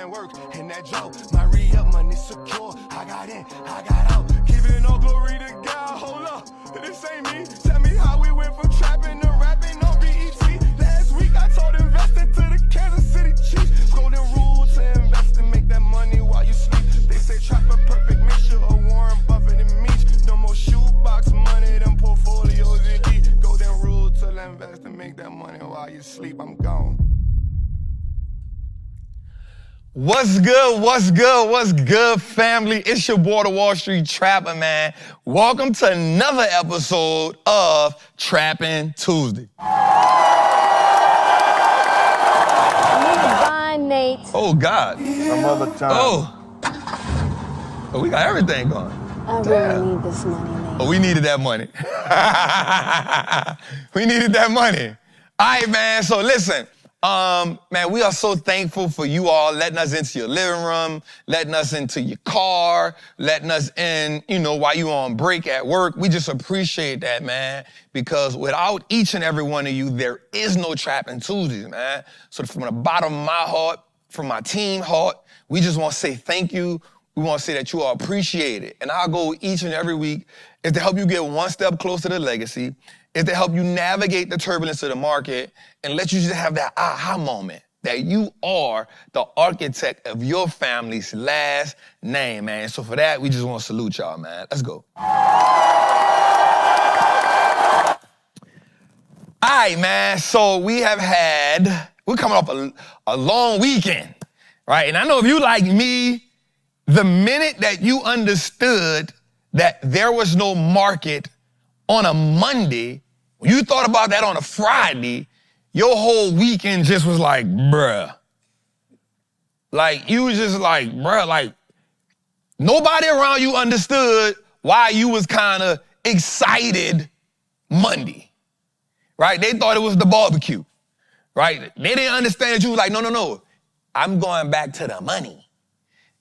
and work in that job. My re-up money secure. I got in, I got out. Giving all glory to God. Hold up, this ain't me. Tell me how we went from trapping to rapping on BET. Last week I told investing to the Kansas City Chiefs. Golden rule to invest and make that money while you sleep. They say trap a perfect mixture of Warren Buffett and Meach. No more shoebox money, them portfolios elite. Golden rule to invest and make that money while you sleep. I'm gone. What's good, what's good, what's good, family? It's your boy, the Wall Street Trappin, man. Welcome to another episode of Trappin Tuesday. Bye, Nate. Oh, God. Some other time. Oh, we got everything going. I really need this money, Nate. Oh, we needed that money. We needed that money. All right, man, so listen. Man, we are so thankful for you all letting us into your living room, letting us into your car, letting us in, while you on break at work. We just appreciate that, man, because without each and every one of you, there is no Trappin Tuesdays, man. So from the bottom of my heart, from my team heart, we just want to say thank you. We want to say that you are appreciated. And our goal each and every week is to help you get one step closer to legacy, is to help you navigate the turbulence of the market and let you just have that aha moment that you are the architect of your family's last name, man. So for that, we just want to salute y'all, man. Let's go. All right, man. So we're coming off a long weekend, right? And I know if you like me, the minute that you understood that there was no market on a Monday, when you thought about that on a Friday, your whole weekend just was like, bruh. Like, you was just like, bruh, like, nobody around you understood why you was kind of excited Monday, right? They thought it was the barbecue, right? They didn't understand that you was like, no, I'm going back to the money,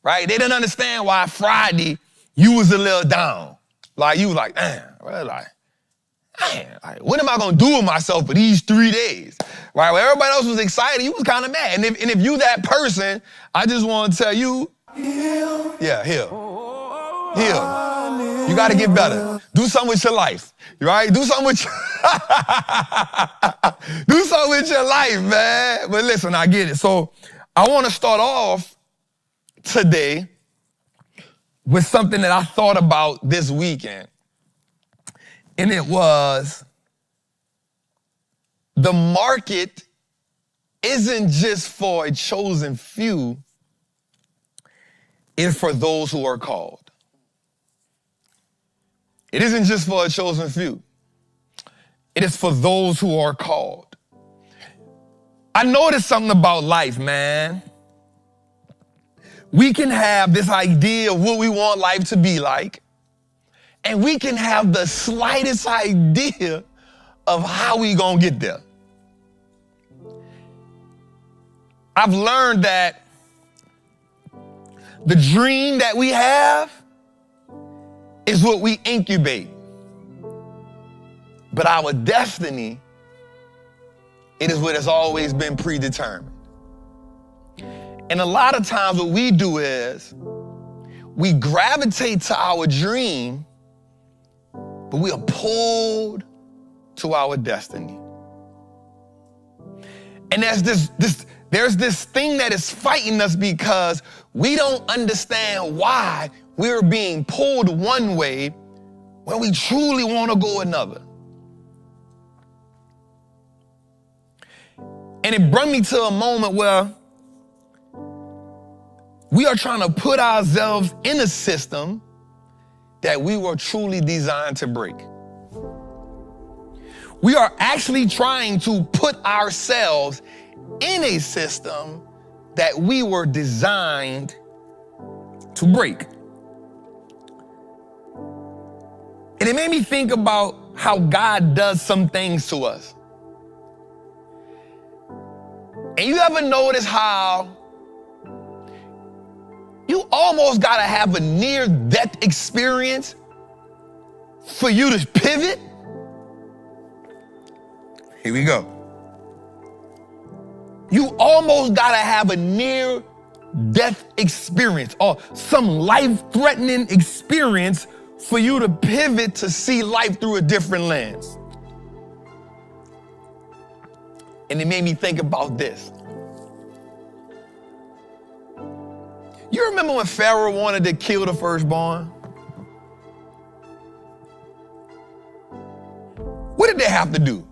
right? They didn't understand why Friday you was a little down. Like, you was like, bro, like, what am I gonna do with myself for these 3 days? Right? When everybody else was excited, you was kind of mad. And if you that person, I just want to tell you, heal. You gotta get better. Do something with your life, right? Do something with your life, man. But listen, I get it. So I want to start off today with something that I thought about this weekend. And it was, the market isn't just for a chosen few, it's for those who are called. It isn't just for a chosen few. It is for those who are called. I noticed something about life, man. We can have this idea of what we want life to be like, and we can have the slightest idea of how we gonna get there. I've learned that the dream that we have is what we incubate. But our destiny, it is what has always been predetermined. And a lot of times what we do is we gravitate to our dream, but we are pulled to our destiny. And there's this thing that is fighting us because we don't understand why we're being pulled one way when we truly want to go another. And it brought me to a moment where we are trying to put ourselves in a system that we were truly designed to break. We are actually trying to put ourselves in a system that we were designed to break. And it made me think about how God does some things to us. And you ever notice how you almost gotta have a near-death experience for you to pivot? Here we go. You almost gotta have a near death experience or some life-threatening experience for you to pivot to see life through a different lens. And it made me think about this. You remember when Pharaoh wanted to kill the firstborn? What did they have to do?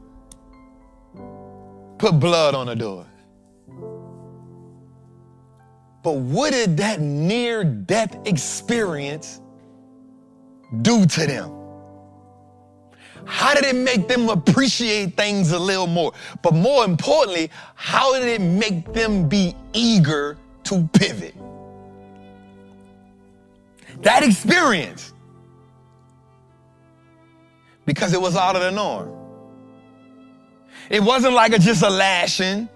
Put blood on the door. But what did that near-death experience do to them? How did it make them appreciate things a little more? But more importantly, how did it make them be eager to pivot? That experience. Because it was out of the norm. It wasn't like just a lashing.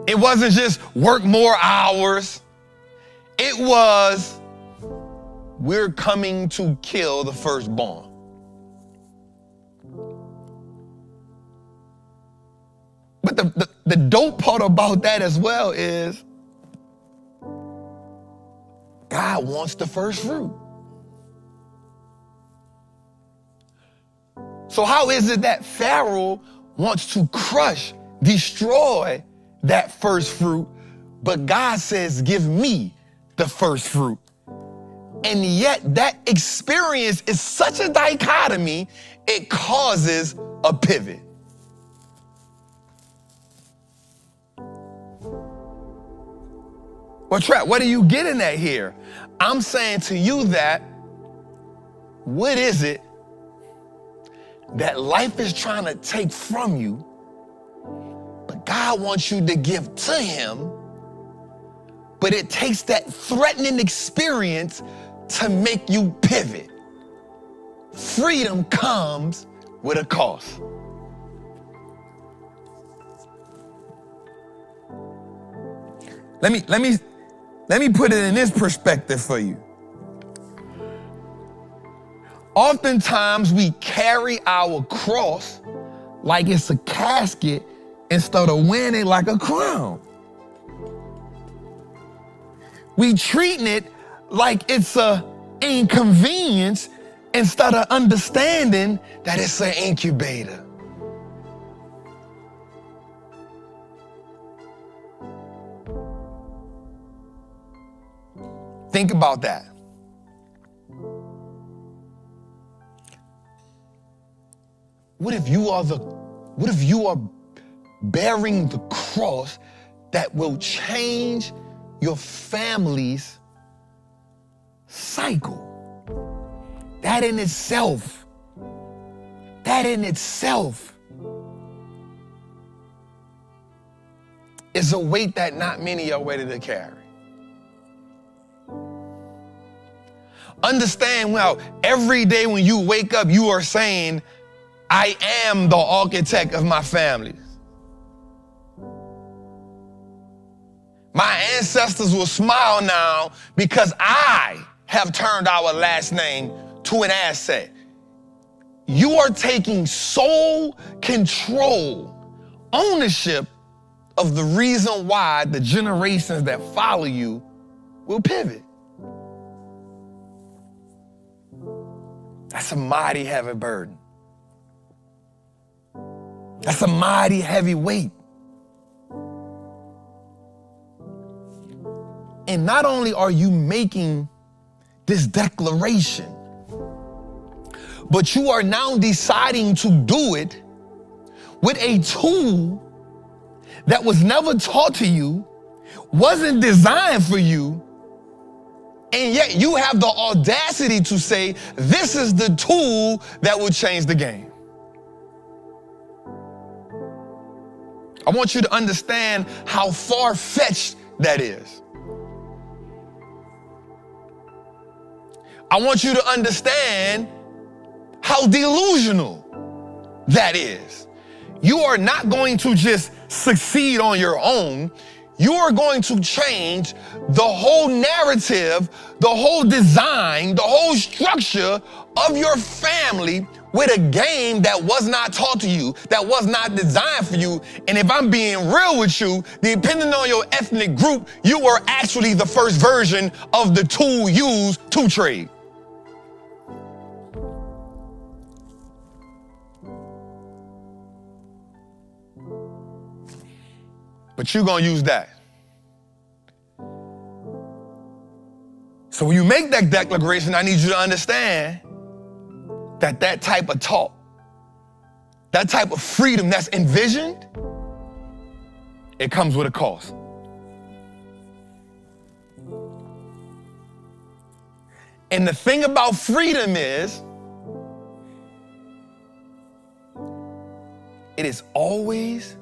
It wasn't just work more hours. It was, we're coming to kill the firstborn. But the dope part about that as well is God wants the first fruit. So how is it that Pharaoh wants to crush, destroy that first fruit, but God says, give me the first fruit? And yet that experience is such a dichotomy, it causes a pivot. Well, Trap, what are you getting at here? I'm saying to you that, what is it that life is trying to take from you, but God wants you to give to him, but it takes that threatening experience to make you pivot? Freedom comes with a cost. Let me put it in this perspective for you. Oftentimes we carry our cross like it's a casket instead of wearing it like a crown. We treating it like it's a inconvenience instead of understanding that it's an incubator. Think about that. What if you are bearing the cross that will change your family's cycle? That in itself is a weight that not many are ready to carry. Understand, well, every day when you wake up, you are saying, I am the architect of my family. My ancestors will smile now because I have turned our last name to an asset. You are taking sole control, ownership of the reason why the generations that follow you will pivot. That's a mighty heavy burden. That's a mighty heavy weight. And not only are you making this declaration, but you are now deciding to do it with a tool that was never taught to you, wasn't designed for you, and yet you have the audacity to say, this is the tool that will change the game. I want you to understand how far-fetched that is. I want you to understand how delusional that is. You are not going to just succeed on your own. You are going to change the whole narrative, the whole design, the whole structure of your family with a game that was not taught to you, that was not designed for you. And if I'm being real with you, depending on your ethnic group, you were actually the first version of the tool used to trade. But you're going to use that. So when you make that declaration, I need you to understand that that type of talk, that type of freedom that's envisioned, it comes with a cost. And the thing about freedom is, it is always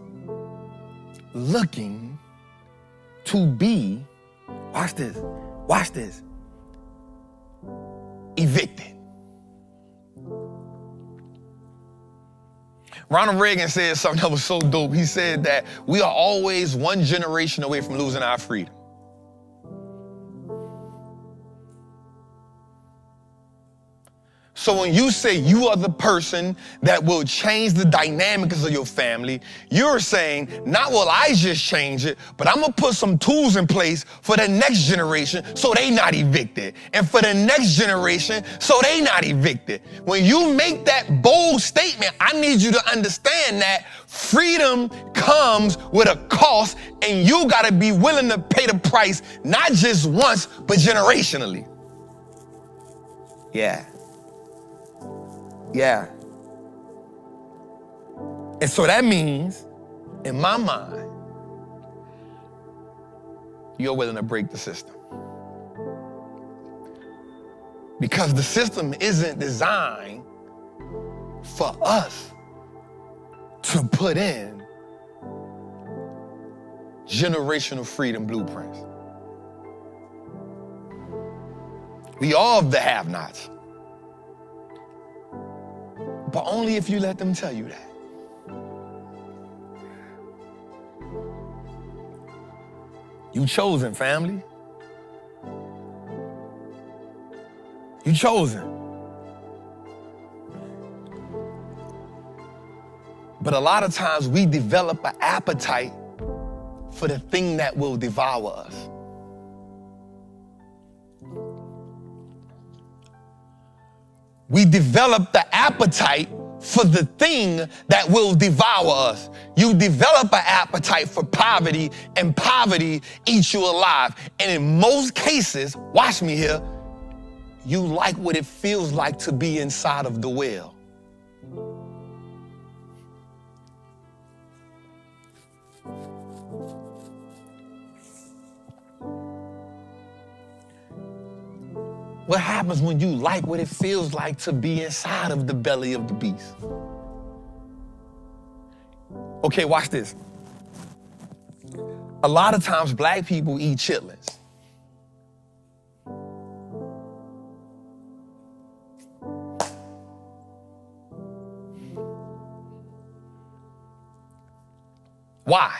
looking to be, watch this, evicted. Ronald Reagan said something that was so dope. He said that we are always one generation away from losing our freedom. So when you say you are the person that will change the dynamics of your family, you're saying, not will I just change it, but I'm gonna put some tools in place for the next generation so they not evicted. And for the next generation so they not evicted. When you make that bold statement, I need you to understand that freedom comes with a cost, and you gotta be willing to pay the price, not just once, but generationally. Yeah. And so that means, in my mind, you're willing to break the system. Because the system isn't designed for us to put in generational freedom blueprints. We are the have-nots. But only if you let them tell you that. You chosen, family. You chosen. But a lot of times we develop an appetite for the thing that will devour us. We develop the appetite for the thing that will devour us. You develop an appetite for poverty, and poverty eats you alive. And in most cases, watch me here, you like what it feels like to be inside of the well. What happens when you like what it feels like to be inside of the belly of the beast? Okay, watch this. A lot of times black people eat chitlins. Why?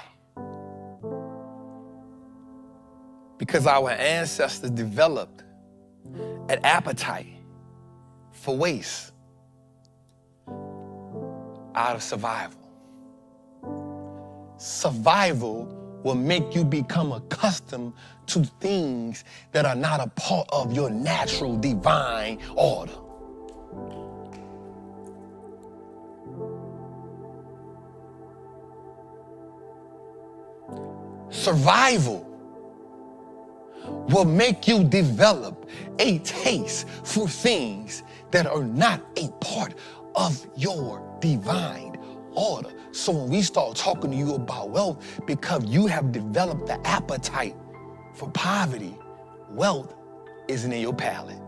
Because our ancestors developed an appetite for waste out of survival. Survival will make you become accustomed to things that are not a part of your natural divine order. Survival will make you develop a taste for things that are not a part of your divine order. So when we start talking to you about wealth, because you have developed the appetite for poverty, wealth isn't in your palate.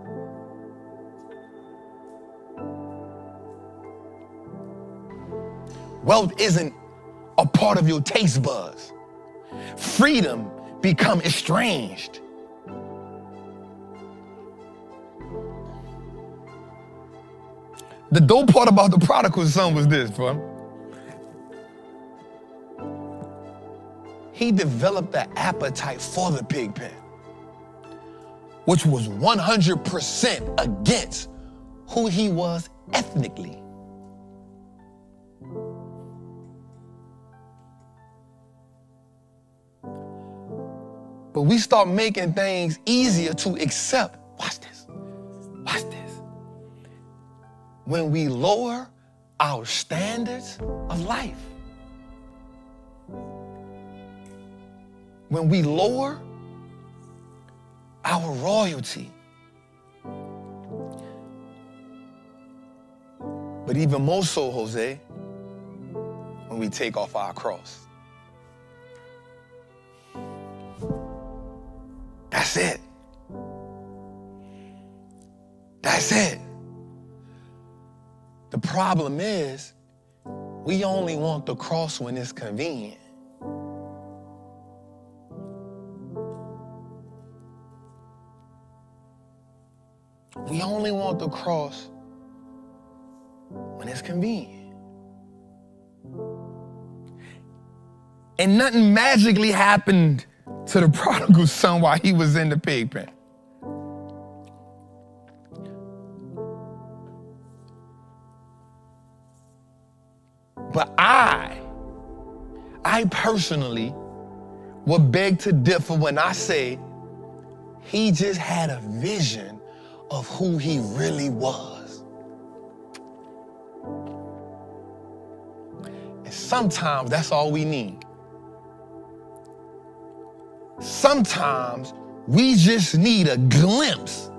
Wealth isn't a part of your taste buds. Freedom become estranged. The dope part about the prodigal son was this, bro. He developed the appetite for the pig pen, which was 100% against who he was ethnically. But we start making things easier to accept. Watch this. Watch this. When we lower our standards of life. When we lower our royalty. But even more so, Jose, when we take off our cross. That's it. That's it. The problem is, we only want the cross when it's convenient. We only want the cross when it's convenient. And nothing magically happened to the prodigal son while he was in the pig pen. But I personally would beg to differ when I say he just had a vision of who he really was. And sometimes that's all we need. Sometimes we just need a glimpse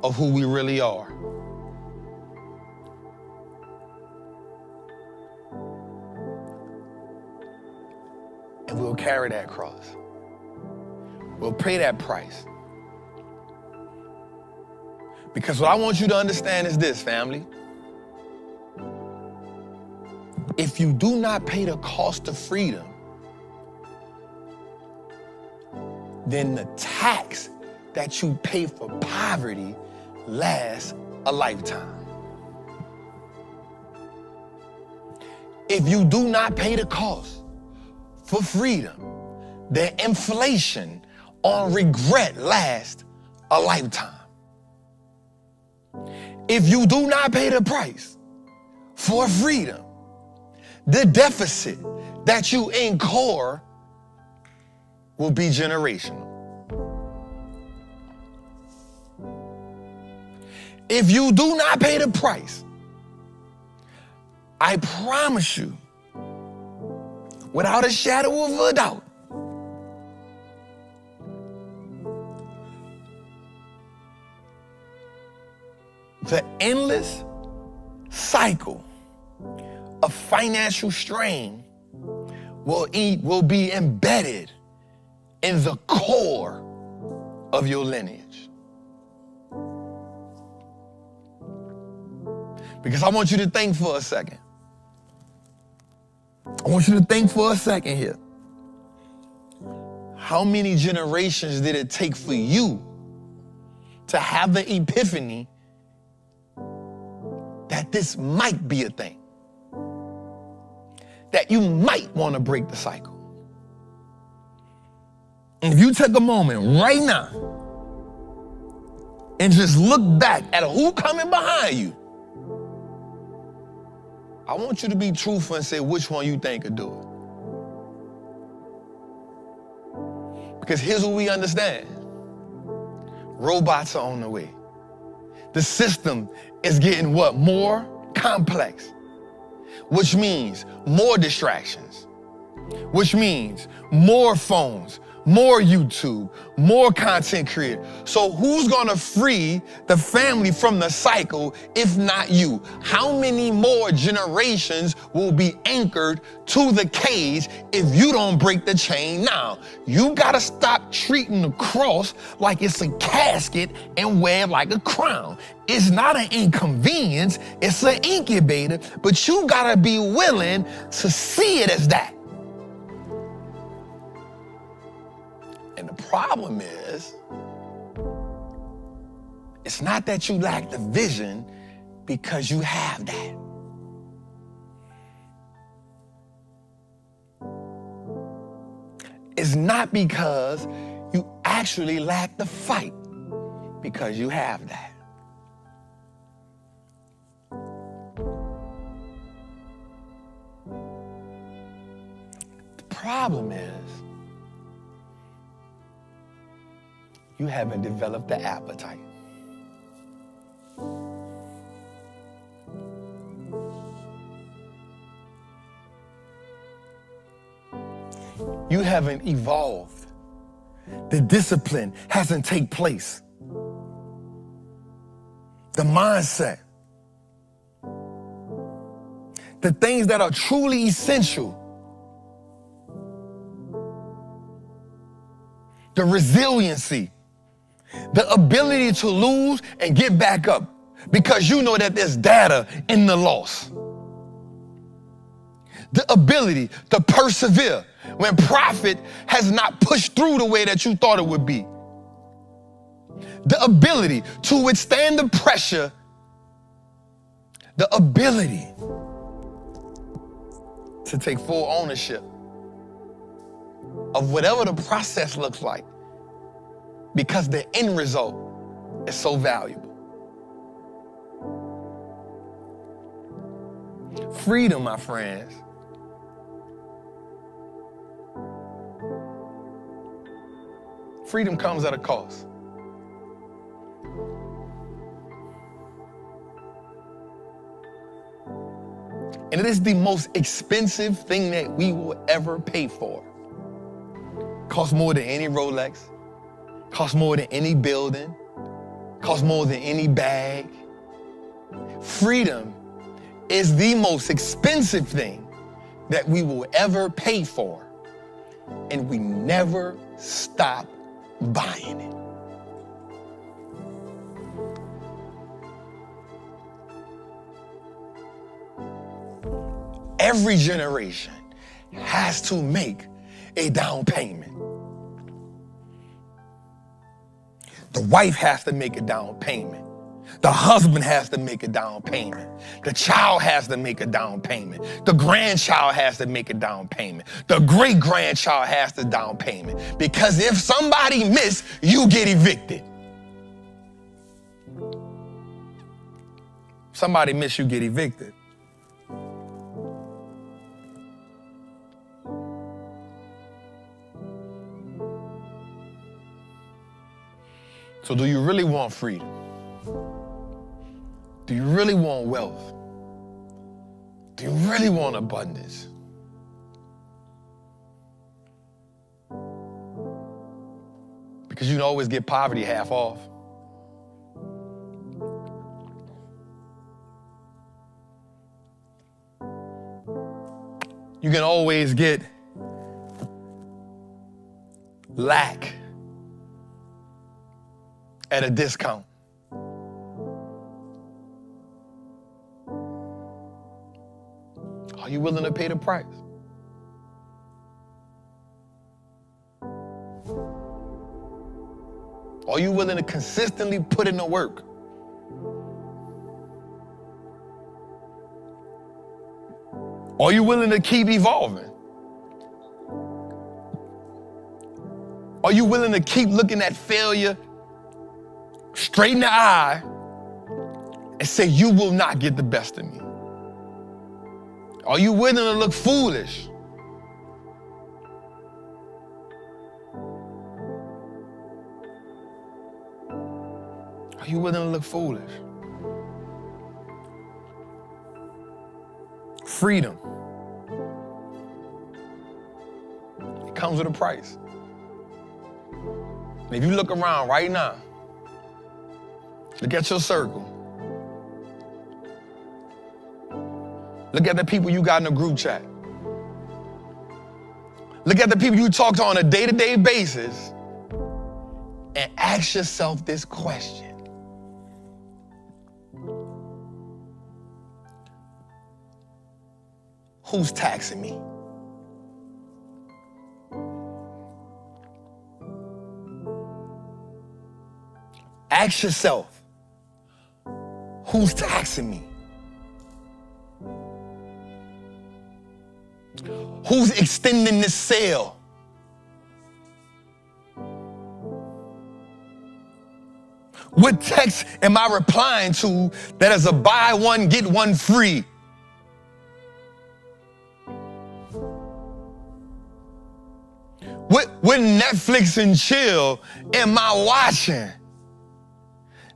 of who we really are. And we'll carry that cross. We'll pay that price. Because what I want you to understand is this, family. If you do not pay the cost of freedom, then the tax that you pay for poverty lasts a lifetime. If you do not pay the cost for freedom, the inflation on regret lasts a lifetime. If you do not pay the price for freedom, the deficit that you incur will be generational. If you do not pay the price, I promise you, without a shadow of a doubt, the endless cycle of financial strain will be embedded in the core of your lineage. Because I want you to think for a second. I want you to think for a second here. How many generations did it take for you to have the epiphany that this might be a thing? That you might want to break the cycle. And if you take a moment right now and just look back at who coming behind you, I want you to be truthful and say which one you think could do it. Because here's what we understand. Robots are on the way. The system is getting what? More complex. Which means more distractions. Which means more phones, more YouTube, more content creators. So who's gonna free the family from the cycle if not you? How many more generations will be anchored to the cage if you don't break the chain now? You gotta stop treating the cross like it's a casket and wear it like a crown. It's not an inconvenience, it's an incubator, but you gotta be willing to see it as that. And the problem is, it's not that you lack the vision, because you have that. It's not because you actually lack the fight, because you have that. The problem is, you haven't developed the appetite. You haven't evolved. The discipline hasn't taken place. The mindset. The things that are truly essential. The resiliency. The ability to lose and get back up because you know that there's data in the loss. The ability to persevere when profit has not pushed through the way that you thought it would be. The ability to withstand the pressure. The ability to take full ownership of whatever the process looks like because the end result is so valuable. Freedom, my friends, freedom comes at a cost. And it is the most expensive thing that we will ever pay for. Costs more than any Rolex, costs more than any building, costs more than any bag. Freedom is the most expensive thing that we will ever pay for. And we never stop buying it. Every generation has to make a down payment. The wife has to make a down payment. The husband has to make a down payment. The child has to make a down payment. The grandchild has to make a down payment. The great-grandchild has to down payment. Because if somebody miss, you get evicted. Somebody miss, you get evicted. So do you really want freedom? Do you really want wealth? Do you really want abundance? Because you can always get poverty half off. You can always get lack at a discount. Are you willing to pay the price? Are you willing to consistently put in the work? Are you willing to keep evolving? Are you willing to keep looking at failure straight in the eye and say, you will not get the best of me? Are you willing to look foolish? Are you willing to look foolish? Freedom. It comes with a price. And if you look around right now, look at your circle. Look at the people you got in a group chat. Look at the people you talk to on a day-to-day basis and ask yourself this question. Who's taxing me? Ask yourself, who's taxing me? Who's extending this sale? What text am I replying to that is a buy one, get one free? What Netflix and chill am I watching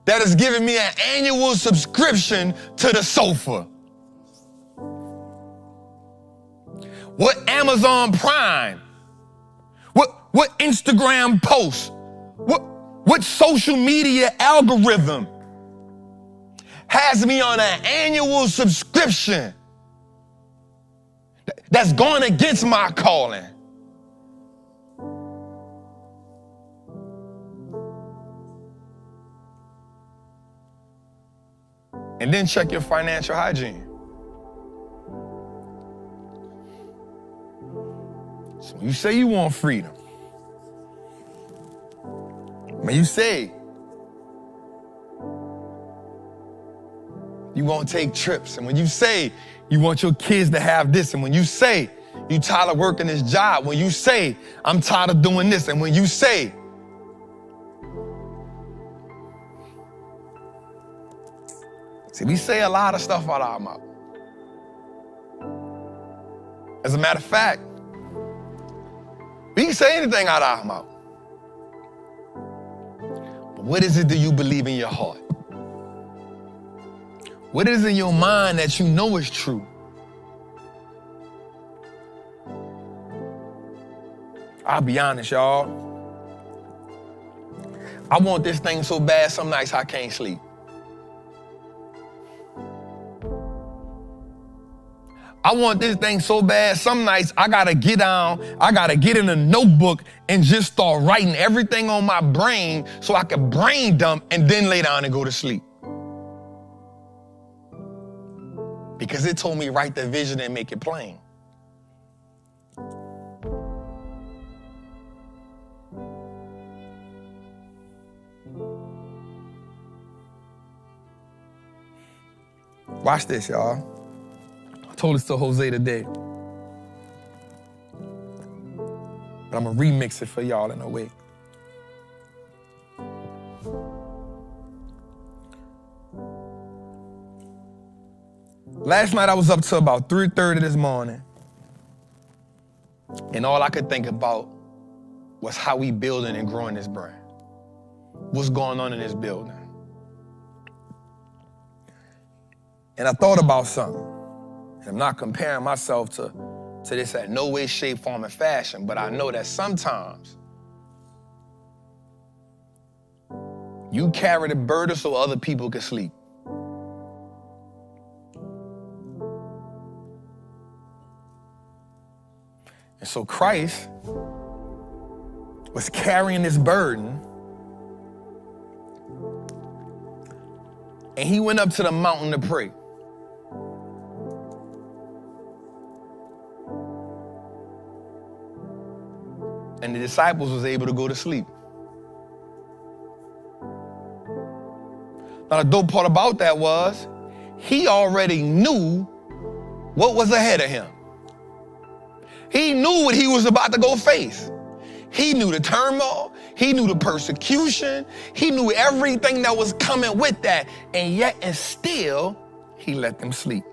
that is giving me an annual subscription to the sofa? What Amazon Prime? What Instagram post? What social media algorithm has me on an annual subscription that's going against my calling? And then check your financial hygiene. So you say you want freedom. When you say you won't take trips, and when you say you want your kids to have this, and when you say you tired of working this job, when you say I'm tired of doing this, and when you say we say a lot of stuff out of our mouth. As a matter of fact, we can say anything out of our mouth. But what is it that you believe in your heart? What is in your mind that you know is true? I'll be honest, y'all. I want this thing so bad some nights I can't sleep. I want this thing so bad, some nights I gotta get down, I gotta get in a notebook and just start writing everything on my brain so I can brain dump and then lay down and go to sleep. Because it told me write the vision and make it plain. Watch this, y'all. I told this to Jose today, but I'm gonna remix it for y'all in a way. Last night I was up till about 3:30 this morning, and all I could think about was how we building and growing this brand. What's going on in this building? And I thought about something. And I'm not comparing myself to this at no way, shape, form, and fashion, but I know that sometimes you carry the burden so other people can sleep. And so Christ was carrying this burden, and he went up to the mountain to pray. And the disciples was able to go to sleep. Now the dope part about that was he already knew what was ahead of him. He knew what he was about to go face. He knew the turmoil, he knew the persecution, he knew everything that was coming with that, and yet and still he let them sleep.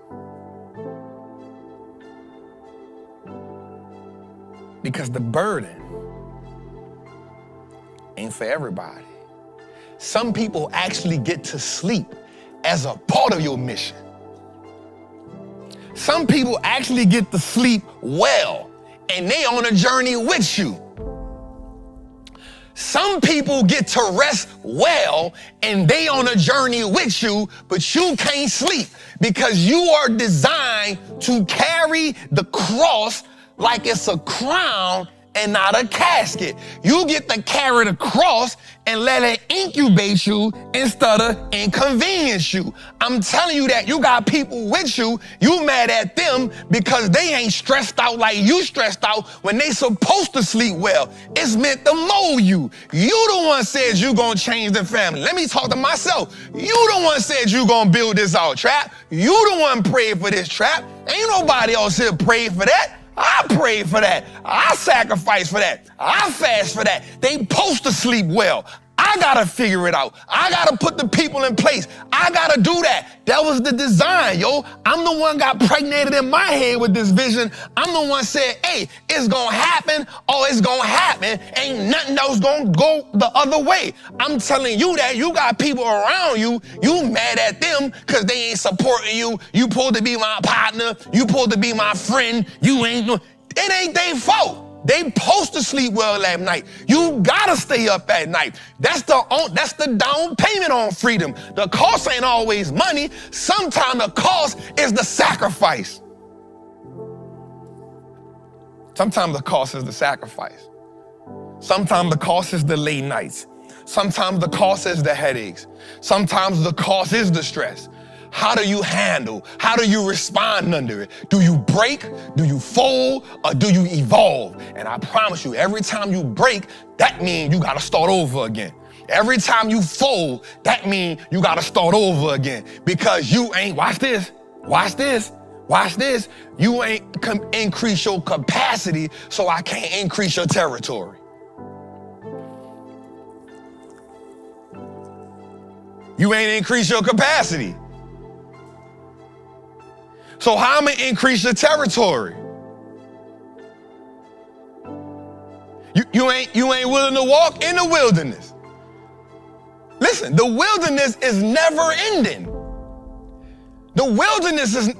Because the burden ain't for everybody. Some people actually get to sleep as a part of your mission. Some people actually get to sleep well, and they on a journey with you. Some people get to rest well, and they on a journey with you, but you can't sleep because you are designed to carry the cross like it's a crown and not a casket. You get to carry the cross and let it incubate you instead of inconvenience you. I'm telling you that you got people with you, you mad at them because they ain't stressed out like you stressed out when they supposed to sleep well. It's meant to mold you. You the one said you gonna change the family. Let me talk to myself. You the one said you gonna build this out, Trap. You the one prayed for this, Trap. Ain't nobody else here prayed for that. I prayed for that. I sacrificed for that. I fast for that. They supposed to sleep well. I I gotta figure it out. I gotta put the people in place. I gotta do that. That was the design, yo. I'm the one got pregnated in my head with this vision. I'm the one said, hey, it's gonna happen. Oh, it's gonna happen. Ain't nothing else gonna go the other way. I'm telling you that you got people around you, you mad at them because they ain't supporting you. You supposed to be my partner. You supposed to be my friend. You ain't, it ain't their fault. They supposed to sleep well at night. You gotta stay up at night. That's the down payment on freedom. The cost ain't always money. Sometimes the cost is the sacrifice. Sometimes the cost is the sacrifice. Sometimes the cost is the late nights. Sometimes the cost is the headaches. Sometimes the cost is the stress. How do you handle? How do you respond under it? Do you break? Do you fold? Or do you evolve? And I promise you, every time you break, that means you got to start over again. Every time you fold, that means you got to start over again. Because you ain't, watch this, you ain't increase your capacity, so I can't increase your territory. You ain't increase your capacity. So how am I gonna increase your territory? You ain't willing to walk in the wilderness. Listen, the wilderness is never ending. The wilderness is,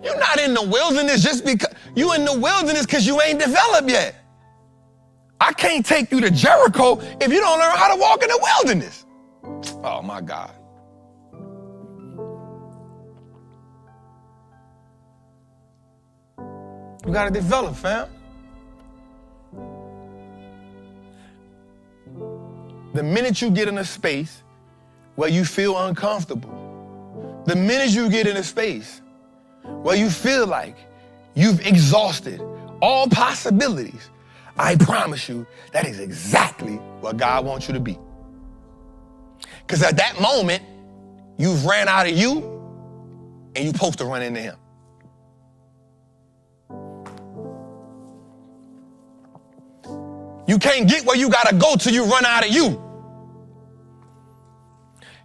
you're not in the wilderness just because, you in the wilderness because you ain't developed yet. I can't take you to Jericho if you don't learn how to walk in the wilderness. Oh my God. You gotta develop, fam. The minute you get in a space where you feel uncomfortable, the minute you get in a space where you feel like you've exhausted all possibilities, I promise you that is exactly what God wants you to be. Because at that moment, you've ran out of you and you're supposed to run into him. You can't get where you gotta go till you run out of you.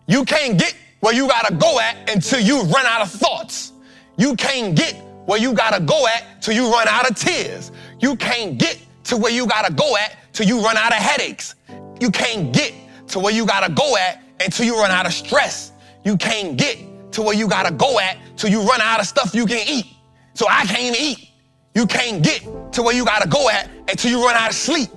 You can't get where you gotta go at until you run out of thoughts. You can't get where you gotta go at till you run out of tears. You can't get to where you gotta go at till you run out of headaches. You can't get to where you gotta go at until you run out of stress. You can't get to where you gotta go at till you run out of stuff you can eat. So I can't even eat. You can't get to where you gotta go at until you run out of sleep.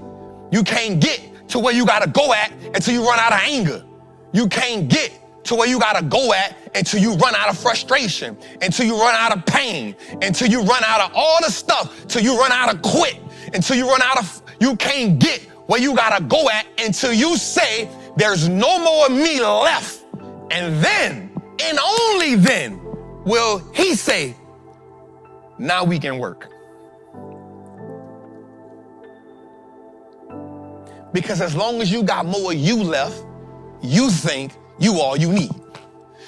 You can't get to where you gotta go at until you run out of anger. You can't get to where you gotta go at until you run out of frustration, until you run out of pain, until you run out of all the stuff, till you run out of quit, until you run out of, you can't get where you gotta go at until you say, there's no more me left. And then, and only then, will he say, now we can work. Because as long as you got more you left, you think you all you need.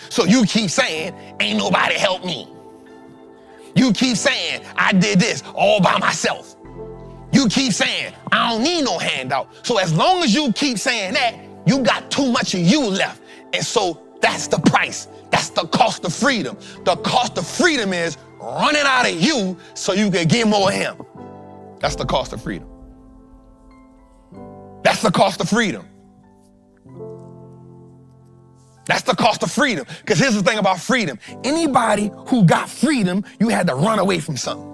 So you keep saying, ain't nobody help me. You keep saying, I did this all by myself. You keep saying, I don't need no handout. So as long as you keep saying that, you got too much of you left. And so that's the price. That's the cost of freedom. The cost of freedom is running out of you so you can get more of him. That's the cost of freedom. That's the cost of freedom. That's the cost of freedom. Because here's the thing about freedom. Anybody who got freedom, you had to run away from something.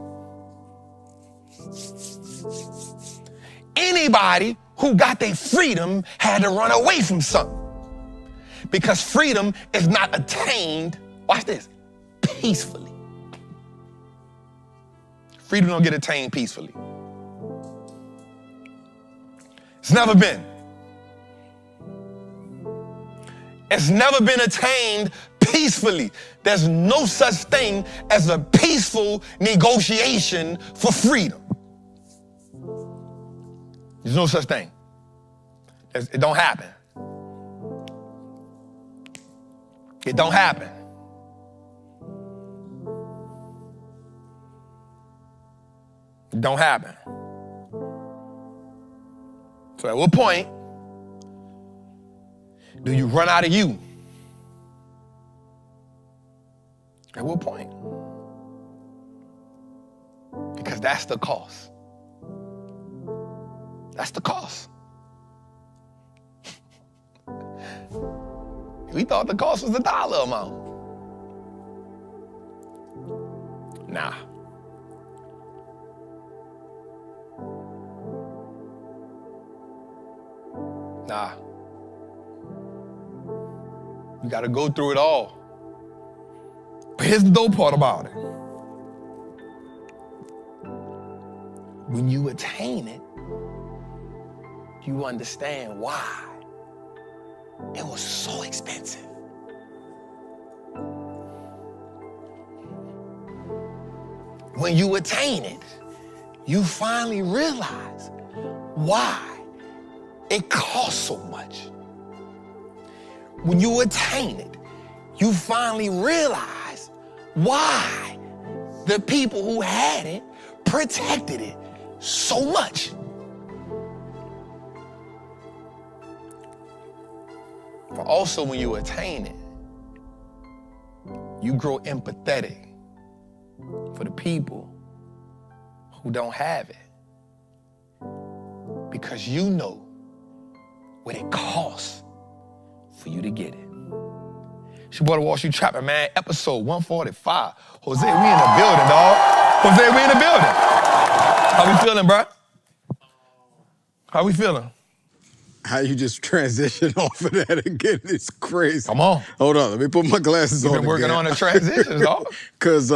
Anybody who got their freedom had to run away from something. Because freedom is not attained, watch this, peacefully. Freedom don't get attained peacefully. It's never been. It's never been attained peacefully. There's no such thing as a peaceful negotiation for freedom. There's no such thing. It don't happen. It don't happen. It don't happen. So at what point Do you run out of you? At what point? Because that's the cost. That's the cost. We thought the cost was the dollar amount. Nah. Nah. You gotta go through it all. But here's the dope part about it. When you attain it, you understand why it was so expensive. When you attain it, you finally realize why it costs so much. When you attain it, you finally realize why the people who had it protected it so much. But also when you attain it, you grow empathetic for the people who don't have it. Because you know what it costs for you to get it. It's your boy, the Wallstreet Trappin, man. Episode 145. Jose, we in the building, dog. Jose, we in the building. How we feeling, bro? How we feeling? How you just transition off of that again is crazy. Come on. Hold on, let me put my glasses on. We've been working on the transitions, dog. Cause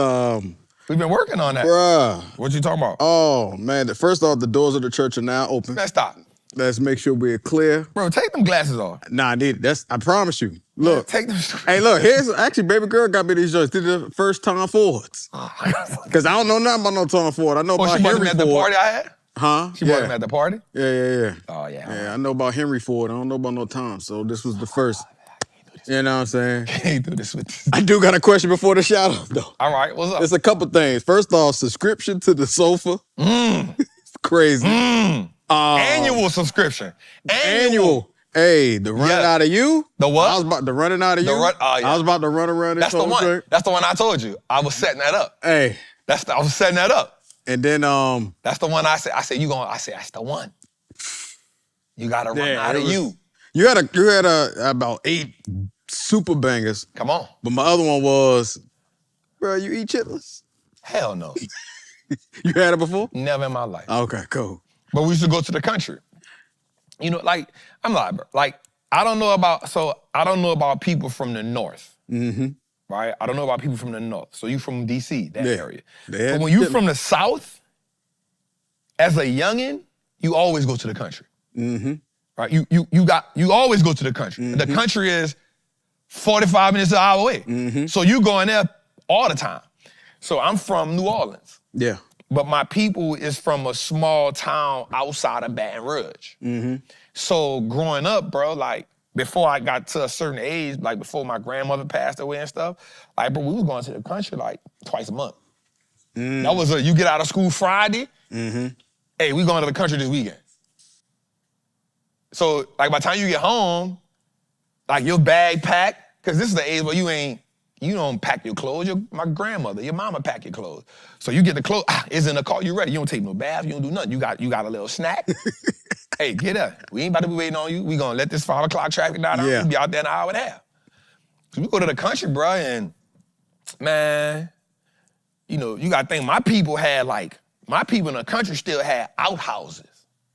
we've been working on that. Bruh. What you talking about? Oh man, first off, the doors of the church are now open. Man, stop. Let's make sure we're clear. Bro, take them glasses off. Nah, I need it. I promise you. Look. Take them. Hey, look, here's actually baby girl got me these joints. These are the first Tom Fords. Cause I don't know nothing about no Tom Ford. I know about she bought Henry them at the Ford. party I had? Huh? She bought them at the party? Yeah. Oh, yeah. Yeah, I know about Henry Ford. I don't know about no Tom. So this was the first. You know what I'm saying? Can't do this with this. I do got a question before the shout out though. All right, what's up? There's a couple things. First off, subscription to the sofa. It's crazy. Annual subscription. Annual. Hey, the running out of you. The what? I was about to running out of you. I was about to run around this That's the one. drink. That's the one I told you. I was setting that up. Hey. I was setting that up. And then that's the one I said that's the one. You gotta run out of you. You had about 8 super bangers. Come on. But my other one was, bro, you eat chitlins? Hell no. You had it before? Never in my life. Okay, cool. But we used to go to the country. You know, like, I'm like, bro, like, I don't know about people from the north. Mm-hmm. Right? I don't know about people from the north. So you from DC, that area. Yeah. But when you from the south, as a youngin', you always go to the country. Mm-hmm. Right? You always go to the country. Mm-hmm. The country is 45 minutes an hour away. Mm-hmm. So you going there all the time. So I'm from New Orleans. Yeah. But my people is from a small town outside of Baton Rouge. Mm-hmm. So growing up, bro, like, before I got to a certain age, like before my grandmother passed away and stuff, like, bro, we was going to the country like twice a month. That was you get out of school Friday, hey, we going to the country this weekend. So, like, by the time you get home, like, your bag packed, because this is the age where you don't pack your clothes. My grandmother, your mama pack your clothes. So you get the clothes, it's in the car, you ready. You don't take no bath, you don't do nothing. You got a little snack. Hey, get up. We ain't about to be waiting on you. We gonna let this 5 o'clock traffic die down. Yeah. We'll be out there in an hour and a half. So we go to the country, bro, and man, you know, you gotta think my people in the country still had outhouses.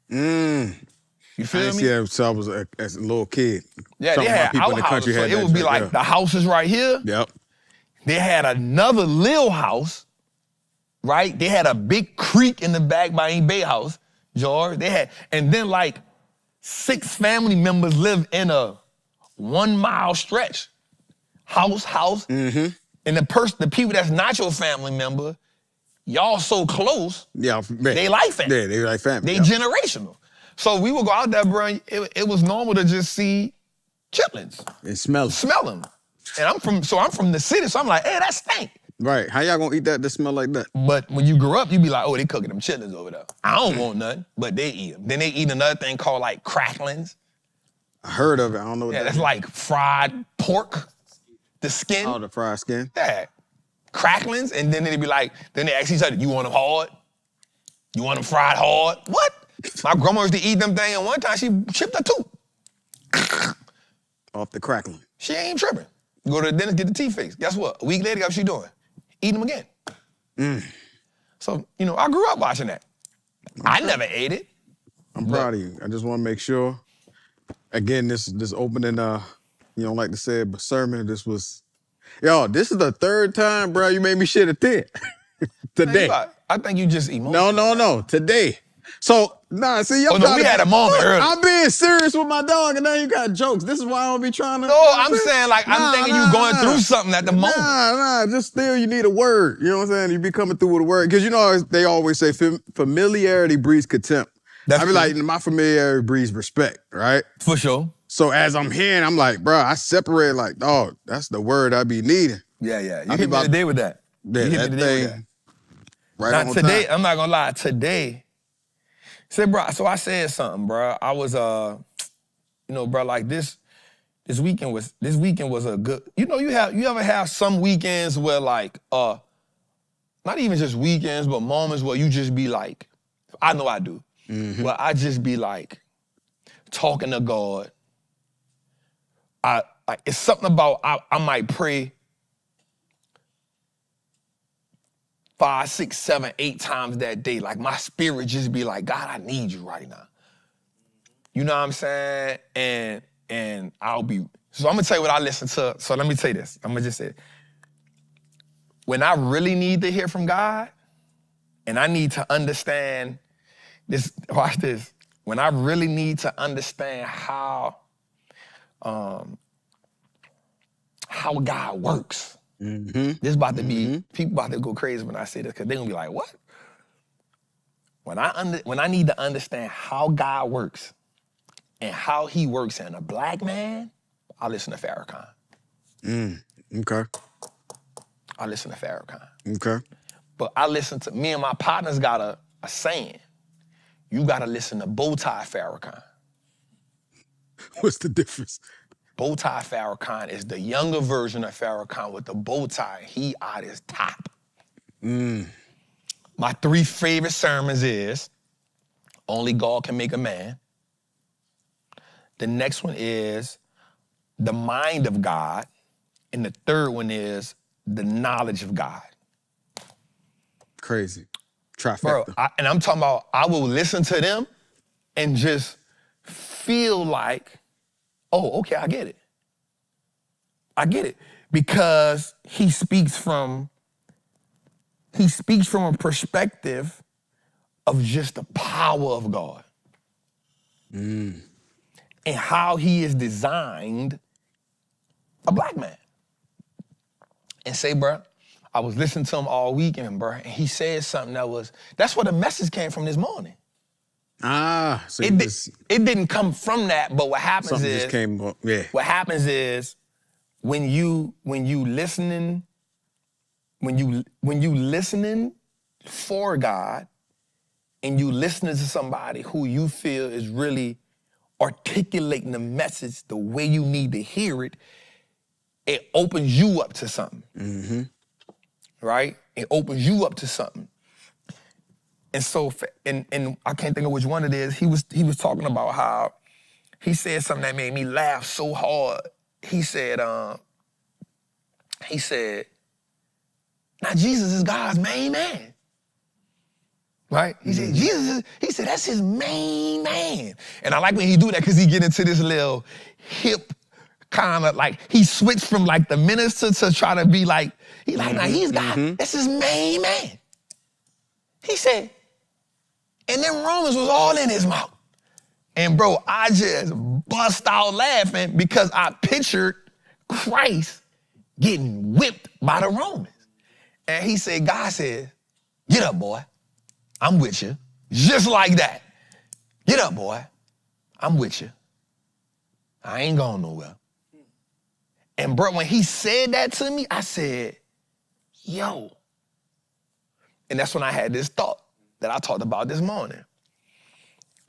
You feel me? Yeah, so I was as a little kid. Yeah, Some they of my had people in the outhouses. country So had it that would be shit, like yeah. the houses right here. Yep. They had another little house, right? They had a big creek in the back by any Bay House, George. And then like 6 family members lived in a 1 mile stretch. House. Mm-hmm. And the people that's not your family member, y'all so close, Yeah, they like family. Yeah, they like family. They generational. So we would go out there, bro, it was normal to just see chitlins. It smells. Smell them. And I'm from the city, so I'm like, hey, that stink. Right. How y'all gonna eat that smell like that? But when you grew up, you be like, oh, they cooking them chitlins over there. I don't want nothing, but they eat them. Then they eat another thing called like cracklings. I heard of it. I don't know what Yeah, that that's is. like fried pork, the skin. Oh, the fried skin. Yeah. Cracklings, and then they'd be like, then they ask each other, you want them hard? You want them fried hard? What? My grandma used to eat them things, and one time she chipped her tooth. Off the crackling. She ain't tripping. Go to the dentist, get the teeth fixed. Guess what? A week later, guess what she doing? Eating them again. So, I grew up watching that. I never ate it. I'm proud of you. I just want to make sure. Again, this opening, you don't like to say it, but sermon, this was, this is the third time, bro, you made me shit a tent. Today. I think you just emotional. No, today. So, see, y'all we had a moment earlier. I'm being serious with my dog, and now you got jokes. This is why I don't be trying to. No, I'm saying, I'm thinking you going through something at the moment. Just still you need a word. You know what I'm saying? You be coming through with a word. Because they always say familiarity breeds contempt. I be true. like, my familiarity breeds respect, right? For sure. So as I'm hearing, I'm like, bro, I separate like, dog, that's the word I be needing. Yeah. You hit me today with that. Yeah, You hit that me today with thing. that. Right Now, on today, time. I'm not gonna lie, today, bro, so I said something, bro. I was, bro, like this weekend was a good, you ever have some weekends where like, not even just weekends, but moments where you just be like, I know I do, where I just be like, talking to God. It's something about, I might pray 5, 6, 7, 8 times that day. Like my spirit just be like, God, I need you right now. You know what I'm saying? And I'll be, so I'm gonna tell you what I listen to. So let me tell you this. I'm gonna just say it. When I really need to hear from God, and I need to understand this, watch this. When I really need to understand how God works. This about to be, people about to go crazy when I say this, because they're gonna be like, what? When I need to understand how God works and how he works in a black man, I listen to Farrakhan. Okay. I listen to Farrakhan. Okay. But me and my partners got a saying. You gotta listen to Bowtie Farrakhan. What's the difference? Bowtie Farrakhan is the younger version of Farrakhan with the bow tie. He at his top. My 3 favorite sermons is Only God Can Make a Man. The next one is The Mind of God. And the third one is The Knowledge of God. Crazy. Trifecta. Bro, and I'm talking about, I will listen to them and just feel like, oh, okay, I get it. I get it. Because he speaks from a perspective of just the power of God. And how he has designed a black man. And say, bro, I was listening to him all weekend, bro, and he said something that's where the message came from this morning. So It didn't come from that, but what happens something is, just came up. Yeah. what happens is when you listening for God and you listening to somebody who you feel is really articulating the message the way you need to hear it, it opens you up to something. Right? It opens you up to something. And so, and I can't think of which one it is, he was talking about how, he said something that made me laugh so hard. He said, now Jesus is God's main man. Right? He said, that's his main man. And I like when he do that because he get into this little hip kind of like, he switched from like the minister to try to be like, now he's God, that's his main man. He said, and then Romans was all in his mouth. And bro, I just bust out laughing because I pictured Christ getting whipped by the Romans. And he said, God said, get up, boy. I'm with you. Just like that. Get up, boy. I'm with you. I ain't going nowhere. And bro, when he said that to me, I said, yo. And that's when I had this thought that I talked about this morning.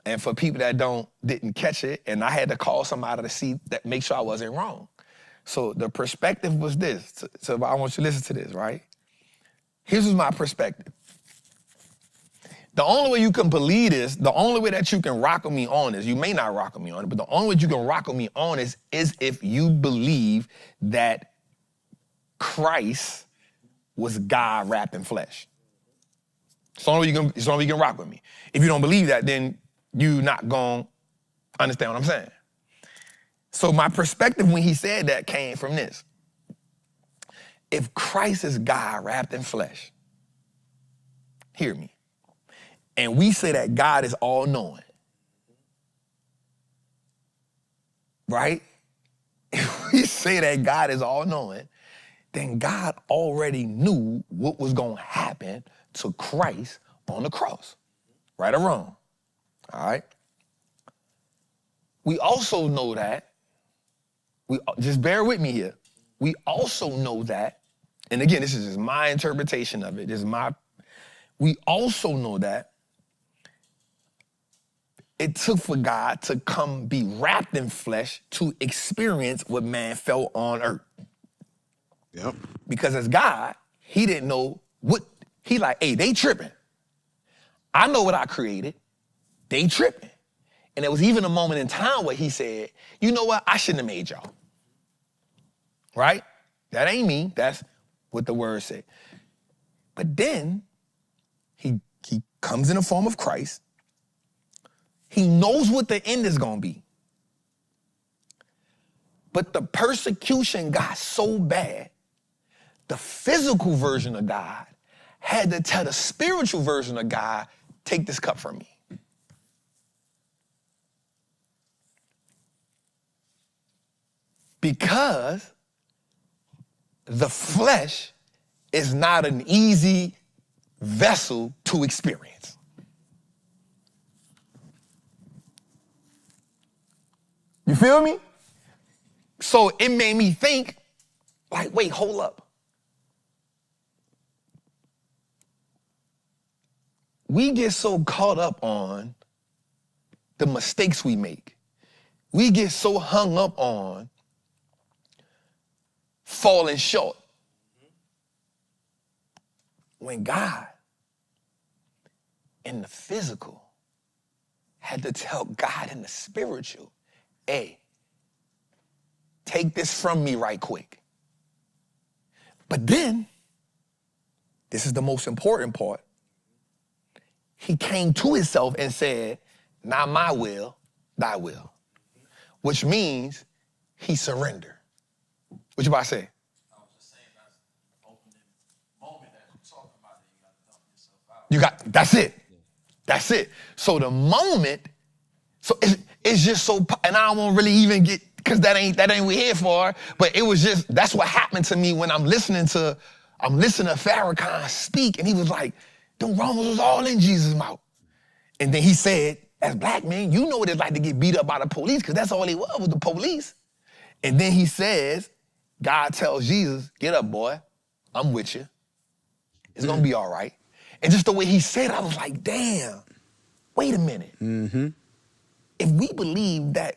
And for people that didn't catch it, and I had to call somebody to see that, make sure I wasn't wrong. So the perspective was this. So I want you to listen to this, right? Here's my perspective. The only way you can believe this, the only way that you can rock with me on this, you may not rock with me on it, but the only way you can rock with me on this is if you believe that Christ was God wrapped in flesh. It's the only way you can rock with me. If you don't believe that, then you're not going to understand what I'm saying. So my perspective when he said that came from this. If Christ is God wrapped in flesh, hear me, and we say that God is all-knowing, right? If we say that God is all-knowing, then God already knew what was going to happen to Christ on the cross, right or wrong, all right? We also know that, just bear with me here, we also know that, and again, this is just my interpretation of it, we also know that it took for God to come be wrapped in flesh to experience what man felt on earth. Yep. Because as God, he didn't know he like, hey, they tripping. I know what I created. They tripping. And there was even a moment in time where he said, you know what? I shouldn't have made y'all. Right? That ain't me. That's what the word said. But then he comes in the form of Christ. He knows what the end is going to be. But the persecution got so bad, the physical version of God had to tell the spiritual version of God, take this cup from me. Because the flesh is not an easy vessel to experience. You feel me? So it made me think, like, wait, hold up. We get so caught up on the mistakes we make. We get so hung up on falling short. When God, in the physical, had to tell God in the spiritual, hey, take this from me right quick. But then, this is the most important part, he came to himself and said, not my will, thy will. Which means he surrendered. What you about to say? I was just saying that's the opening moment that you're talking about that you got to dump yourself out. That's it. That's it. So the moment, so it's just so, and I don't want to really even get, because that ain't what we're here for, but it was just, that's what happened to me when I'm listening to Farrakhan speak, and he was like, them Romans was all in Jesus' mouth. And then he said, as black men, you know what it's like to get beat up by the police, because that's all he was the police. And then he says, God tells Jesus, get up, boy. I'm with you. It's going to be all right. And just the way he said it, I was like, damn, wait a minute. Mm-hmm. If we believe that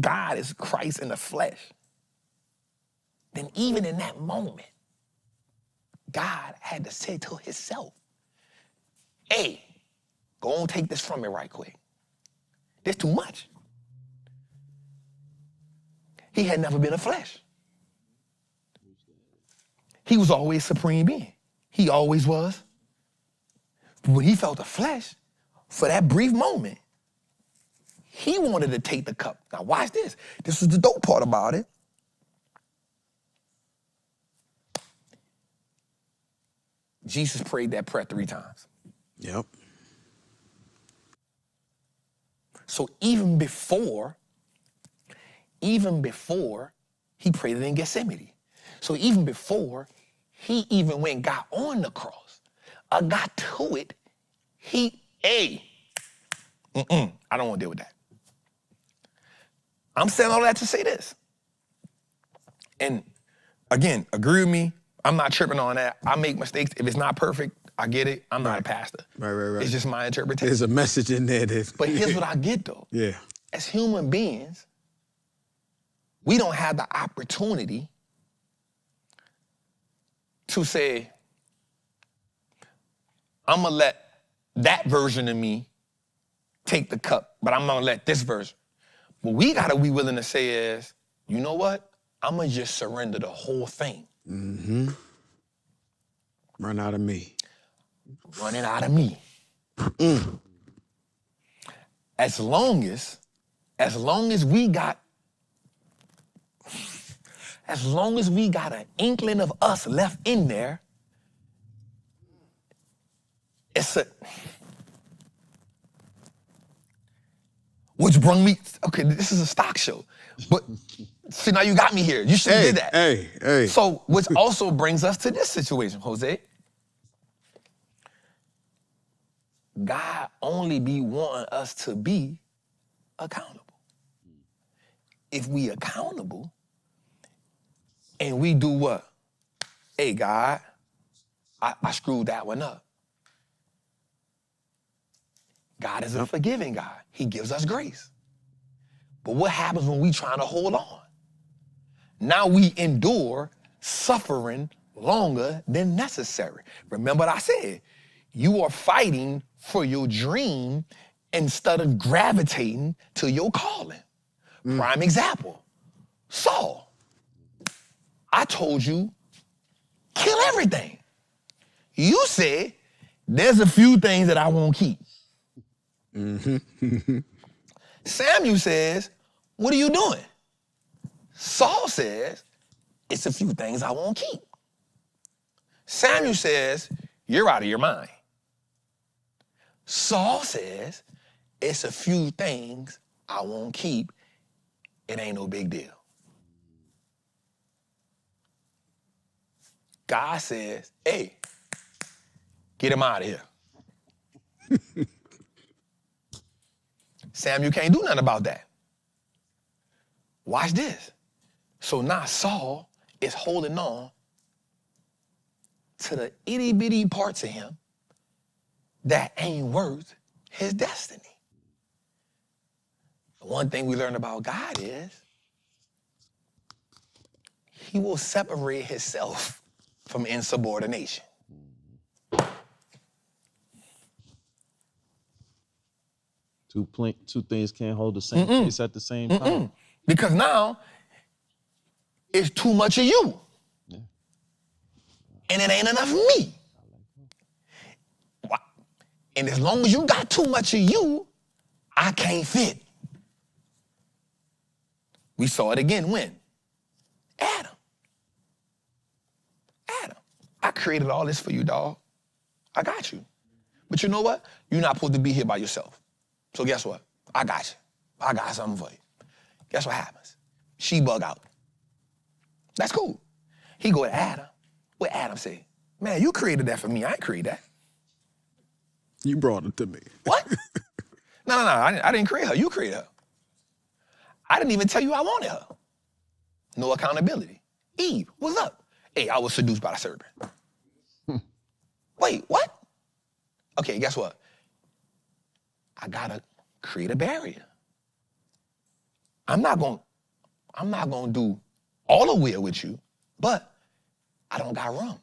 God is Christ in the flesh, then even in that moment, God had to say to himself, hey, go on, take this from me right quick. There's too much. He had never been a flesh. He was always supreme being. He always was. But when he felt the flesh, for that brief moment, he wanted to take the cup. Now watch this. This is the dope part about it. Jesus prayed that prayer 3 times. Yep. So even before he prayed it in Gethsemane. So even before he even went and got on the cross, or got to it, I don't want to deal with that. I'm saying all that to say this. And again, agree with me. I'm not tripping on that. I make mistakes. If it's not perfect, I get it. I'm not a pastor. Right. It's just my interpretation. There's a message in there that. But here's what I get though. Yeah. As human beings, we don't have the opportunity to say, I'm gonna let that version of me take the cup, but I'm gonna let this version. What we gotta be willing to say is, you know what? I'm gonna just surrender the whole thing. Mm-hmm. Run out of me. Running out of me. As long as we got an inkling of us left in there, which brung me, okay, this is a stock show, but see, now you got me here. You should have did that. Hey. So, which also brings us to this situation, Jose. God only be wanting us to be accountable. If we accountable and we do what? Hey, God, I screwed that one up. God is a forgiving God. He gives us grace. But what happens when we trying to hold on? Now we endure suffering longer than necessary. Remember what I said? You are fighting for your dream instead of gravitating to your calling. Prime example, Saul. I told you, kill everything. You said, there's a few things that I won't keep. Samuel says, what are you doing? Saul says, it's a few things I won't keep. Samuel says, you're out of your mind. Saul says, it's a few things I won't keep. It ain't no big deal. God says, hey, get him out of here. Samuel can't do nothing about that. Watch this. So now Saul is holding on to the itty-bitty parts of him that ain't worth his destiny. The one thing we learn about God is he will separate himself from insubordination. Two things can't hold the same place at the same time. Because now it's too much of you. Yeah. And it ain't enough of me. And as long as you got too much of you, I can't fit. We saw it again when? Adam. I created all this for you, dog. I got you. But you know what? You're not supposed to be here by yourself. So guess what? I got you. I got something for you. Guess what happens? She bug out. That's cool. He go to Adam. What Adam say? Man, you created that for me. I ain't create that. You brought it to me. What? No. I didn't create her. You created her. I didn't even tell you I wanted her. No accountability. Eve, what's up? Hey, I was seduced by the serpent. Wait, what? Okay, guess what? I gotta create a barrier. I'm not gonna do all the will with you, but I don't got rum.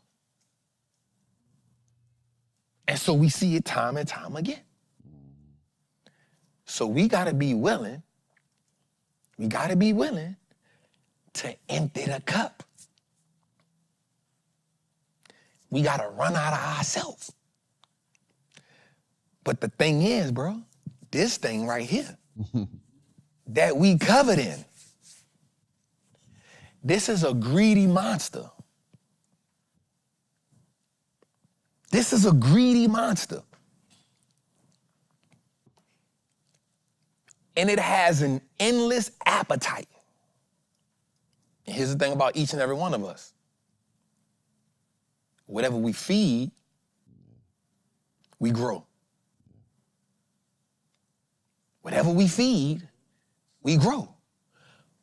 And so we see it time and time again. So we gotta be willing to empty the cup. We gotta run out of ourselves. But the thing is, bro, this thing right here that we covered in, this is a greedy monster. This is a greedy monster. And it has an endless appetite. And here's the thing about each and every one of us. Whatever we feed, we grow. Whatever we feed, we grow.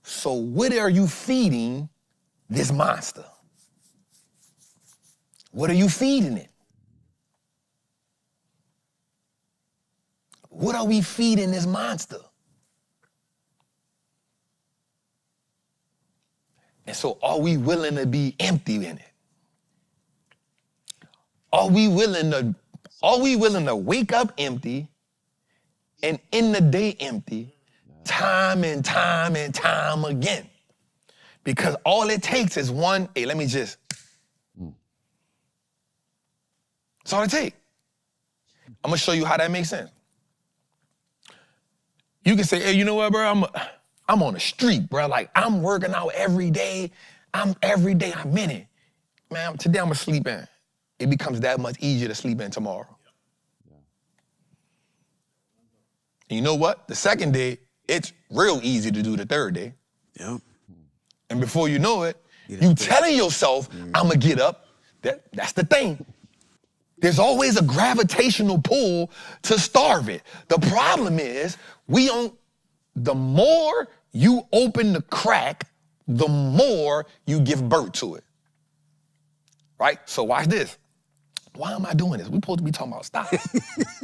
So what are you feeding this monster? What are you feeding it? What are we feeding this monster? And so are we willing to be empty in it? Are we willing to wake up empty and end the day empty time and time and time again? Because all it takes is one, hey, that's all it takes. I'm gonna show you how that makes sense. You can say, hey, you know what, bro? I'm on the street, bro. Like, I'm working out every day. I'm in it. Man, today I'm gonna sleep in. It becomes that much easier to sleep in tomorrow. And you know what? The second day, it's real easy to do the third day. Yep. And before you know it, you telling yourself, I'm gonna get up. That's the thing. There's always a gravitational pull to starve it. The problem is, the more you open the crack, the more you give birth to it. Right? So watch this. Why am I doing this? We're supposed to be talking about stop.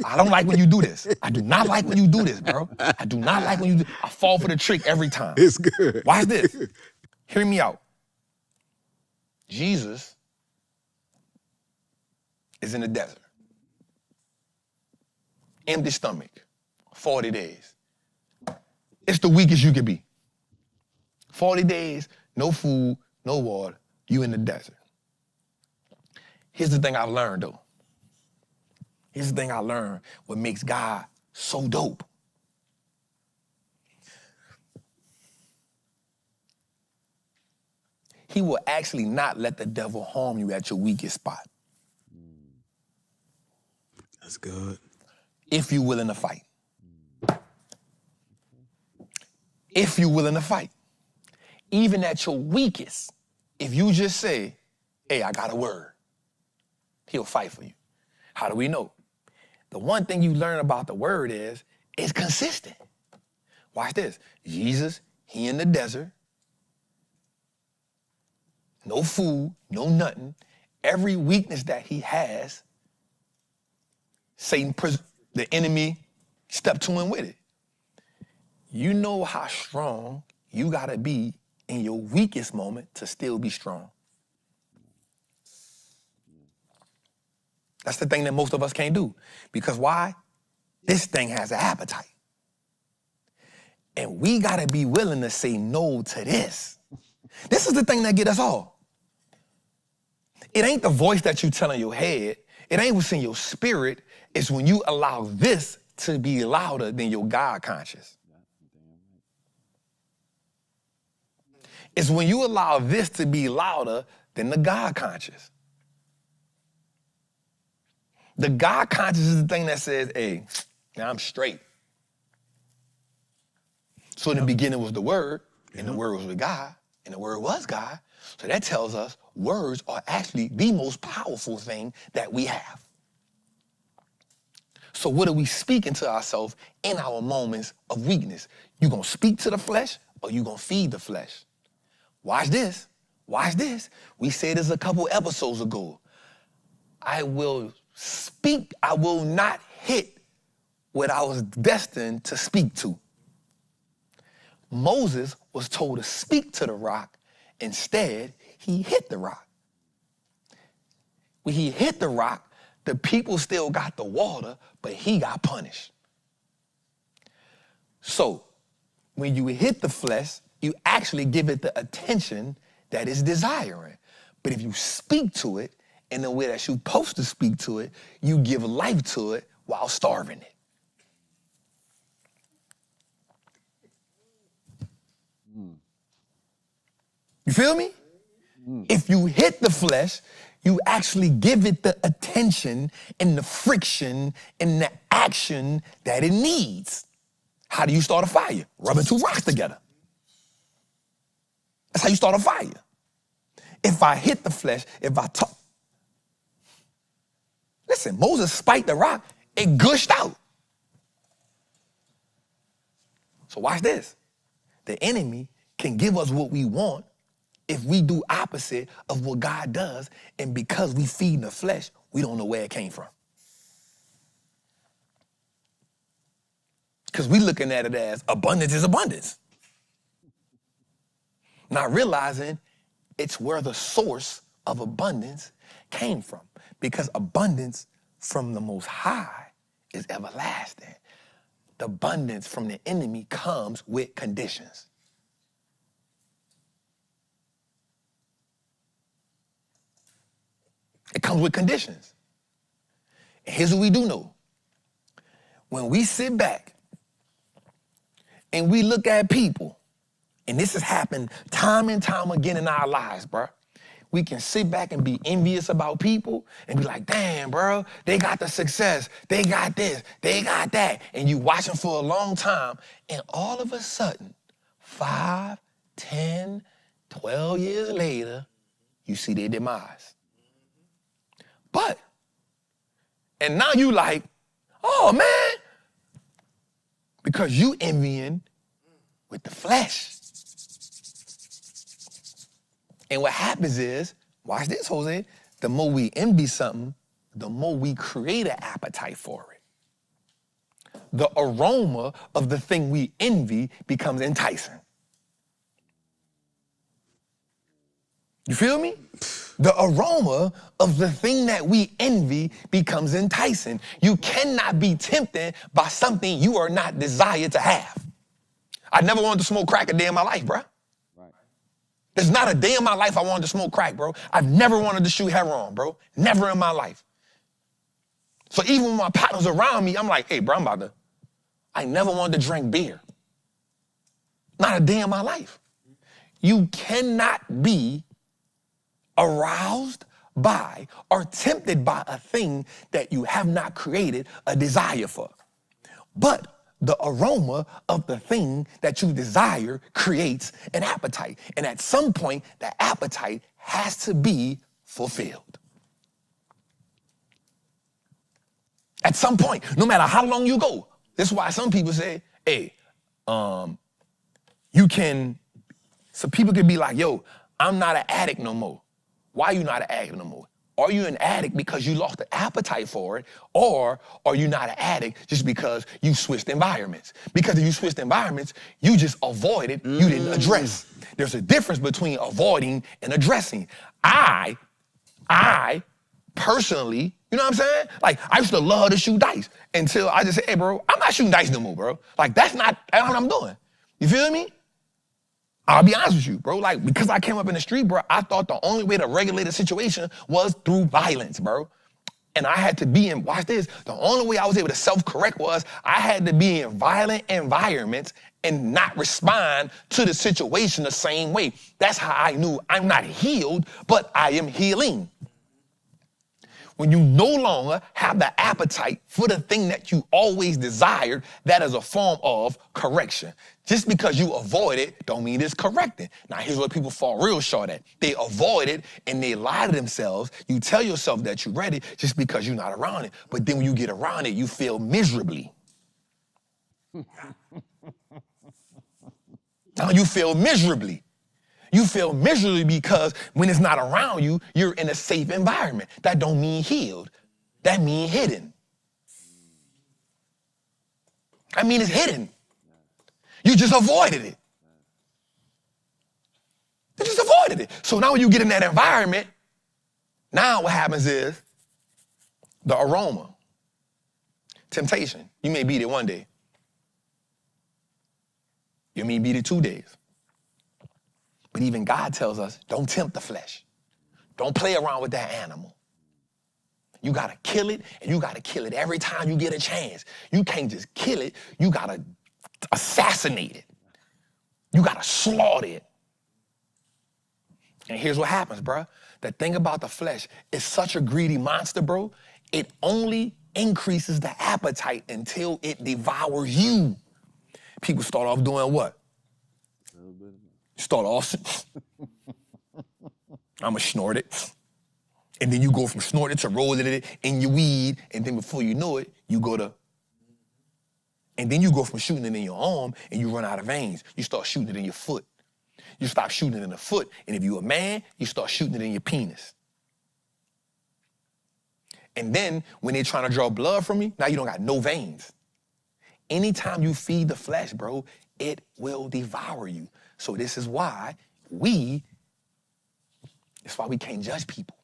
I don't like when you do this. I do not like when you do this, bro. I do not like when you do. I fall for the trick every time. It's good. Watch this. Hear me out. Jesus is in the desert. Empty stomach, 40 days. It's the weakest you could be. 40 days, no food, no water, you in the desert. Here's the thing I've learned, though. Here's the thing I learned, what makes God so dope. He will actually not let the devil harm you at your weakest spot. That's good. If you're willing to fight. If you're willing to fight. Even at your weakest, if you just say, hey, I got a word, he'll fight for you. How do we know? The one thing you learn about the word is it's consistent. Watch this. Jesus, he in the desert. No food, no nothing. Every weakness that he has, Satan, the enemy, stepped to him with it. You know how strong you gotta be in your weakest moment to still be strong. That's the thing that most of us can't do. Because why? This thing has an appetite. And we gotta be willing to say no to this. This is the thing that get us all. It ain't the voice that you tell in your head. It ain't what's in your spirit. It's when you allow this to be louder than your God conscious. It's when you allow this to be louder than the God conscious. The God conscious is the thing that says, hey, now I'm straight. So in the beginning was the Word, and the Word was with God, and the Word was God. So that tells us words are actually the most powerful thing that we have. So what are we speaking to ourselves in our moments of weakness? You gonna speak to the flesh or you gonna feed the flesh? Watch this. Watch this. We said this a couple episodes ago. I will speak, I will not hit what I was destined to speak to. Moses was told to speak to the rock. Instead, he hit the rock. When he hit the rock, the people still got the water, but he got punished. So, when you hit the flesh, you actually give it the attention that it's desiring. But if you speak to it in the way that you're supposed to speak to it, you give life to it while starving it. You feel me? If you hit the flesh, you actually give it the attention and the friction and the action that it needs. How do you start a fire? Rubbing two rocks together. That's how you start a fire. If I hit the flesh, if I talk. Listen, Moses spiked the rock, it gushed out. So watch this. The enemy can give us what we want if we do opposite of what God does, and because we feed the flesh, we don't know where it came from. Because we looking at it as abundance is abundance. Not realizing it's where the source of abundance came from. Because abundance from the Most High is everlasting. The abundance from the enemy comes with conditions. It comes with conditions. And here's what we do know. When we sit back and we look at people, and this has happened time and time again in our lives, bro. We can sit back and be envious about people and be like, damn, bro, they got the success. They got this, they got that. And you watch them for a long time. And all of a sudden, 5, 10, 12 years later, you see their demise. But, and now you like, oh, man, because you envying with the flesh. And what happens is, watch this, Jose, the more we envy something, the more we create an appetite for it. The aroma of the thing we envy becomes enticing. You feel me? The aroma of the thing that we envy becomes enticing. You cannot be tempted by something you are not desired to have. I never wanted to smoke crack a day in my life, bro. Right. There's not a day in my life I wanted to smoke crack, bro. I've never wanted to shoot heroin, bro. Never in my life. So even when my partners around me, I'm like, hey, bro, I never wanted to drink beer. Not a day in my life. You cannot be aroused by or tempted by a thing that you have not created a desire for. But the aroma of the thing that you desire creates an appetite. And at some point, that appetite has to be fulfilled. At some point, no matter how long you go. This is why some people say, hey, so people can be like, yo, I'm not an addict no more. Why are you not an addict no more? Are you an addict because you lost the appetite for it? Or are you not an addict just because you switched environments? Because if you switched environments, you just avoided, you didn't address. There's a difference between avoiding and addressing. I personally, you know what I'm saying? Like, I used to love to shoot dice until I just said, hey, bro, I'm not shooting dice no more, bro. Like, that's not what I'm doing. You feel me? I'll be honest with you, bro. Like, because I came up in the street, bro, I thought the only way to regulate a situation was through violence, bro. And I had to be in, watch this, the only way I was able to self-correct was I had to be in violent environments and not respond to the situation the same way. That's how I knew I'm not healed, but I am healing. When you no longer have the appetite for the thing that you always desired, that is a form of correction. Just because you avoid it don't mean it's correcting. Now, here's where people fall real short at. They avoid it and they lie to themselves. You tell yourself that you're ready just because you're not around it. But then when you get around it, you feel miserably. Now you feel miserably. You feel miserably because when it's not around you, you're in a safe environment. That don't mean healed. That mean hidden. I mean, it's hidden. You just avoided it. You just avoided it. So now when you get in that environment, now what happens is the aroma, temptation. You may beat it one day. You may beat it 2 days. But even God tells us, don't tempt the flesh. Don't play around with that animal. You got to kill it, and you got to kill it every time you get a chance. You can't just kill it. You got to assassinate it. You got to slaughter it. And here's what happens, bro. The thing about the flesh is such a greedy monster, bro. It only increases the appetite until it devours you. People start off doing what? Start off, I'ma snort it. And then you go from snorting to rolling it in your weed. And then before you know it, and then you go from shooting it in your arm and you run out of veins. You start shooting it in your foot. You stop shooting it in the foot. And if you're a man, you start shooting it in your penis. And then when they're trying to draw blood from you, now you don't got no veins. Anytime you feed the flesh, bro, it will devour you. So this is why we can't judge people.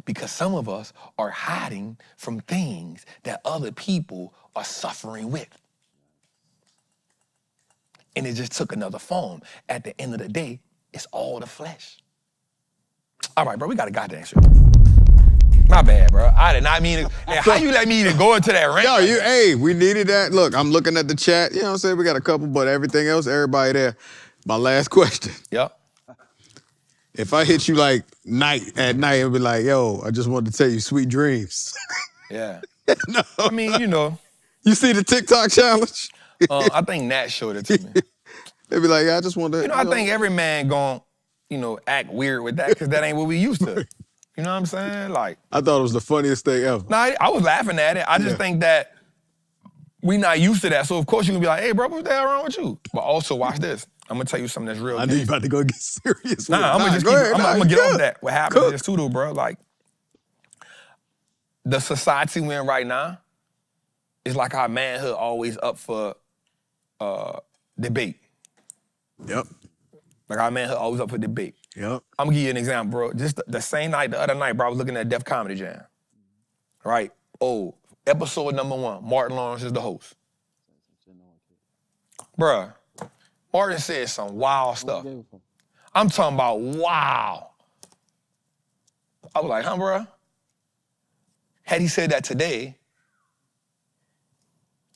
Because some of us are hiding from things that other people are suffering with. And it just took another form. At the end of the day, it's all the flesh. All right, bro, we got a goddamn show. My bad, bro. I did not mean it. Hey, how you let me even go into that rant? Yo, hey, we needed that. Look, I'm looking at the chat. You know what I'm saying? We got a couple, but everything else, everybody there. My last question. Yep. If I hit you like at night, it'll be like, yo, I just wanted to tell you sweet dreams. Yeah. No. I mean, you know. You see the TikTok challenge? I think Nat showed it to me. They be like, yeah, I just wanted to. You know, I think every man gon', act weird with that because that ain't what we used to. You know what I'm saying? Like, I thought it was the funniest thing ever. nah, I was laughing at it. I just think that we not used to that. So of course you can be like, hey, bro, what the hell wrong with you? But also watch this. I'm gonna tell you something that's real. I knew you about to go get serious. Nah, I'm gonna get off that. What happens is too, though, bro. Like, the society we're in right now is like our manhood always up for debate. Yep. Like our manhood always up for debate. Yep. I'm gonna give you an example, bro. Just the same night, the other night, bro, I was looking at Def Comedy Jam. Right? Oh, episode number 1, Martin Lawrence is the host. Bruh, Martin said some wild stuff. I'm talking about wow. I was like, huh, bruh? Had he said that today,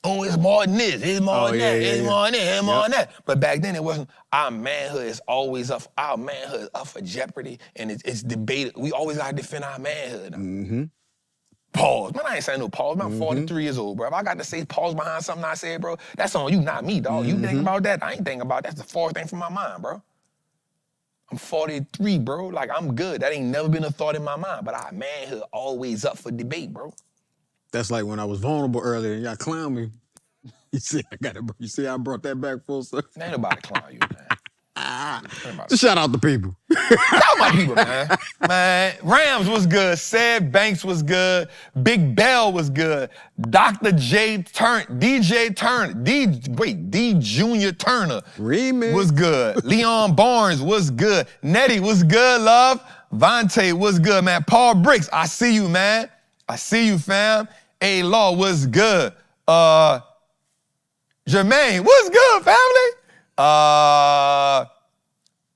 oh, it's more than this, it's more than that, it's more than this, it's more than that. But back then it wasn't. Our manhood is always up. Our manhood is up for jeopardy, and it's debated. We always gotta defend our manhood. Mm-hmm. Pause. Man, I ain't saying no pause. I'm 43 years old, bro. If I got to say pause behind something I said, bro, that's on you, not me, dog. You think about that? I ain't thinking about that. That's the fourth thing from my mind, bro. I'm 43, bro. Like, I'm good. That ain't never been a thought in my mind. But our manhood always up for debate, bro. That's like when I was vulnerable earlier and y'all clown me. You see, You see, I brought that back full circle. Ain't nobody clown you, man. Just shout out the people. Shout out my people, man. Man, Rams was good. Seb Banks was good. Big Bell was good. Dr. DJ Turner, D Junior Turner Remix was good. Leon Barnes was good. Nettie was good, love. Vontae was good, man. Paul Bricks, I see you, man. I see you, fam. A-Law was good. Jermaine was good, family.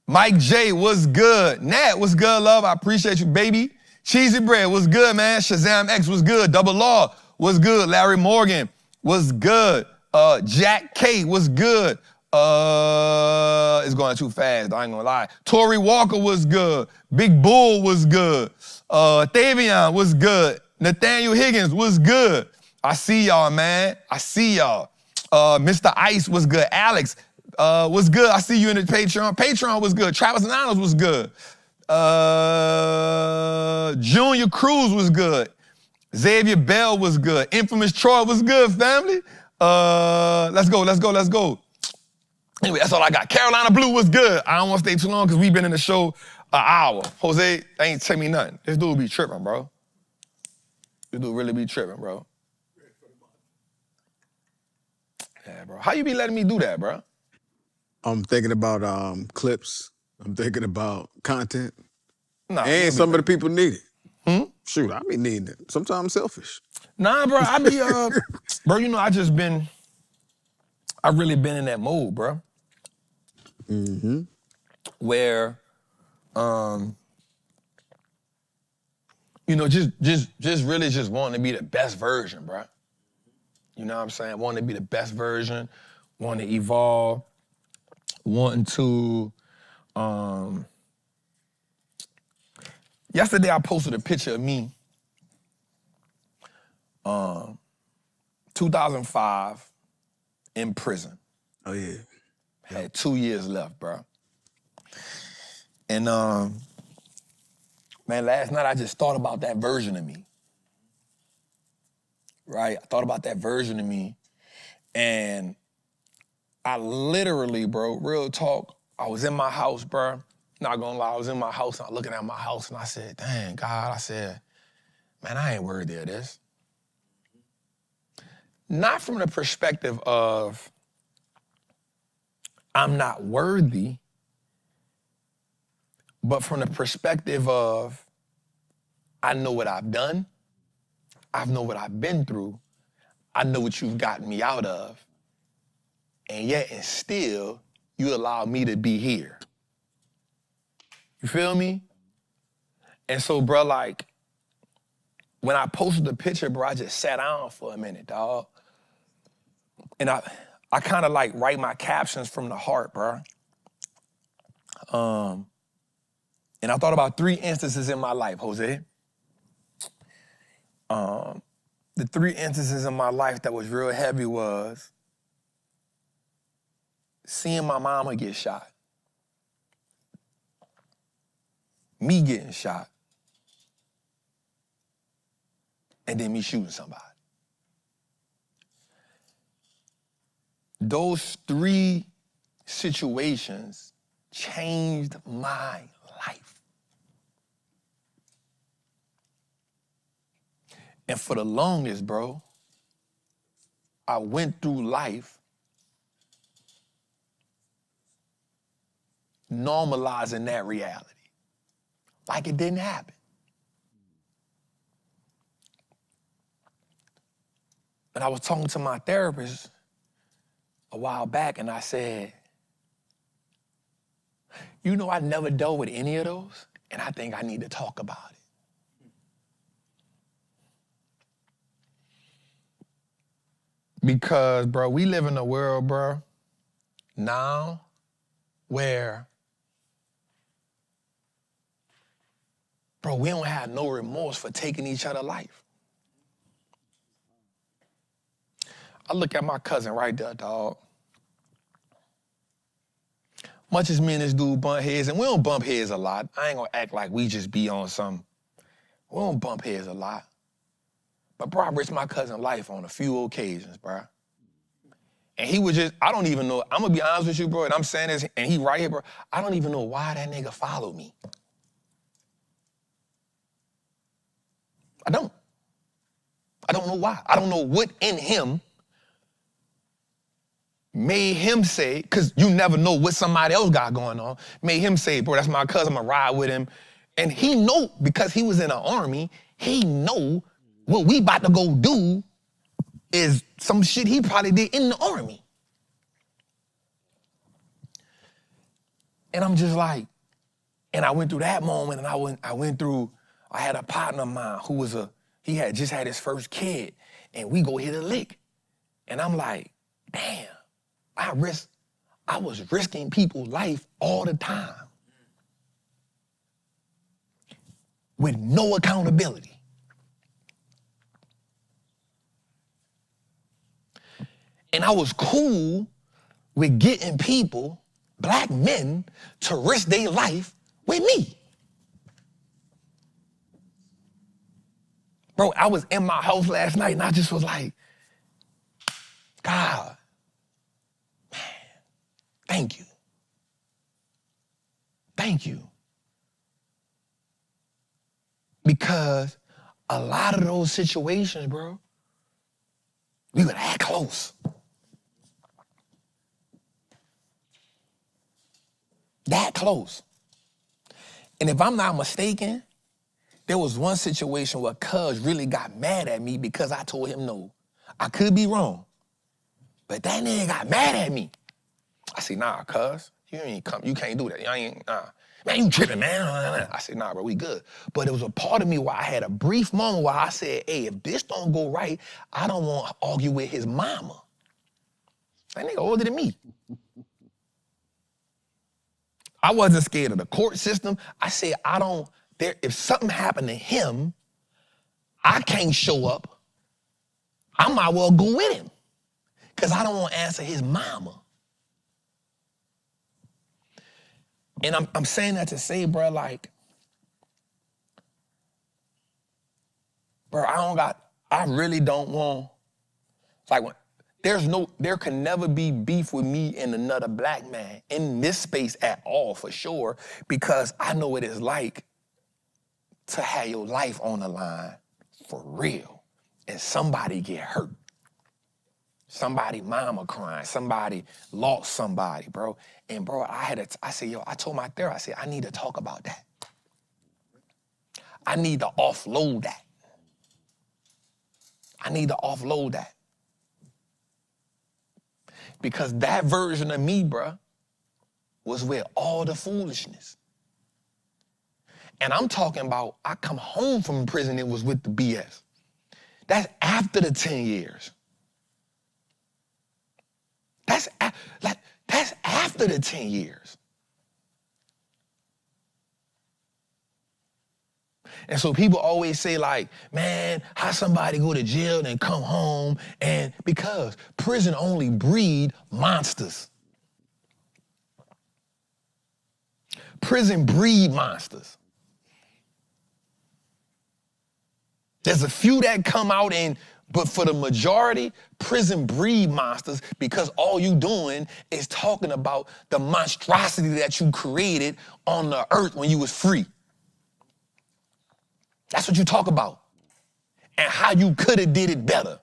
Mike J was good. Nat was good, love. I appreciate you, baby. Cheesy Bread was good, man. Shazam X was good. Double Law was good. Larry Morgan was good. Jack K was good. It's going too fast, I ain't gonna lie. Tory Walker was good. Big Bull was good. Thavion was good. Nathaniel Higgins was good. I see y'all, man. I see y'all. Mr. Ice was good. Alex was good. I see you in the Patreon. Patreon was good. Travis Nanos was good. Junior Cruz was good. Xavier Bell was good. Infamous Troy was good, family. Let's go. Anyway, that's all I got. Carolina Blue was good. I don't want to stay too long because we've been in the show an hour. Jose ain't tell me nothing. This dude be tripping, bro. This dude really be tripping, bro. Yeah, bro. How you be letting me do that, bro? I'm thinking about clips. I'm thinking about content. Nah, and some of the people need it. Shoot, I be needing it. Sometimes I'm selfish. Nah, bro, I be, bro, you know, I really been in that mode, bro. Mm-hmm. Where, you know, just really just wanting to be the best version, bro. You know what I'm saying? Wanting to be the best version, wanting to evolve, wanting to, yesterday I posted a picture of me, 2005, in prison. Oh, yeah. Had 2 years left, bro. And, man, last night I just thought about that version of me. Right? I thought about that version of me. And I literally, bro, real talk, I was in my house, bro. Not gonna lie, I was in my house and I was looking at my house and I said, dang, God, I said, man, I ain't worthy of this. not from the perspective of I'm not worthy, but from the perspective of I know what I've done, I know what I've been through, I know what you've gotten me out of, and yet and still you allow me to be here. You feel me? And so, bro, like, when I posted the picture, bro, I just sat down for a minute, dog. And I kind of like write my captions from the heart, bro. And I thought about 3 instances in my life, Jose. The 3 instances in my life that was real heavy was seeing my mama get shot, me getting shot, and then me shooting somebody. Those 3 situations changed my life. And for the longest, bro, I went through life normalizing that reality, like it didn't happen. And I was talking to my therapist a while back, and I said, you know, I never dealt with any of those, and I think I need to talk about it. Because, bro, we live in a world, bro, now where, bro, we don't have no remorse for taking each other's life. I look at my cousin right there, dog. Much as me and this dude bump heads, and we don't bump heads a lot. I ain't gonna act like we just be on some. We don't bump heads a lot. But bro, I risked my cousin's life on a few occasions, bro. And he was just, I don't even know, I'm gonna be honest with you, bro, and I'm saying this, and he right here, bro, I don't even know why that nigga followed me. I don't know why. I don't know what in him made him say, because you never know what somebody else got going on, made him say, bro, that's my cousin, I'm gonna ride with him. And he know, because he was in the army, he know what we about to go do is some shit he probably did in the army. And I'm just like, and I went through that moment, and I had a partner of mine who he had just had his first kid, and we go hit a lick. And I'm like, damn, I was risking people's life all the time with no accountability. And I was cool with getting people, black men, to risk their life with me. Bro, I was in my house last night and I just was like, God, man, thank you. Thank you. Because a lot of those situations, bro, we were that close. That close. And if I'm not mistaken, there was one situation where Cuz really got mad at me because I told him no. I could be wrong, but that nigga got mad at me. I said, nah, Cuz, you can't do that. Man, you tripping, man. I said, nah, bro, we good. But it was a part of me where I had a brief moment where I said, hey, if this don't go right, I don't want to argue with his mama. That nigga older than me. I wasn't scared of the court system. I said, if something happened to him, I can't show up. I might well go with him because I don't want to answer his mama. And I'm saying that to say, bro, like, bro, I really don't want, like, there can never be beef with me and another black man in this space at all, for sure, because I know what it's like to have your life on the line for real and somebody get hurt. Somebody mama crying, somebody lost somebody, bro. And bro, I said, yo, I told my therapist, I said, I need to talk about that. I need to offload that. I need to offload that. Because that version of me, bro, was with all the foolishness. And I'm talking about, I come home from prison, it was with the BS. That's after the 10 years. That's after the 10 years. And so people always say like, man, how somebody go to jail and come home? And because prison only breed monsters. Prison breed monsters. There's a few that come out but for the majority, prison breed monsters because all you doing is talking about the monstrosity that you created on the earth when you was free. That's what you talk about. And how you could have did it better.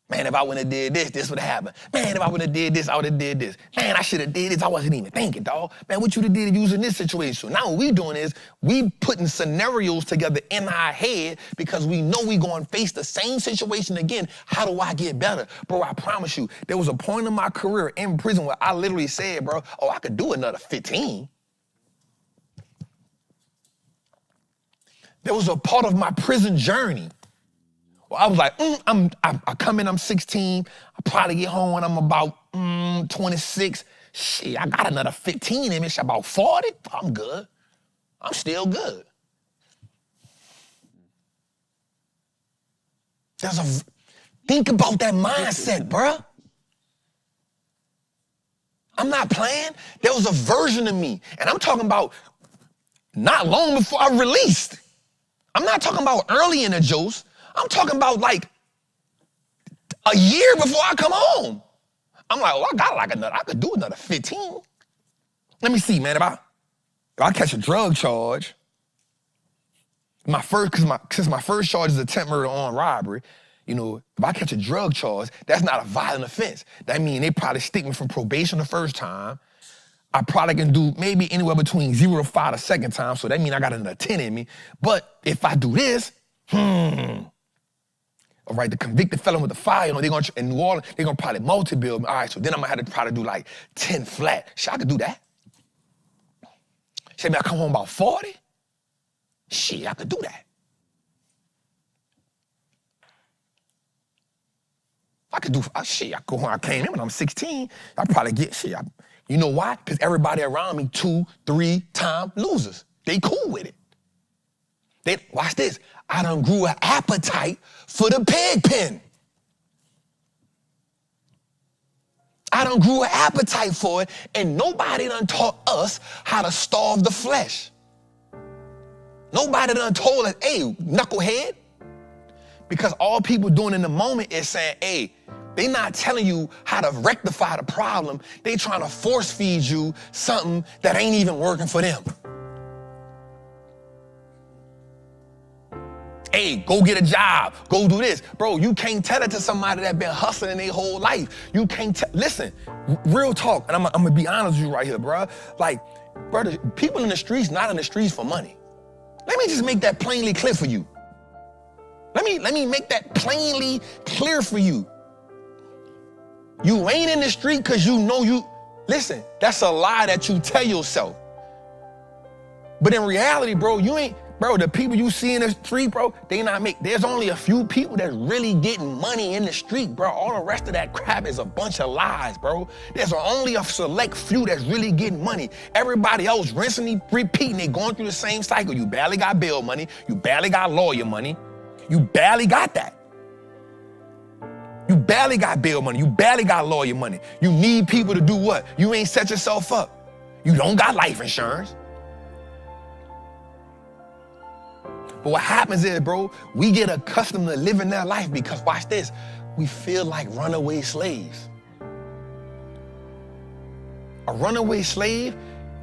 Man, if I wouldn't have did this, this would have happened. Man, if I wouldn't have did this, I would have did this. Man, I should have did this. I wasn't even thinking, dog. Man, what you did if you was in this situation? So now what we doing is we putting scenarios together in our head because we know we going to face the same situation again. How do I get better? Bro, I promise you, there was a point in my career in prison where I literally said, bro, oh, I could do another 15. There was a part of my prison journey. Well, I was like, I come in, I'm 16. I probably get home when I'm about 26. Shit, I got another 15 in me. Shit, about 40. I'm good. I'm still good. Think about that mindset, bruh. I'm not playing. There was a version of me, and I'm talking about not long before I released. I'm not talking about early in the juice. I'm talking about like a year before I come home. I'm like, oh, I could do another 15. Let me see, man, if I catch a drug charge, since my first charge is attempt murder on robbery, you know, if I catch a drug charge, that's not a violent offense. That means they probably stick me from probation the first time. I probably can do maybe anywhere between 0 to 5 the second time, so that means I got another 10 in me. But if I do this, all right, the convicted felon with the fire, you know, in New Orleans, they're gonna probably multi-bill me. All right, so then I'm gonna have to probably do like 10 flat. Shit, I could do that. Say me I come home about 40? Shit, I could do that. I could go home, I came in when I'm 16, I probably get shit. You know why? Because everybody around me 2, 3 time losers. They cool with it. Watch this. I done grew an appetite for the pig pen. I done grew an appetite for it, and nobody done taught us how to starve the flesh. Nobody done told us, hey, knucklehead. Because all people doing in the moment is saying, hey, they not telling you how to rectify the problem. They trying to force feed you something that ain't even working for them. Hey, go get a job, go do this. Bro, you can't tell it to somebody that been hustling their whole life. You can't listen, real talk, and I'm gonna be honest with you right here, bro. Like, brother, people in the streets, not in the streets for money. Let me just make that plainly clear for you. Let me make that plainly clear for you. You ain't in the street because you know you, listen, that's a lie that you tell yourself. But in reality, bro, the people you see in the street, bro, there's only a few people that's really getting money in the street, bro. All the rest of that crap is a bunch of lies, bro. There's only a select few that's really getting money. Everybody else rinsing, repeating, they going through the same cycle. You barely got bail money. You barely got lawyer money. You barely got that. You barely got bail money. You barely got lawyer money. You need people to do what? You ain't set yourself up. You don't got life insurance. But what happens is, bro, we get accustomed to living that life because, watch this, we feel like runaway slaves. A runaway slave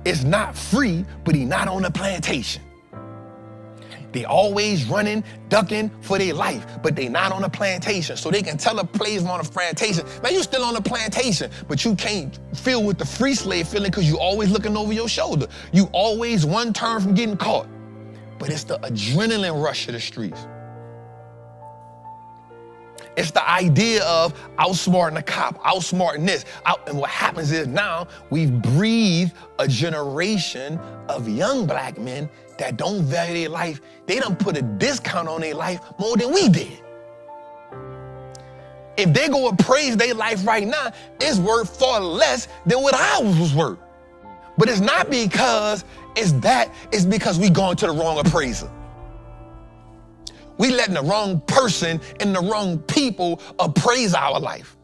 is not free, but he's not on a plantation. They always running, ducking for their life, but they not on a plantation. So they can tell a slave on a plantation, man, you still on the plantation, but you can't feel with the free slave feeling because you always looking over your shoulder. You always one turn from getting caught. But it's the adrenaline rush of the streets. It's the idea of outsmarting a cop, outsmarting this. And what happens is now we've breathed a generation of young black men that don't value their life. They done put a discount on their life more than we did. If they go appraise their life right now, it's worth far less than what ours was worth. But it's not because it's that, it's because we going to the wrong appraiser. We letting the wrong person and the wrong people appraise our life.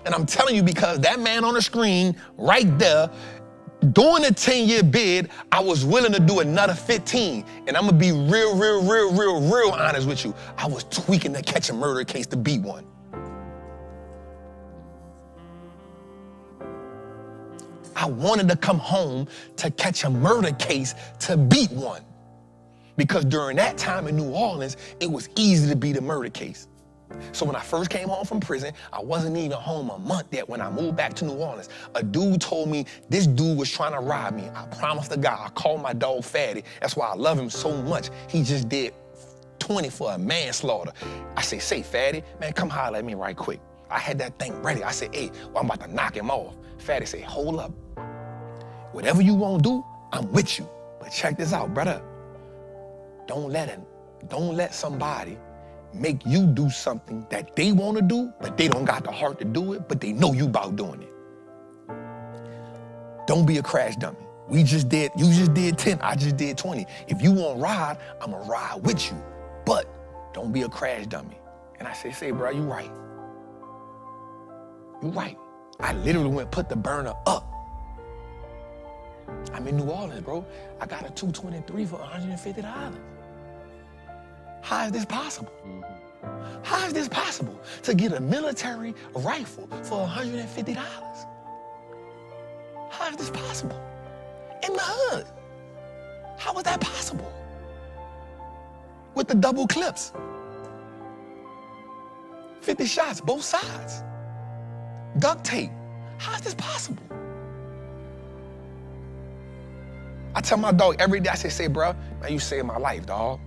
And I'm telling you, because that man on the screen right there, doing a 10-year bid, I was willing to do another 15. And I'm gonna be real honest with you. I was tweaking to catch a murder case to beat one. I wanted to come home to catch a murder case to beat one. Because during that time in New Orleans, it was easy to beat a murder case. So when I first came home from prison, I wasn't even home a month yet when I moved back to New Orleans. A dude told me this dude was trying to rob me. I promised the guy, I called my dog Fatty. That's why I love him so much. He just did 20 for a manslaughter. I say, Fatty, man, come holler at me right quick. I had that thing ready. I said, hey, well, I'm about to knock him off. Fatty said, hold up. Whatever you want to do, I'm with you. But check this out, brother. Don't let somebody make you do something that they want to do, but they don't got the heart to do it, but they know you about doing it. Don't be a crash dummy. You just did 10, I just did 20. If you want to ride, I'm going to ride with you, but don't be a crash dummy. And I say, bro, you right. You right. I literally went put the burner up. I'm in New Orleans, bro. I got a 223 for $150. How is this possible? How is this possible to get a military rifle for $150? How is this possible? In the hood. How is that possible? With the double clips. 50 shots, both sides. Duct tape. How is this possible? I tell my dog every day, I say, bro, man, you saved my life, dog.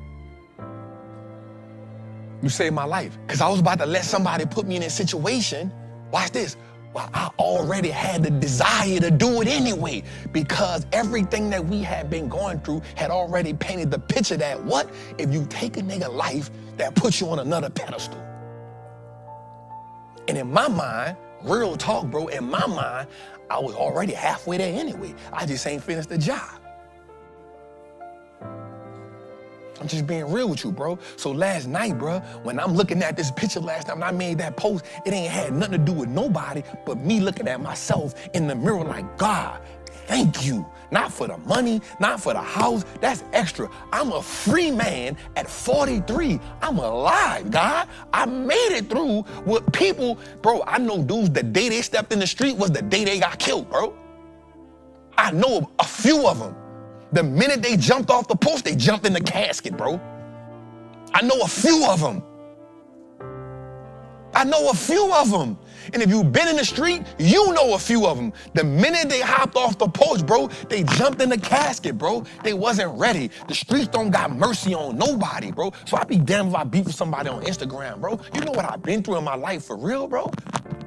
You saved my life. Because I was about to let somebody put me in a situation, watch this, well, I already had the desire to do it anyway, because everything that we had been going through had already painted the picture that what if you take a nigga life that puts you on another pedestal? And in my mind, real talk, bro, in my mind, I was already halfway there anyway. I just ain't finished the job. I'm just being real with you, bro. So last night, bro, when I'm looking at this picture last night when I made that post, it ain't had nothing to do with nobody but me looking at myself in the mirror like, God, thank you. Not for the money, not for the house. That's extra. I'm a free man at 43. I'm alive, God. I made it through with people. Bro, I know dudes, the day they stepped in the street was the day they got killed, bro. I know a few of them. The minute they jumped off the post, they jumped in the casket, bro. I know a few of them. I know a few of them. And if you've been in the street, you know a few of them. The minute they hopped off the post, bro, they jumped in the casket, bro. They wasn't ready. The streets don't got mercy on nobody, bro. So I be damned if I beef with somebody on Instagram, bro. You know what I've been through in my life for real, bro?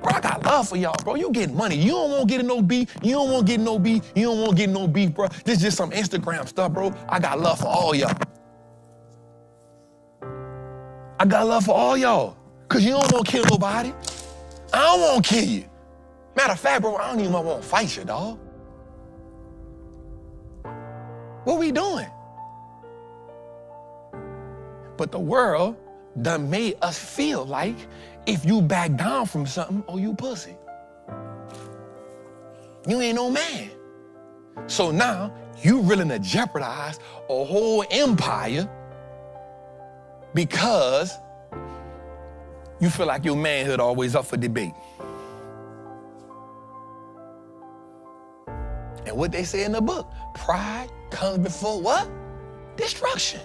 Bro, I got love for y'all, bro. You get money. You don't want to get in no beef. You don't want to get no beef. You don't want to get no beef, bro. This is just some Instagram stuff, bro. I got love for all y'all. I got love for all y'all. Because you don't want to kill nobody. I don't want to kill you. Matter of fact, bro, I don't even want to fight you, dog. What we doing? But the world done made us feel like if you back down from something, oh, you pussy. You ain't no man. So now you willing to jeopardize a whole empire because you feel like your manhood always up for debate. And what they say in the book, pride comes before what? Destruction.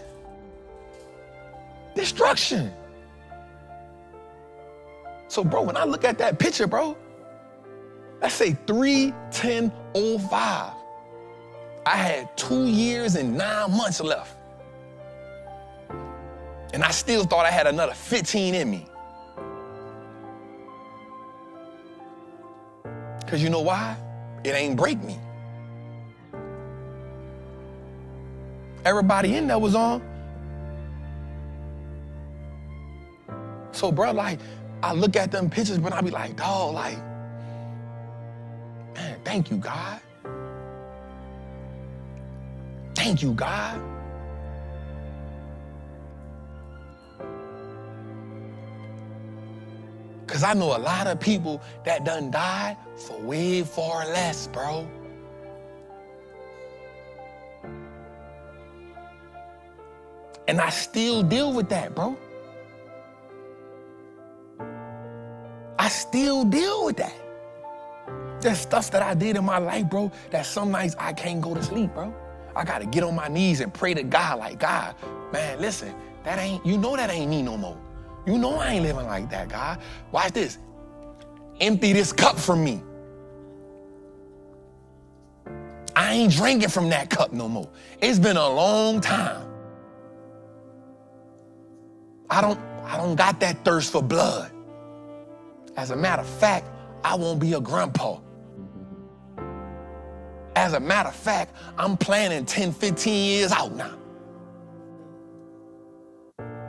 Destruction. So, bro, when I look at that picture, bro, let's say 3/10/05. I had 2 years and 9 months left. And I still thought I had another 15 in me. Because you know why? It ain't break me. Everybody in there was on. So, bro, like, I look at them pictures, but I be like, dog, like, man, thank you, God. Thank you, God. Because I know a lot of people that done died for way far less, bro. And I still deal with that, bro. I still deal with that. There's stuff that I did in my life, bro, that some nights I can't go to sleep, bro. I got to get on my knees and pray to God like, God, man, listen, that ain't me no more. You know I ain't living like that, God. Watch this. Empty this cup from me. I ain't drinking from that cup no more. It's been a long time. I don't got that thirst for blood. As a matter of fact, I won't be a grandpa. As a matter of fact, I'm planning 10, 15 years out now.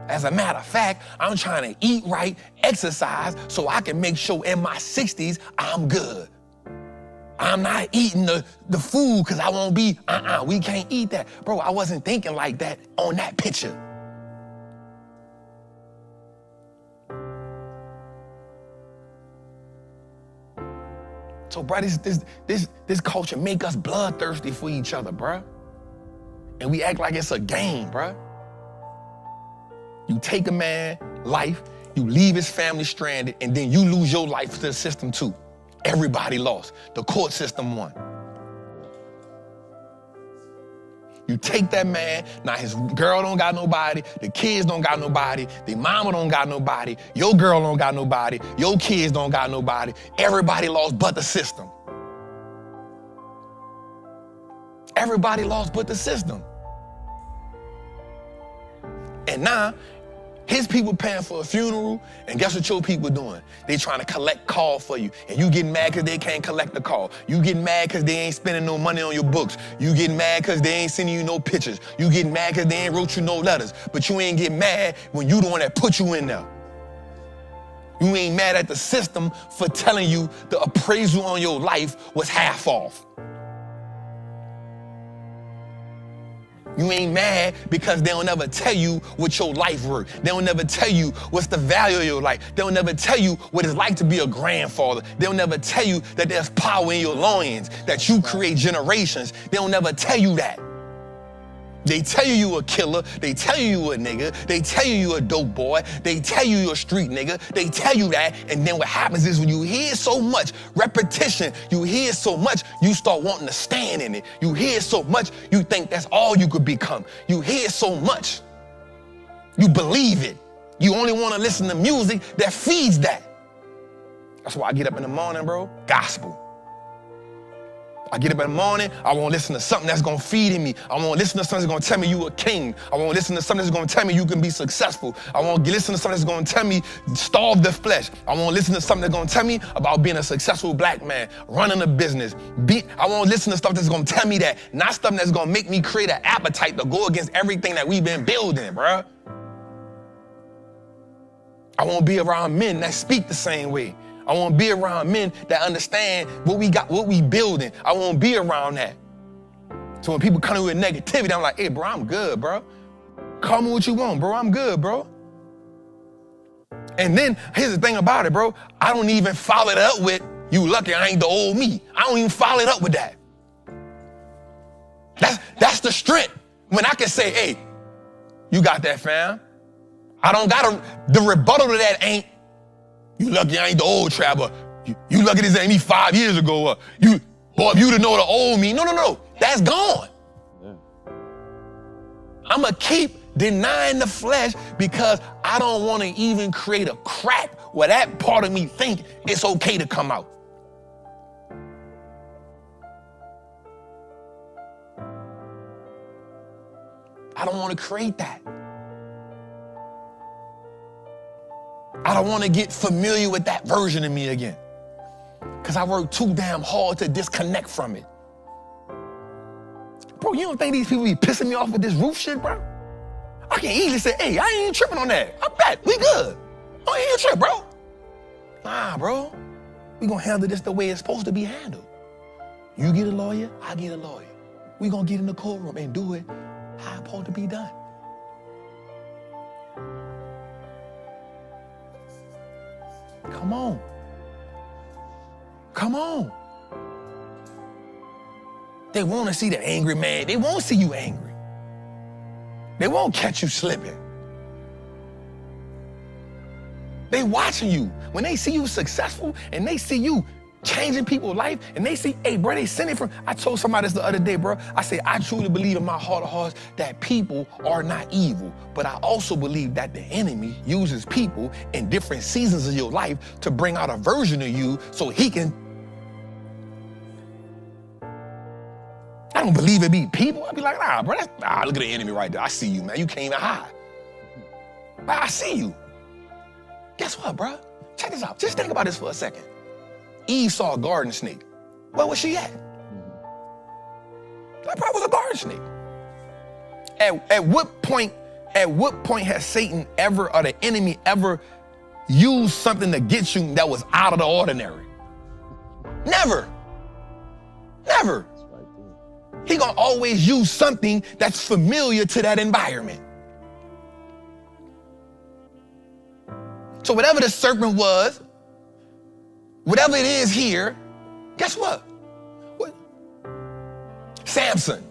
As a matter of fact, I'm trying to eat right, exercise, so I can make sure in my 60s, I'm good. I'm not eating the food because I won't be, we can't eat that. Bro, I wasn't thinking like that on that picture. So, bro, this culture make us bloodthirsty for each other, bro. And we act like it's a game, bro. You take a man's life, you leave his family stranded, and then you lose your life to the system too. Everybody lost. The court system won. You take that man, now his girl don't got nobody, the kids don't got nobody, the mama don't got nobody, your girl don't got nobody, your kids don't got nobody. Everybody lost but the system. Everybody lost but the system. And now, his people paying for a funeral, and guess what your people doing? They trying to collect call for you, and you getting mad because they can't collect the call. You getting mad because they ain't spending no money on your books. You getting mad because they ain't sending you no pictures. You getting mad because they ain't wrote you no letters. But you ain't getting mad when you the one that put you in there. You ain't mad at the system for telling you the appraisal on your life was half off. You ain't mad because they don't ever tell you what your life worth. They don't never tell you what's the value of your life. They don't never tell you what it's like to be a grandfather. They don't never tell you that there's power in your loins, that you create generations. They don't never tell you that. They tell you a killer. They tell you a nigga. They tell you a dope boy. They tell you a street nigga. They tell you that. And then what happens is when you hear so much repetition, you hear so much, you start wanting to stand in it. You hear so much, you think that's all you could become. You hear so much, you believe it. You only want to listen to music that feeds that. That's why I get up in the morning, bro. Gospel. I get up in the morning, I want to listen to something that's going to feed in me. I want to listen to something that's going to tell me you a king. I want to listen to something that's going to tell me you can be successful. I want to listen to something that's going to tell me starve the flesh. I want to listen to something that's going to tell me about being a successful black man, running a business. I want to listen to stuff that's going to tell me that, not stuff that's going to make me create an appetite to go against everything that we've been building, bruh. I want to be around men that speak the same way. I want to be around men that understand what we got, what we building. I want to be around that. So when people come in with negativity, I'm like, hey, bro, I'm good, bro. Call me what you want, bro. I'm good, bro. And then here's the thing about it, bro. I don't even follow it up with, you lucky I ain't the old me. I don't even follow it up with that. That's the strength. When I can say, hey, you got that, fam. I don't got the rebuttal to that ain't, you lucky I ain't the old trapper. You lucky this ain't me 5 years ago. If you to know the old me. No. That's gone. Yeah. I'ma keep Denying the flesh because I don't want to even create a crack where that part of me think it's okay to come out. I don't want to create that. I don't want to get familiar with that version of me again. Because I worked too damn hard to disconnect from it. Bro, you don't think these people be pissing me off with this roof shit, bro? I can easily say, hey, I ain't tripping on that. I bet, we good. I ain't trip, bro. Nah, bro. We gonna handle this the way it's supposed to be handled. You get a lawyer, I get a lawyer. We gonna get in the courtroom and do it how it's supposed to be done. Come on. Come on. They want to see the angry man. They won't see you angry. They won't catch you slipping. They watching you. When they see you successful and they see you changing people's life and they see, hey, bro, they sending from, I told somebody this the other day, bro. I said, I truly believe in my heart of hearts that people are not evil, but I also believe that the enemy uses people in different seasons of your life to bring out a version of you so he can. I don't believe it be people. I'd be like, nah, bro, look at the enemy right there. I see you, man. You can't even hide. But I see you. Guess what, bro? Check this out. Just think about this for a second. Eve saw a garden snake. Where was she at? That probably was a garden snake. At what point has Satan ever, or the enemy ever, used something to get you that was out of the ordinary? Never. Never. He gonna always use something that's familiar to that environment. So whatever the serpent was, whatever it is here, guess what? Samson.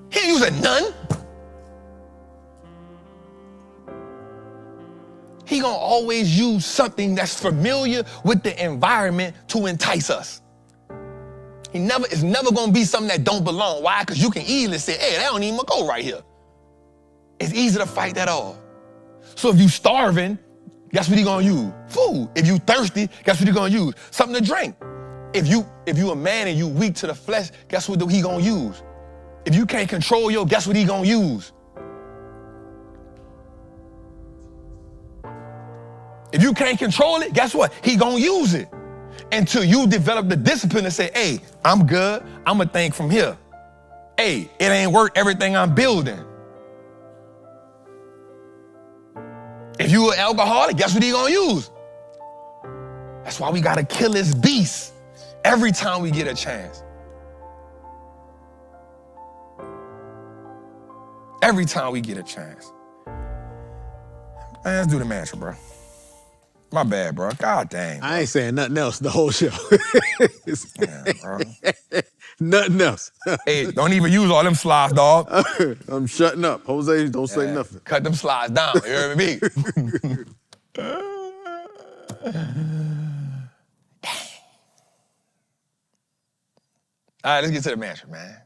He didn't use a nun. He gonna always use something that's familiar with the environment to entice us. It's never gonna be something that don't belong. Why? Because you can easily say, hey, that don't even go right here. It's easy to fight that off. So if you starving, guess what he gonna use? Food. If you thirsty, guess what he gonna use? Something to drink. If you a man and you weak to the flesh, guess what he gonna use? If you can't control your, guess what he gonna use? If you can't control it, guess what? He gonna use it. Until you develop the discipline to say, hey, I'm good, I'ma think from here. Hey, it ain't worth everything I'm building. If you an alcoholic, guess what he gonna use? That's why we gotta kill this beast every time we get a chance. Every time we get a chance. Man, let's do the mantra, bro. My bad, bro. God dang. Bro. I ain't saying nothing else the whole show. Yeah, bro. Nothing else. Hey, don't even use all them slides, dog. I'm shutting up. Jose, don't say nothing. Cut them slides down. You heard me? Dang. All right, let's get to the mantra, man.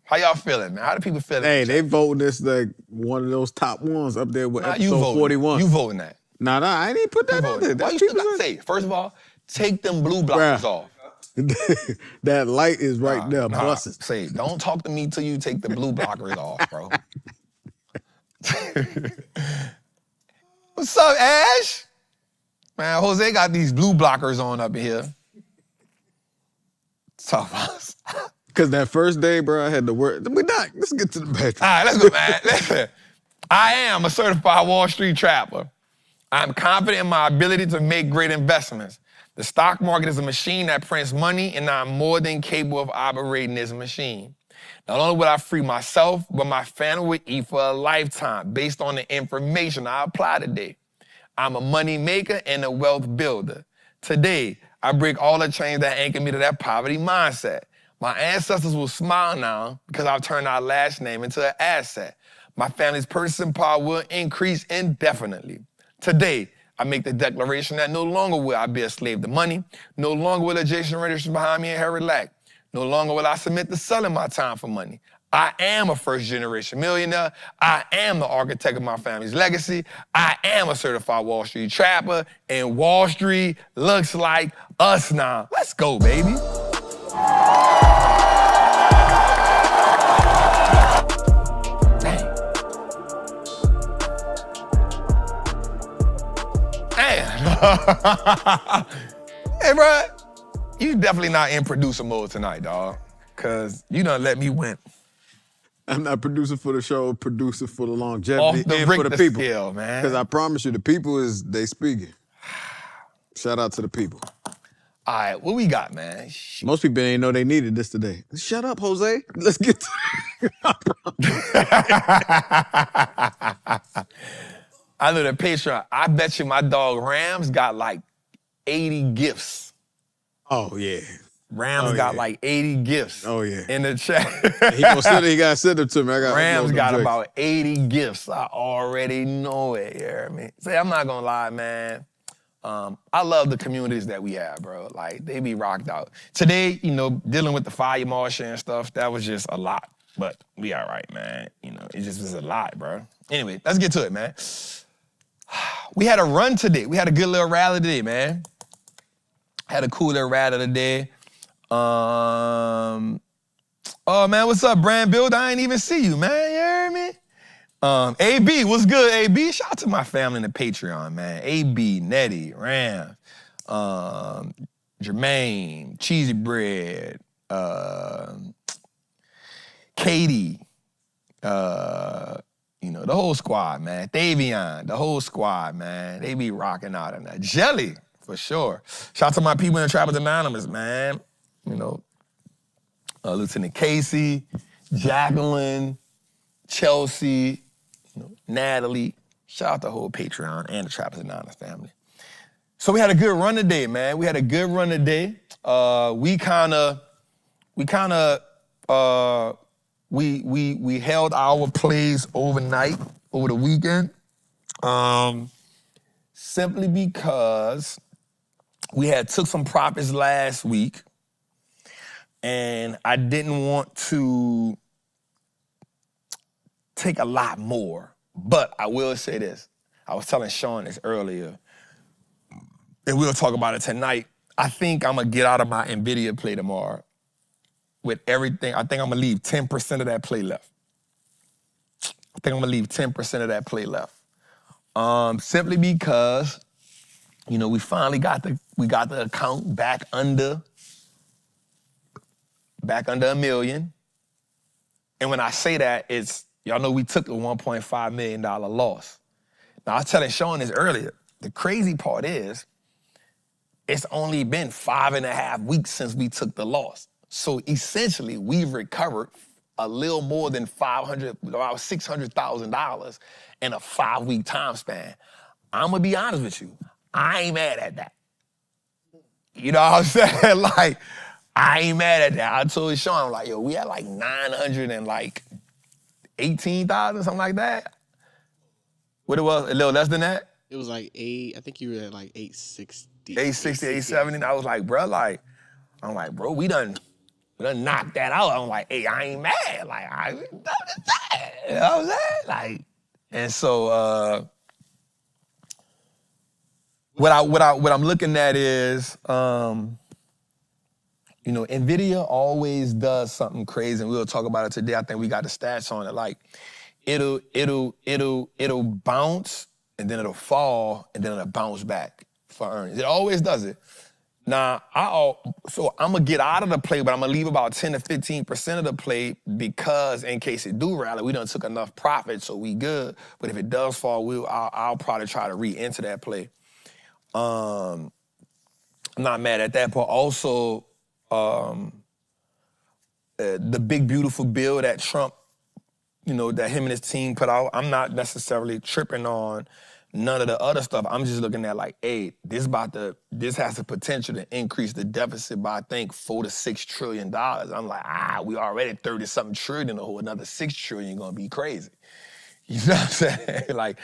How y'all feeling, man? How do people feel? Hey, they voting this like one of those top ones up there with episode you voting. 41. You voting that. Nah, I ain't even put that out there. Why you still gotta say? First of all, take them blue blockers off. That light is right there, busting. Say, don't talk to me till you take the blue blockers off, bro. What's up, Ash? Man, Jose got these blue blockers on up here. Tough us. Because that first day, bro, I had to work. Let's get to the bedroom. All right, let's go, man. Listen, I am a certified Wall Street trapper. I'm confident in my ability to make great investments. The stock market is a machine that prints money, and I'm more than capable of operating this machine. Not only will I free myself, but my family will eat for a lifetime based on the information I apply today. I'm a money maker and a wealth builder. Today, I break all the chains that anchor me to that poverty mindset. My ancestors will smile now because I've turned our last name into an asset. My family's purchasing power will increase indefinitely. Today, I make the declaration that no longer will I be a slave to money. No longer will adjacent generations behind me inherit lack. No longer will I submit to selling my time for money. I am a first-generation millionaire. I am the architect of my family's legacy. I am a certified Wall Street trapper, and Wall Street looks like us now. Let's go, baby. Damn. Hey, bro, you definitely not in producer mode tonight, dog, because you done let me win. I'm not producing for the show, producing for the longevity Off the and for the Richter people. scale, man. Because I promise you, the people they speaking. Shout out to the people. All right, what we got, man? Most people didn't know they needed this today. Shut up, Jose. Let's get to I know the Patreon. I bet you my dog Rams got like 80 gifts. Oh, yeah. Rams got like 80 gifts. Oh, yeah. In the chat. He gotta send them to me. Rams got about 80 gifts. I already know it, you hear me? Say, I'm not gonna lie, man. I love the communities that we have, bro. Like, they be rocked out. Today, you know, dealing with the fire marshal and stuff, that was just a lot. But we all right, man. You know, it just was a lot, bro. Anyway, let's get to it, man. We had a run today. We had a good little rally today, man. Had a cool little rally today. Oh, man, what's up, Brand Builder? I ain't even see you, man. You hear me? AB, what's good, AB? Shout out to my family in the Patreon, man. AB, Nettie, Ram, Jermaine, Cheesy Bread, Katie, you know, the whole squad, man. Davion, the whole squad, man. They be rocking out in that. Jelly, for sure. Shout out to my people in the Trappers Anonymous, man. You know, Lieutenant Casey, Jacqueline, Chelsea, you know, Natalie. Shout out the whole Patreon and the Trappers Anonymous family. So we had a good run today, man. We held our plays overnight, over the weekend, simply because we had took some profits last week, and I didn't want to take a lot more. But I will say this. I was telling Sean this earlier, and we'll talk about it tonight. I think I'm going to get out of my NVIDIA play tomorrow with everything. I think I'm going to leave 10% of that play left. Simply because, you know, we finally got the account back under $1 million. And when I say that, it's, y'all know we took a $1.5 million loss. Now, I was telling Sean this earlier. The crazy part is, it's only been 5.5 weeks since we took the loss. So essentially, we've recovered a little more than about $600,000 in a 5-week time span. I'm gonna be honest with you, I ain't mad at that. You know what I'm saying? Like, I ain't mad at that. I told Sean, I'm like, yo, we had like 918,000, something like that. What it was, a little less than that? It was like I think you were at like 860. 860, 870. And I was like, bro, we done knocked that out. I'm like, hey, I ain't mad. Like, you know what I'm saying? Like, and so what I'm looking at is, you know, NVIDIA always does something crazy, and we'll talk about it today. I think we got the stats on it. Like, it'll bounce, and then it'll fall, and then it'll bounce back for earnings. It always does it. Now, so I'm going to get out of the play, but I'm going to leave about 10 to 15% of the play because in case it do rally, we done took enough profit, so we good. But if it does fall, I'll probably try to re-enter that play. I'm not mad at that, but also the big, beautiful bill that Trump, you know, that him and his team put out, I'm not necessarily tripping on none of the other stuff. I'm just looking at like, hey, this has the potential to increase the deficit by, I think, $4 to $6 trillion. I'm like, we already 30-something trillion, or another $6 trillion gonna be crazy. You know what I'm saying? Like,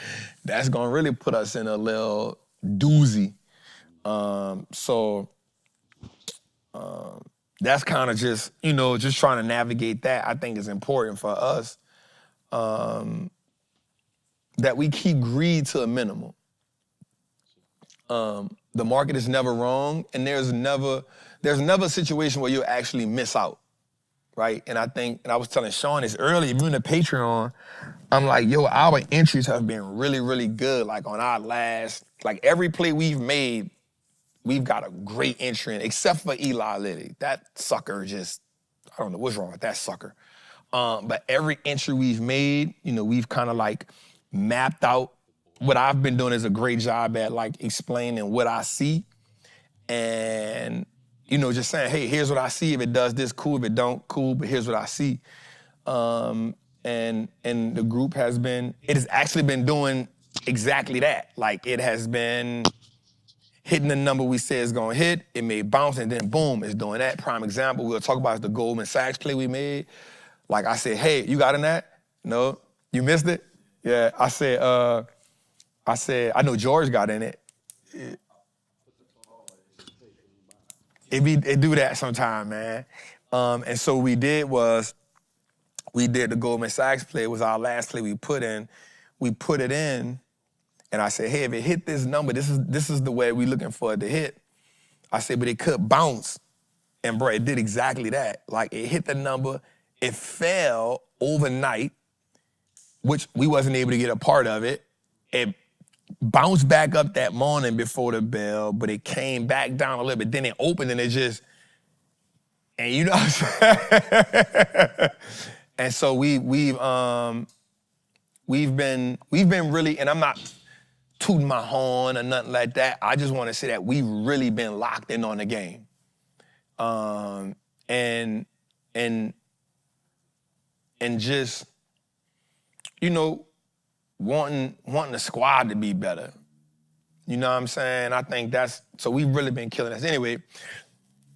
that's gonna really put us in a little doozy. that's kind of just, just trying to navigate that. I think is important for us that we keep greed to a minimum. The market is never wrong, and there's never a situation where you'll actually miss out, right? And I was telling Sean this earlier, even the Patreon, I'm like, yo, our entries have been really, really good. Like on our last, like every play we've made, we've got a great entry in, except for liability. That sucker just, I don't know what's wrong with that sucker. But every entry we've made, we've kind of like mapped out. What I've been doing is a great job at like explaining what I see and, just saying, hey, here's what I see. If it does this, cool. If it don't, cool. But here's what I see. And the group it has actually been doing exactly that. Like it has been hitting the number we said it's gonna hit. It may bounce and then boom, it's doing that. Prime example, we'll talk about the Goldman Sachs play we made. Like I said, hey, you got in that? No, you missed it? Yeah, I said, I know George got in it. It do that sometime, man. And so what we did the Goldman Sachs play. It was our last play we put in. We put it in, and I said, hey, if it hit this number, this is the way we're looking for it to hit. I said, but it could bounce. And bro, it did exactly that. Like it hit the number, it fell overnight, which we wasn't able to get a part of it. It bounced back up that morning before the bell, but it came back down a little bit. Then it opened and it just, and you know what I'm saying? And so we've been really, and I'm not tooting my horn or nothing like that. I just want to say that we've really been locked in on the game. And just, wanting the squad to be better. You know what I'm saying? I think so we've really been killing us. Anyway,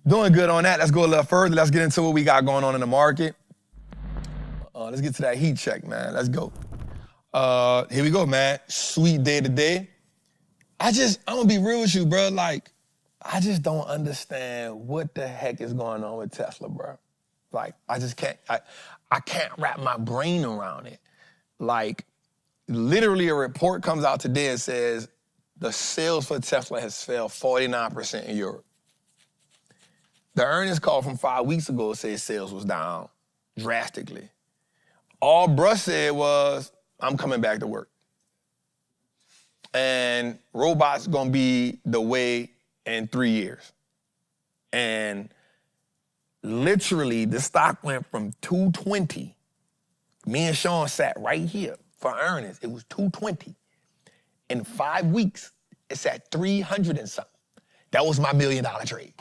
doing good on that. Let's go a little further. Let's get into what we got going on in the market. Let's get to that heat check, man. Let's go. Here we go, man. Sweet day today. I'm gonna be real with you, bro. Like, I just don't understand what the heck is going on with Tesla, bro. Like, I just can't, I can't wrap my brain around it. Like, literally a report comes out today and says the sales for Tesla has fell 49% in Europe. The earnings call from 5 weeks ago said sales was down drastically. All bruh said was, I'm coming back to work. And robots gonna be the way in 3 years. And literally, the stock went from 220. Me and Sean sat right here for earnings. It was 220. In 5 weeks, it's at 300 and something. That was my $1 million trade.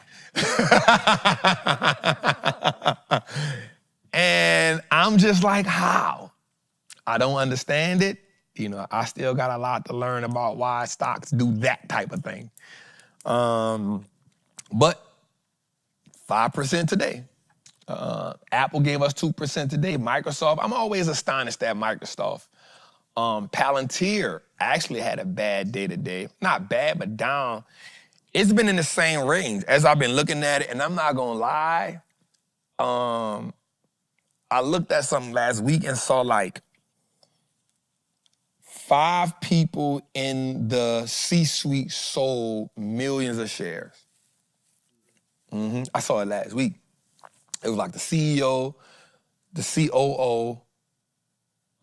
And I'm just like, how? I don't understand it. I still got a lot to learn about why stocks do that type of thing. But 5% today. Apple gave us 2% today. Microsoft, I'm always astonished at Microsoft. Palantir actually had a bad day today. Not bad, but down. It's been in the same range as I've been looking at it, and I'm not gonna lie. I looked at something last week and saw like 5 people in the C-suite sold millions of shares. I saw it last week. It was like the CEO, the COO,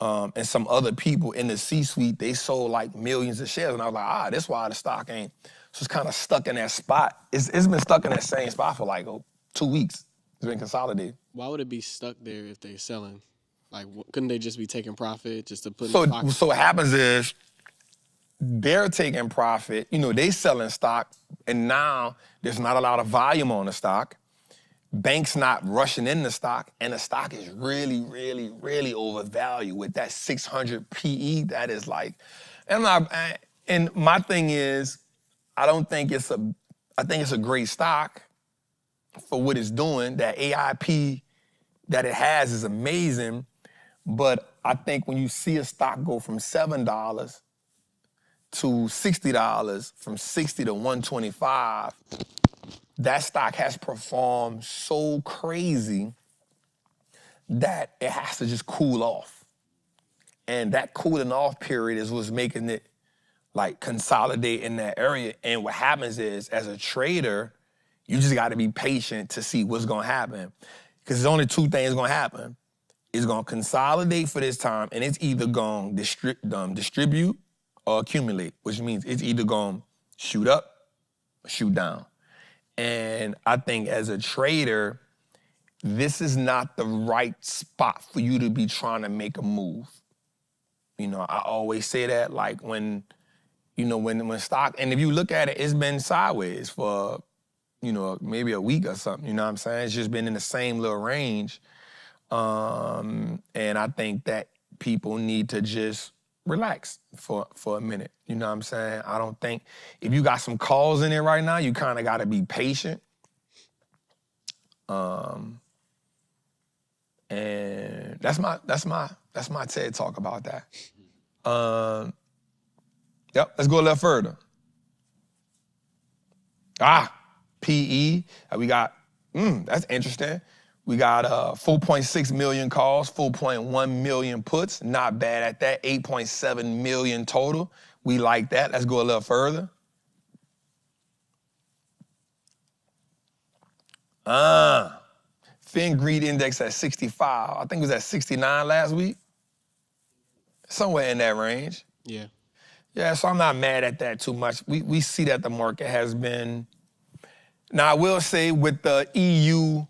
and some other people in the C-suite. They sold like millions of shares. And I was like, that's why the stock ain't. So it's kind of stuck in that spot. It's been stuck in that same spot for like 2 weeks. It's been consolidated. Why would it be stuck there if they're selling? Like, couldn't they just be taking profit just to put in So, the pocket? so what happens is they're taking profit. They selling stock, and now there's not a lot of volume on the stock. Banks not rushing in the stock, and the stock is really, really, really overvalued with that 600 PE. That is like, and my thing is, I think it's a great stock for what it's doing. That AIP that it has is amazing, but I think when you see a stock go from $7 to $60, from 60 to 125, that stock has performed so crazy that it has to just cool off. And that cooling off period is what's making it like consolidate in that area. And what happens is, as a trader, you just got to be patient to see what's going to happen. Because there's only two things going to happen. It's going to consolidate for this time, and it's either going to distribute or accumulate, which means it's either going to shoot up or shoot down. And I think as a trader, this is not the right spot for you to be trying to make a move. You know, I always say that, like when stock, and if you look at it, it's been sideways for, maybe a week or something, you know what I'm saying? It's just been in the same little range. And I think that people need to just relax for a minute, you know what I'm saying? I don't think, if you got some calls in it right now, you kind of got to be patient. And that's my TED talk about that. Yep, let's go a little further. PE, we got, that's interesting. We got 4.6 million calls, 4.1 million puts, not bad at that, 8.7 million total. We like that, let's go a little further. Fin Greed Index at 65. I think it was at 69 last week. Somewhere in that range. Yeah. Yeah, so I'm not mad at that too much. We see that the market has been. Now, I will say with the EU,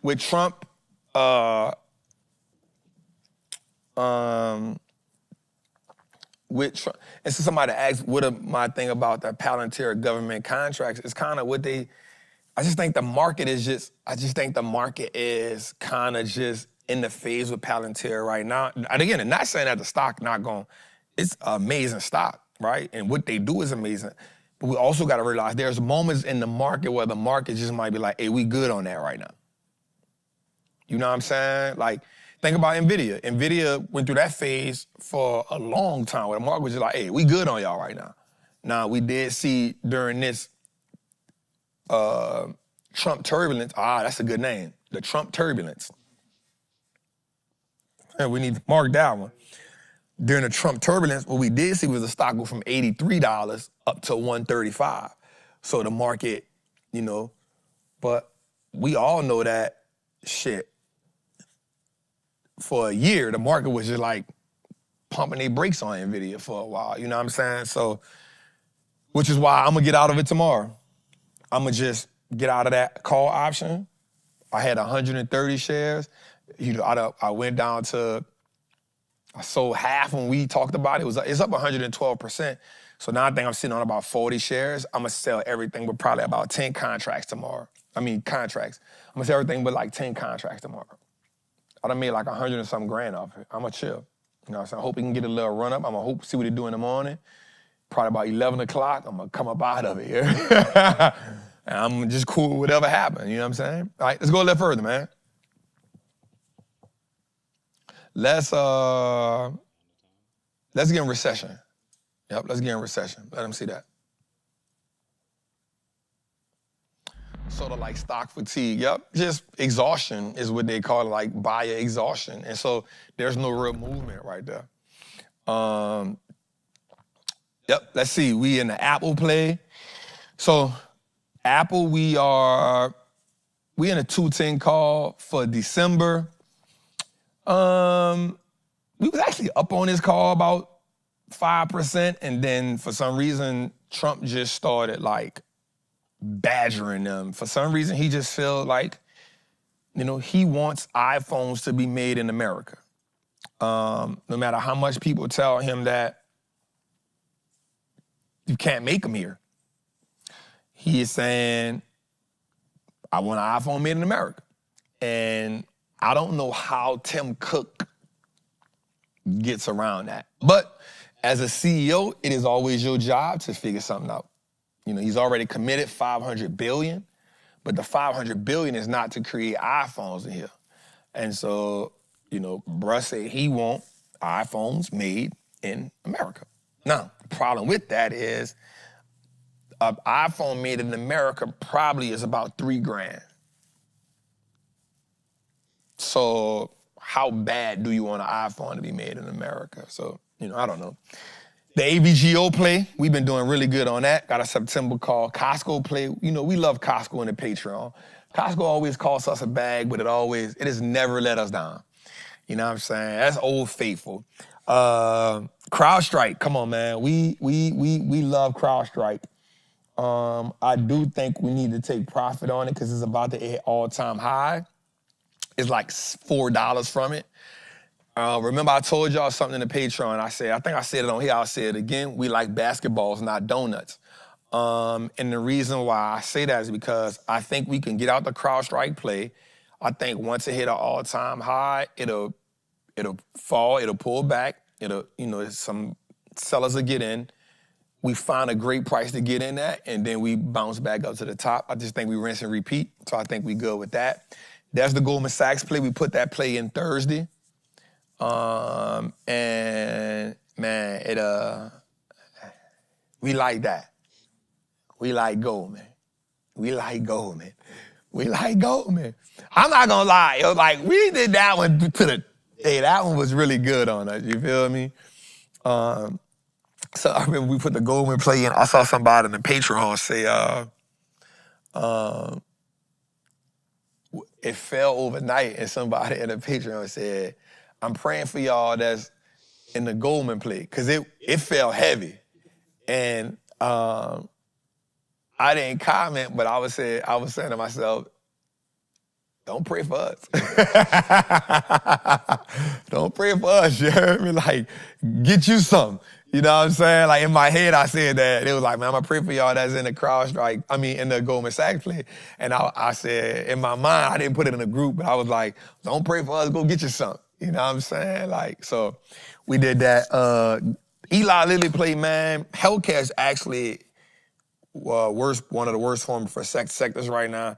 with Trump, and so somebody asked, what my thing about the Palantir government contracts, it's kind of what I just think the market is kind of just in the phase with Palantir right now. And again, I'm not saying that the stock not going, it's an amazing stock, right? And what they do is amazing. But we also got to realize there's moments in the market where the market just might be like, hey, we good on that right now. You know what I'm saying? Like, think about NVIDIA. NVIDIA went through that phase for a long time where the market was just like, hey, we good on y'all right now. Now, we did see during this Trump turbulence, that's a good name, the Trump turbulence. And we need to mark that one. During the Trump turbulence, what we did see was the stock go from $83 up to $135. So the market, but we all know that shit. For a year, the market was just like pumping their brakes on NVIDIA for a while, you know what I'm saying? So, which is why I'm gonna get out of it tomorrow. I'm gonna just get out of that call option. I had 130 shares. I went down to, I sold half when we talked about it. It's up 112%. So now I think I'm sitting on about 40 shares. I'm gonna sell everything but probably about 10 contracts tomorrow. Contracts. I'm gonna sell everything but like 10 contracts tomorrow. I done made like 100 and some grand off it. I'm gonna chill. You know what I'm saying? I hope we can get a little run up. I'm gonna see what they do in the morning. Probably about 11 o'clock, I'm gonna come up out of it. Yeah? And I'm just cool with whatever happens, you know what I'm saying? All right, let's go a little further, man. Let's get in recession. Yep, let's get in recession. Let them see that. Sort of like stock fatigue. Yep, just exhaustion is what they call it, like buyer exhaustion. And so there's no real movement right there. Yep, let's see. We in the Apple play. So Apple, we in a 210 call for December. We was actually up on this call about 5%, and then for some reason, Trump just started like badgering them. For some reason, he just felt like, he wants iPhones to be made in America. No matter how much people tell him that you can't make them here. He is saying, I want an iPhone made in America. And I don't know how Tim Cook gets around that. But as a CEO, it is always your job to figure something out. He's already committed $500 billion, but the $500 billion is not to create iPhones in here. And so, bruh said he want iPhones made in America. Now, the problem with that is an iPhone made in America probably is about $3,000. So how bad do you want an iPhone to be made in America? So, I don't know. The ABGO play, we've been doing really good on that. Got a September call. Costco play, we love Costco in the Patreon. Costco always costs us a bag, but it has never let us down. You know what I'm saying? That's Old Faithful. CrowdStrike, come on, man. We love CrowdStrike. I do think we need to take profit on it because it's about to hit all-time high. It's like $4 from it. Remember I told y'all something in the Patreon. I think I said it on here, I'll say it again. We like basketballs, not donuts. And the reason why I say that is because I think we can get out the CrowdStrike play. I think once it hit an all-time high, it'll fall, it'll pull back, some sellers will get in. We find a great price to get in at, and then we bounce back up to the top. I just think we rinse and repeat, so I think we good with that. That's the Goldman Sachs play. We put that play in Thursday. And man, we like that. We like Goldman. We like Goldman. We like Goldman. I'm not gonna lie, it was like we did that one that one was really good on us, you feel me? So I remember we put the Goldman play in. I saw somebody in the Patreon say, it fell overnight, and somebody in the Patreon said, I'm praying for y'all that's in the Goldman play, because it fell heavy. And I didn't comment, but I was saying to myself, don't pray for us. Don't pray for us, you heard me? Like, get you some. You know what I'm saying? Like, in my head, I said that. It was like, man, I'm going to pray for y'all that's in the CrowdStrike, in the Goldman Sachs play. And I said, in my mind, I didn't put it in a group, but I was like, don't pray for us, go get you some. You know what I'm saying? Like, so we did that. Eli Lilly play, man. Healthcare is actually one of the worst forms for sectors right now.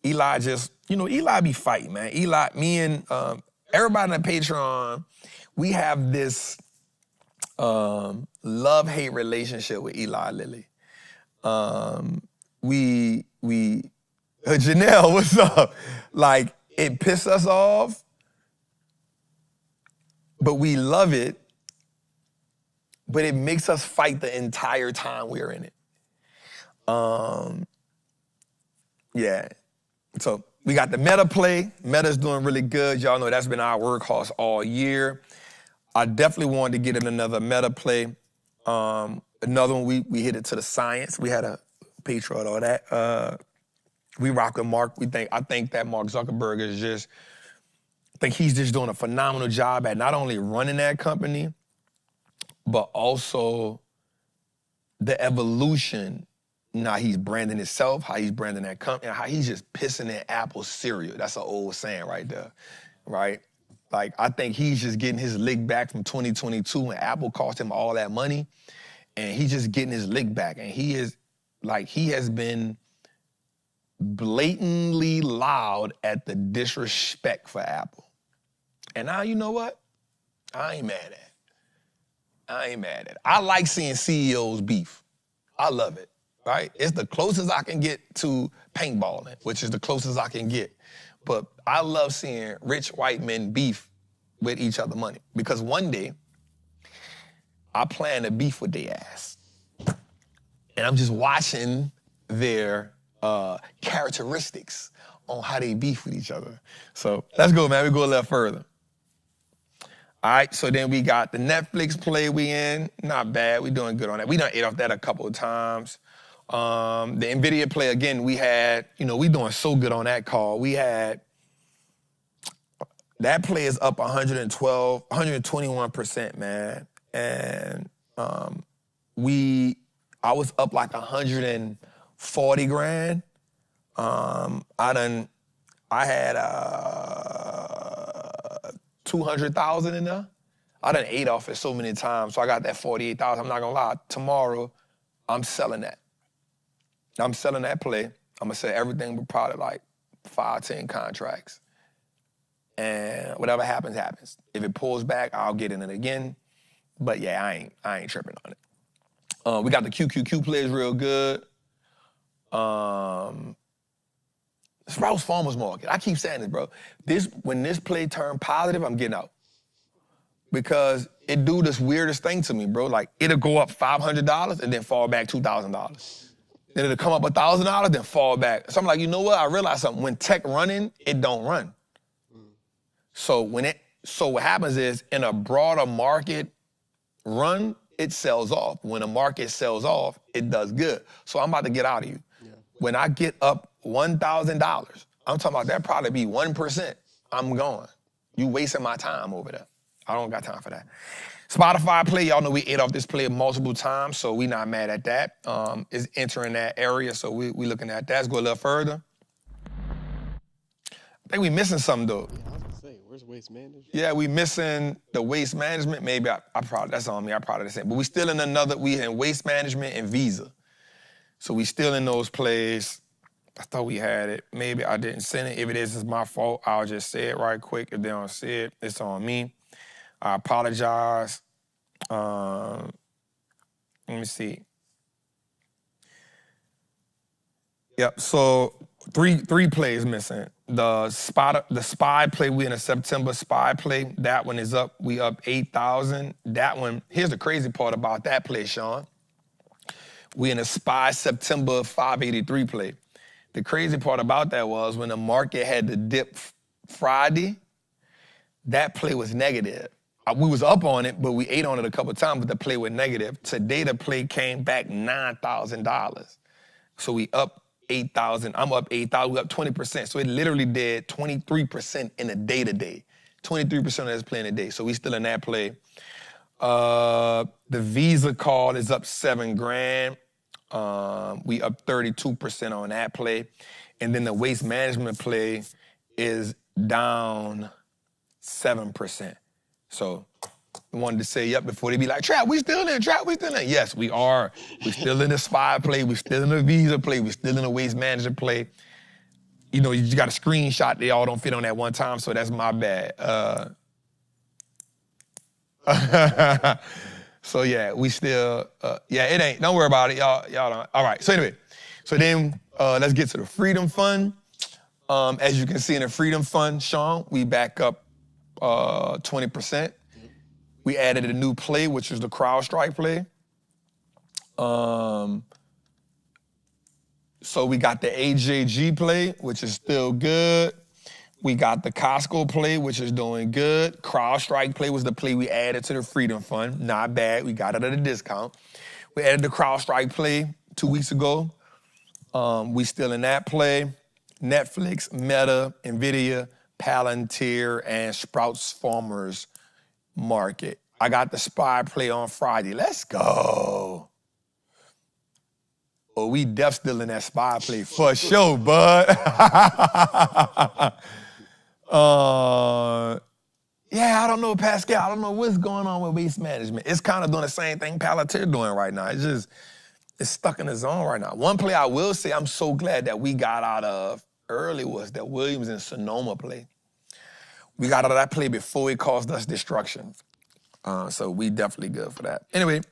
Eli Eli be fighting, man. Eli, me and everybody in the Patreon, we have this love-hate relationship with Eli Lilly. Janelle, what's up? Like, it pissed us off, but we love it, but it makes us fight the entire time we're in it. Yeah. So we got the Meta play. Meta's doing really good. Y'all know that's been our workhorse all year. I definitely wanted to get in another Meta play. Another one, we hit it to the science. We had a Patreon on that. We rock with Mark. I think that Mark Zuckerberg he's just doing a phenomenal job at not only running that company, but also the evolution. Now he's branding himself, how he's branding that company, and how he's just pissing in Apple cereal. That's an old saying right there, right? Like, I think he's just getting his lick back from 2022 when Apple cost him all that money, and he's just getting his lick back. And he has been blatantly loud at the disrespect for Apple. And now, you know what? I ain't mad at it. I like seeing CEOs beef. I love it. Right? It's the closest I can get to paintballing, which is the closest I can get. But I love seeing rich white men beef with each other money, because one day I plan to beef with their ass. And I'm just watching their characteristics on how they beef with each other. So let's go, man. We go a little further. All right, so then we got the Netflix play we in. Not bad. We doing good on that. We done ate off that a couple of times. The NVIDIA play, again, we had, we doing so good on that call. That play is up 121%, man. And I was up like 140 grand. I had 200,000 in there. I done ate off it so many times, so I got that 48,000. I'm not gonna lie, tomorrow, I'm selling that. I'm selling that play. I'm gonna sell everything but probably like 5, 10 contracts. And whatever happens, happens. If it pulls back, I'll get in it again. But yeah, I ain't tripping on it. We got the QQQ plays real good. Sprouts Farmers Market. I keep saying this, bro. When this play turned positive, I'm getting out. Because it do this weirdest thing to me, bro. Like, it'll go up $500 and then fall back $2,000. Then it'll come up $1,000, then fall back. So I'm like, you know what? I realized something. When tech running, it don't run. So what happens is, in a broader market run, it sells off. When a market sells off, it does good. So I'm about to get out of you. Yeah. When I get up $1,000, I'm talking about that probably be 1%. I'm gone. You wasting my time over there. I don't got time for that. Spotify play, y'all know we ate off this play multiple times, so we not mad at that. It's entering that area, so we looking at that. Let's go a little further. I think we missing something, though. Yeah, I was gonna say, where's waste management? Yeah, we missing the waste management. Maybe I probably, that's on me, I probably the same. But we still we in waste management and Visa. So we still in those plays. I thought we had it. Maybe I didn't send it. If it is, it's my fault. I'll just say it right quick. If they don't see it, it's on me. I apologize. Let me see. Yep, so three plays missing. The spy play, we in a September spy play. That one is up. We up 8,000. That one, here's the crazy part about that play, Sean. We in a spy September 583 play. The crazy part about that was when the market had to dip Friday, that play was negative. We was up on it, but we ate on it a couple times, but the play was negative. Today, the play came back $9,000. So we up 8,000. I'm up 8,000. We up 20%. So it literally did 23% in a day today. 23% of this play in a day. So we still in that play. The Visa call is up $7,000. We up 32% on that play. And then the waste management play is down 7%. So I wanted to say, yep, before they be like, Trap, we still in. Yes, we are. We still in the spy play. We still in the Visa play. We still in the waste management play. You know, you just got a screenshot. They all don't fit on that one time, so that's my bad. So yeah, we still, it ain't. Don't worry about it, y'all don't. All right, so anyway. So then let's get to the Freedom Fund. As you can see in the Freedom Fund, Sean, we back up 20%. We added a new play, which is the CrowdStrike play. So we got the AJG play, which is still good. We got the Costco play, which is doing good. CrowdStrike play was the play we added to the Freedom Fund. Not bad. We got it at a discount. We added the CrowdStrike play 2 weeks ago. We still in that play. Netflix, Meta, NVIDIA, Palantir, and Sprouts Farmers Market. I got the SPY play on Friday. Let's go. Oh, we def still in that SPY play for sure, bud. Yeah, I don't know, Pascal. I don't know what's going on with waste management. It's kind of doing the same thing Palantir doing right now. It's stuck in the zone right now. One play I will say I'm so glad that we got out of early was that Williams and Sonoma play. We got out of that play before it caused us destruction. So we definitely good for that. Anyway,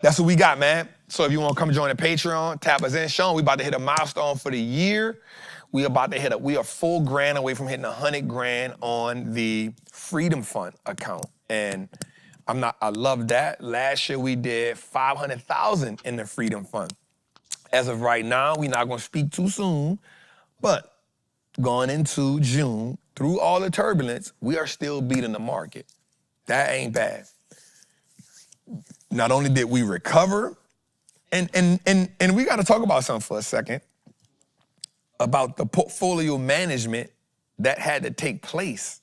that's what we got, man. So if you want to come join the Patreon, tap us in. Sean, we about to hit a milestone for the year. We are $4,000 away from hitting $100,000 on the Freedom Fund account. And I love that. Last year we did $500,000 in the Freedom Fund. As of right now, we're not going to speak too soon, but going into June, through all the turbulence, we are still beating the market. That ain't bad. Not only did we recover, and we got to talk about something for a second, about the portfolio management that had to take place.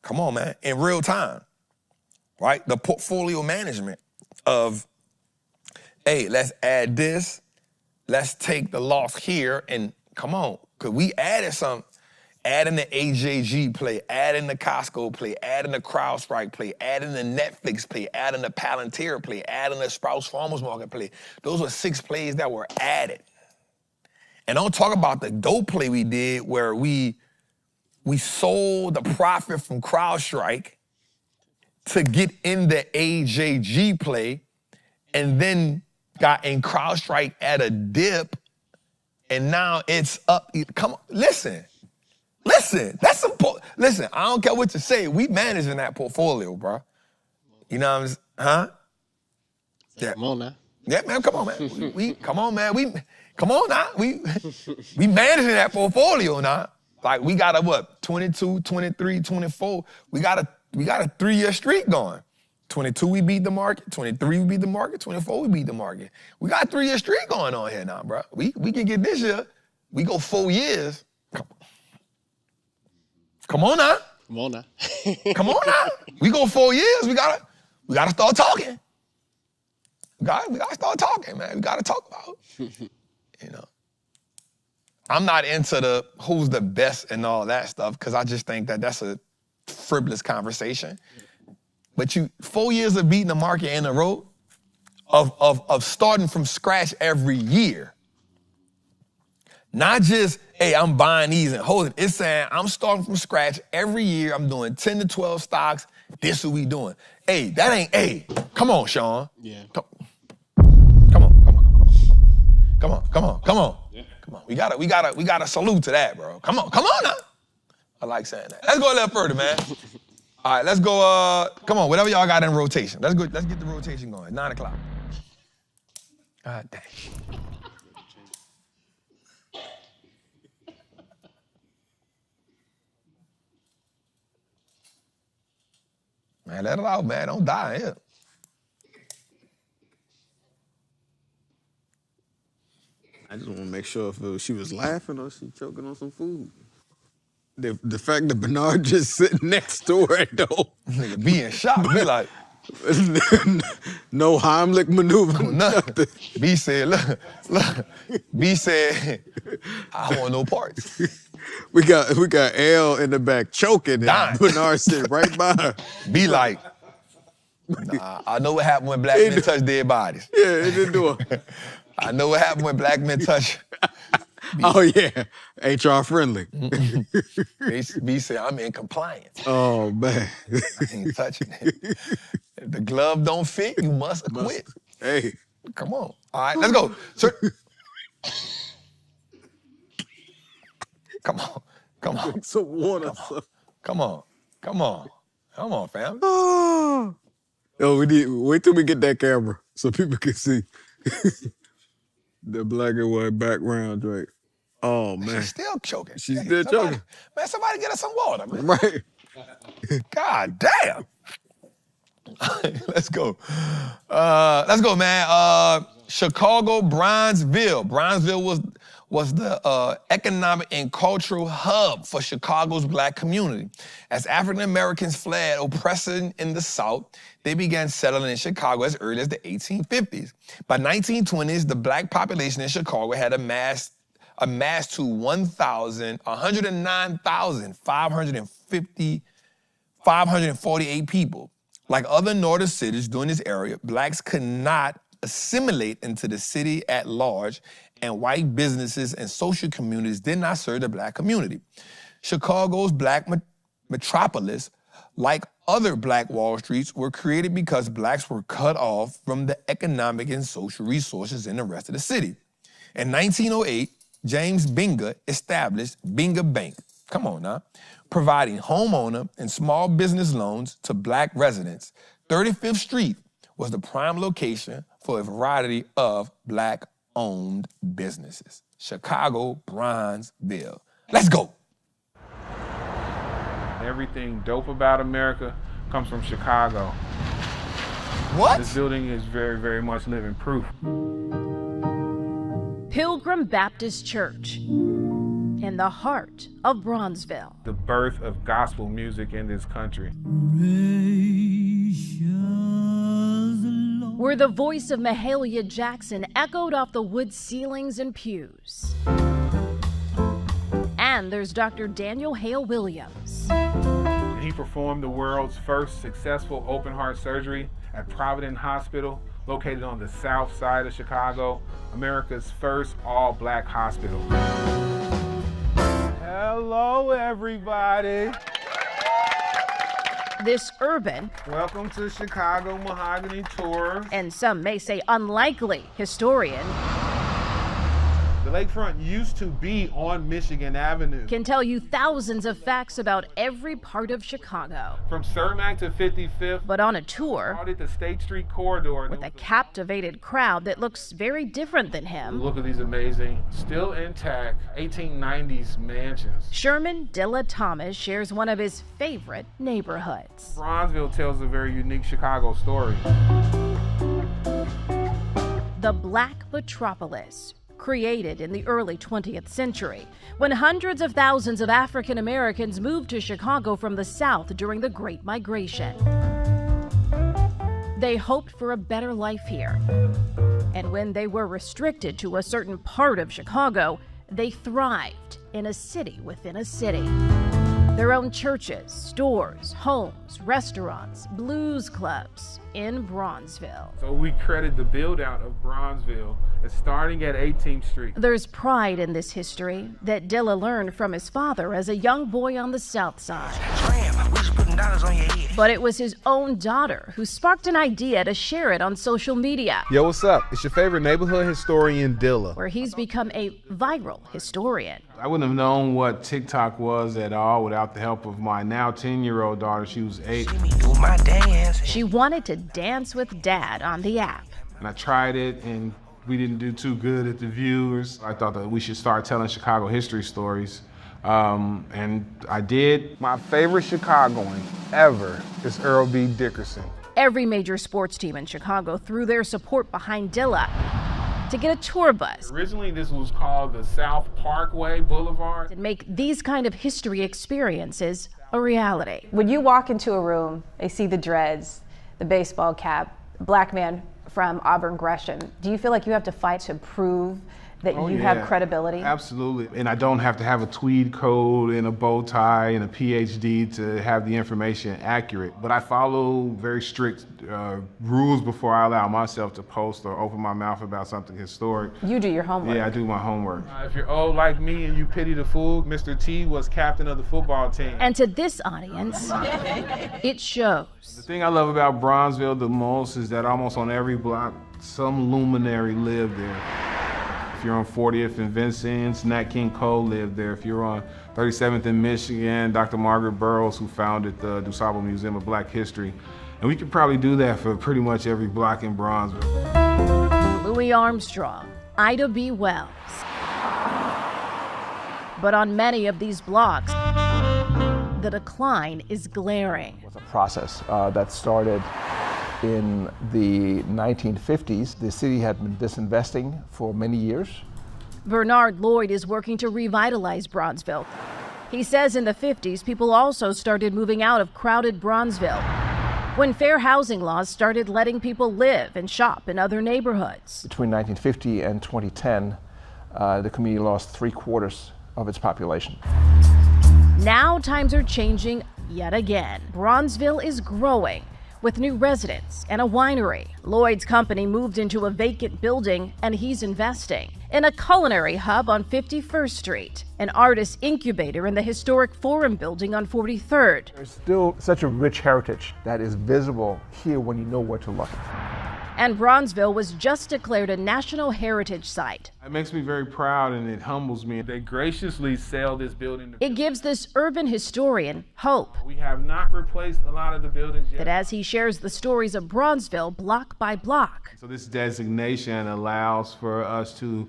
Come on, man, in real time, right? The portfolio management of, hey, let's add this, let's take the loss here, and come on, because we added some, adding the AJG play, adding the Costco play, adding the CrowdStrike play, adding the Netflix play, adding the Palantir play, adding the Sprouts Farmers Market play. Those were 6 plays that were added. And don't talk about the dope play we did where we sold the profit from CrowdStrike to get in the AJG play, and then got in CrowdStrike at a dip, and now it's up. Come on, listen, that's important. Listen, I don't care what you say. We managing that portfolio, bro. You know what I'm saying? Huh? Yeah. Come on now. Yeah, man, come on, man. We come on, man. Come on now. We managing that portfolio now. Like we got a what? 22, 23, 24. We got a 3-year streak going. 22 we beat the market, 23 we beat the market, 24 we beat the market. We got a 3-year streak going on here now, bro. We can get this year. We go 4 years. Come on now. Come on now. Come on now. We go 4 years. We gotta start talking. We gotta start talking, man. We gotta talk about it. You know. I'm not into the who's the best and all that stuff because I just think that that's a frivolous conversation. But 4 years of beating the market in a row, of starting from scratch every year. Not just, hey, I'm buying these and holding. It's saying I'm starting from scratch every year. I'm doing 10 to 12 stocks. This is what we doing. Hey, that ain't, hey, come on, Sean. Yeah. Come on. Yeah. Come on. We gotta salute to that, bro. Come on now. I like saying that. Let's go a little further, man. All right, let's go, come on, whatever y'all got in rotation. Let's get the rotation going, 9 o'clock. God dang. Man, let it out, man. Don't die here. I just want to make sure if she was laughing or she choking on some food. The fact that Bernard just sitting next to her, though. Nigga be in shock. Be like, no Heimlich maneuver. nothing. B said, look. B said, I don't want no parts. We got L in the back choking, and Bernard sitting right by her. Be like, nah, I know what happened when black men touch dead bodies. Yeah, it didn't do it. I know what happened when black men touch. Oh yeah, HR friendly. B said, I'm in compliance. Oh man, I ain't touching it. If the glove don't fit, you must acquit. Hey, come on. All right, let's go. Sir. Come on. Drink some water. Come on, fam. Oh, we need wait till we get that camera so people can see the black and white background, Drake. Oh man, She's still choking. She's still choking. Man, somebody get us some water, man. Right. God damn. Let's go. Man. Chicago, Bronzeville. Bronzeville was the economic and cultural hub for Chicago's black community. As African Americans fled oppression in the South, they began settling in Chicago as early as the 1850s. By 1920s, the black population in Chicago had amassed to 109,548 people. Like other northern cities during this era, blacks could not assimilate into the city at large, and white businesses and social communities did not serve the black community. Chicago's black metropolis, like other black Wall Streets, were created because blacks were cut off from the economic and social resources in the rest of the city. In 1908, James Binga established Binga Bank, come on now, providing homeowner and small business loans to black residents. 35th Street was the prime location for a variety of black-owned businesses. Chicago, Bronzeville. Let's go. Everything dope about America comes from Chicago. What? This building is very, very much living proof. Pilgrim Baptist Church in the heart of Bronzeville. The birth of gospel music in this country. Where the voice of Mahalia Jackson echoed off the wood ceilings and pews. And there's Dr. Daniel Hale Williams. And he performed the world's first successful open heart surgery at Providence Hospital, located on the south side of Chicago, America's first all-black hospital. Hello, everybody. This urban, Welcome to Chicago Mahogany Tour. and some may say unlikely, historian The lakefront used to be on Michigan Avenue. can tell you thousands of facts about every part of Chicago. From Cermak to 55th, But on a tour called it the State Street Corridor. with a captivated crowd that looks very different than him, Look at these amazing, still intact 1890s mansions. Sherman Dilla Thomas shares one of his favorite neighborhoods. Bronzeville tells a very unique Chicago story. The Black Metropolis, created in the early 20th century, when hundreds of thousands of African Americans moved to Chicago from the South during the Great Migration. They hoped for a better life here. And when they were restricted to a certain part of Chicago, they thrived in a city within a city. Their own churches, stores, homes, restaurants, blues clubs in Bronzeville. So we credit the build out of Bronzeville as starting at 18th Street. There's pride in this history that Dilla learned from his father as a young boy on the South Side. But it was his own daughter who sparked an idea to share it on social media, Yo, what's up? It's your favorite neighborhood historian, Dilla. where he's become a viral historian. I wouldn't have known what TikTok was at all without the help of my now 10-year-old daughter. She was 8. She wanted to dance with Dad on the app. And I tried it, and we didn't do too good at the viewers. I thought that we should start telling Chicago history stories. And I did. My favorite Chicagoan ever is Earl B. Dickerson. Every major sports team in Chicago threw their support behind Dilla to get a tour bus Originally, this was called the South Parkway Boulevard. and make these kind of history experiences a reality. When you walk into a room, they see the dreads, the baseball cap, black man from Auburn Gresham. Do you feel like you have to fight to prove that you have credibility? Absolutely. And I don't have to have a tweed coat and a bow tie and a PhD to have the information accurate. But I follow very strict rules before I allow myself to post or open my mouth about something historic. You do your homework. Yeah, I do my homework. If you're old like me and you pity the fool, Mr. T was captain of the football team. And to this audience, it shows. The thing I love about Bronzeville the most is that almost on every block, some luminary lived there. If you're on 40th and Vincennes, Nat King Cole lived there. If you're on 37th in Michigan, Dr. Margaret Burroughs, who founded the DuSable Museum of Black History. And we could probably do that for pretty much every block in Bronzeville. Louis Armstrong, Ida B. Wells. But on many of these blocks, the decline is glaring. It was a process that started in the 1950s. The city had been disinvesting for many years. Bernard Lloyd is working to revitalize Bronzeville. He says in the 50s, people also started moving out of crowded Bronzeville when fair housing laws started letting people live and shop in other neighborhoods. Between 1950 and 2010, the community lost 3/4 of its population. Now times are changing yet again. Bronzeville is growing with new residents and a winery. Lloyd's company moved into a vacant building and he's investing in a culinary hub on 51st Street, an artist incubator in the historic Forum building on 43rd. There's still such a rich heritage that is visible here when you know where to look. And Bronzeville was just declared a National Heritage Site. It makes me very proud and it humbles me. They graciously sell this building. It gives this urban historian hope We have not replaced a lot of the buildings yet. that as he shares the stories of Bronzeville block by block, So this designation allows for us to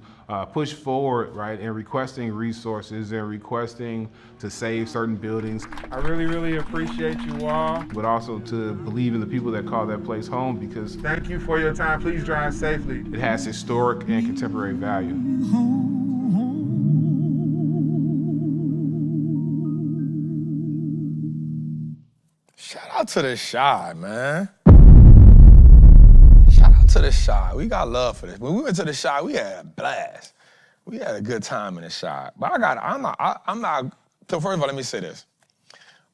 push forward, right, in requesting resources and requesting to save certain buildings, I really, really appreciate you all. but also to believe in the people that call that place home because Thank you for your time. Please drive safely. it has historic and contemporary value. Shout out to the Shy, man. Shout out to the Shy. We got love for this. When we went to the Shy, we had a blast. We had a good time in the Shy. But I'm not, so first of all, let me say this.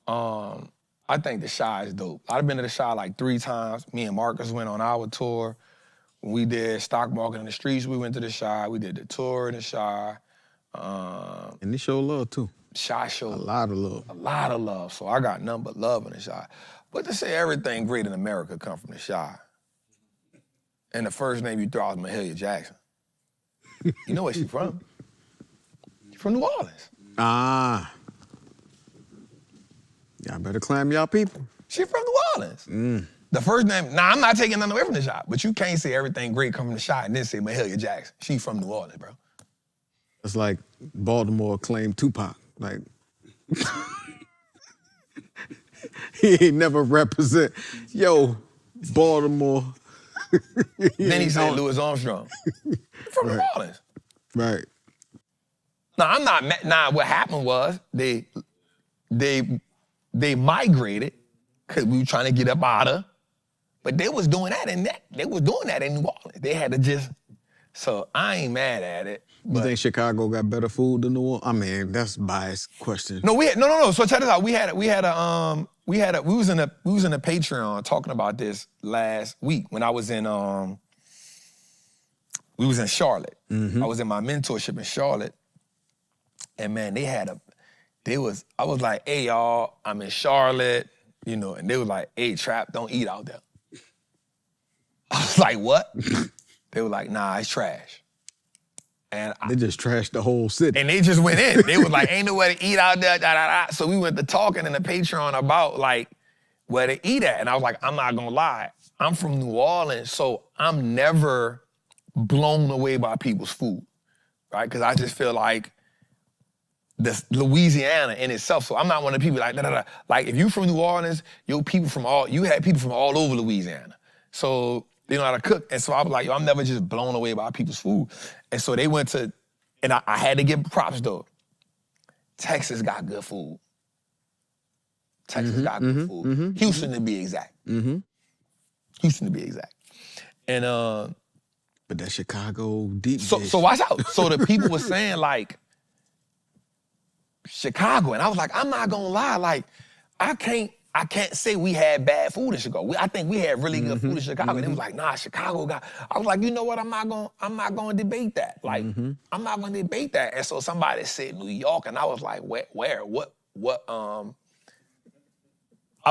I think the Shy is dope. I've been to the Shy like 3 times. Me and Marcus went on our tour. When we did stock market in the streets, we went to the Shy. We did the tour in the Shy. And they show love too. Shy show A lot of love. a lot of love. So I got nothing but love in the Shy. But to say everything great in America come from the Chi. And the first name you throw out is Mahalia Jackson. You know where she from? She from New Orleans. Ah. Y'all better climb y'all people. She from New Orleans. The first name, I'm not taking nothing away from the Chi, but you can't say everything great come from the Chi and then say Mahalia Jackson. She from New Orleans, bro. It's like Baltimore claimed Tupac. Like, he ain't never represent. Yo, Baltimore. Then he said Louis Armstrong. From New Orleans. Right. Now, I'm not mad. Now, what happened was they migrated because we were trying to get up out of, but they was doing that in New Orleans. They had to just, so I ain't mad at it. You think Chicago got better food than New Orleans? I mean, that's a biased question. No, no. So check this out. We was in a Patreon talking about this last week when I was in we was in Charlotte. I was in my mentorship in Charlotte, and man, I was like, hey y'all, I'm in Charlotte, you know, and they was like, hey Trap, don't eat out there. I was like, what? They were like, nah, it's trash. And they just trashed the whole city. And they just went in. They was like, ain't nowhere to eat out there, So we went to talking in the Patreon about like where to eat at. And I was like, I'm not gonna lie. I'm from New Orleans, so I'm never blown away by people's food, right? Because I just feel like this Louisiana in itself. So I'm not one of the people like, Like if you from New Orleans, you had people from all over Louisiana. So they know how to cook. And so I was like, yo, I'm never just blown away by people's food. And so they went to, and I had to give props though. Texas got good food. Texas got good food. Houston to be exact. Houston to be exact. And but that Chicago deep dish. So watch out. So the people were saying like, Chicago, and I was like, I'm not gonna lie, like, I can't say we had bad food in Chicago. I think we had really good food in Chicago. And they was like, nah, Chicago got. I was like, you know what? I'm not gonna debate that. Like, I'm not gonna debate that. And so somebody said New York, and I was like, where? What? I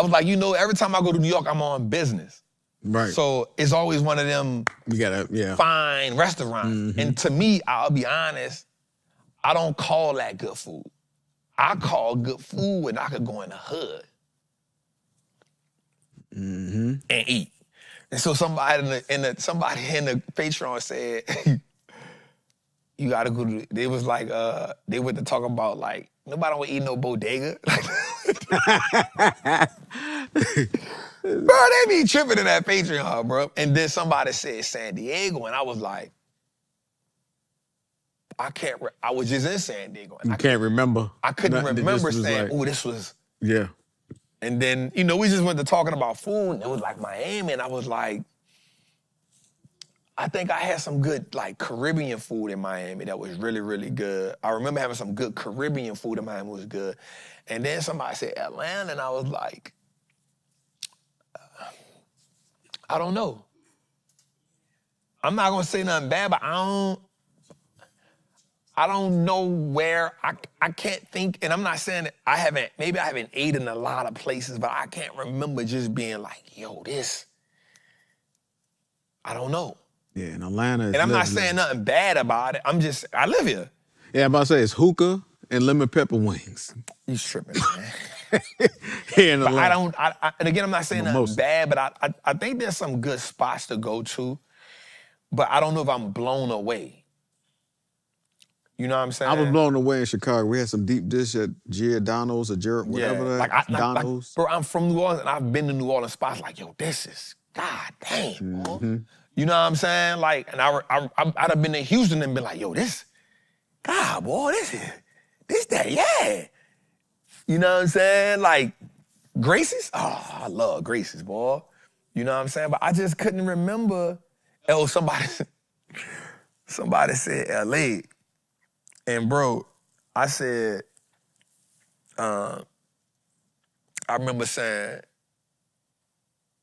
was like, you know, every time I go to New York, I'm on business. Right. So it's always one of them fine restaurants. And to me, I'll be honest, I don't call that good food. I call good food when I could go in the hood and eat. And so somebody in the Patreon said, you gotta go to, they was like, they went to talk about like, nobody don't eat no bodega. Bro, they be tripping in that Patreon, bro. And then somebody said San Diego, and I was like, I was just in San Diego. And I can't remember. I couldn't remember saying, like, this was. Yeah. And then, you know, we just went to talking about food, and it was like Miami, and I was like, I think I had some good, like, Caribbean food in Miami that was really, really good. I remember having some good Caribbean food in Miami was good. And then somebody said Atlanta, and I was like, I don't know. I'm not gonna say nothing bad, but I don't know where, I can't think, and I'm not saying that maybe I haven't ate in a lot of places, but I can't remember just being like, yo, this, I don't know. Yeah, in Atlanta. And I'm not saying nothing bad about it. I live here. Yeah, I'm about to say it's hookah and lemon pepper wings. You tripping, man. Here in But Atlanta. and again, I'm not saying nothing bad, but I think there's some good spots to go to, but I don't know if I'm blown away. You know what I'm saying? I was blown away in Chicago. We had some deep dish at Giordano's or whatever that. Donno's. Bro, I'm from New Orleans, and I've been to New Orleans spots like, yo, this is, god damn, bro. You know what I'm saying? Like, and I'd have been to Houston and been like, yo, this, god, boy, this that, yeah. You know what I'm saying? Like, Gracie's? Oh, I love Gracie's, boy. You know what I'm saying? But I just couldn't remember. Oh, somebody said L.A., and bro, I said, I remember saying,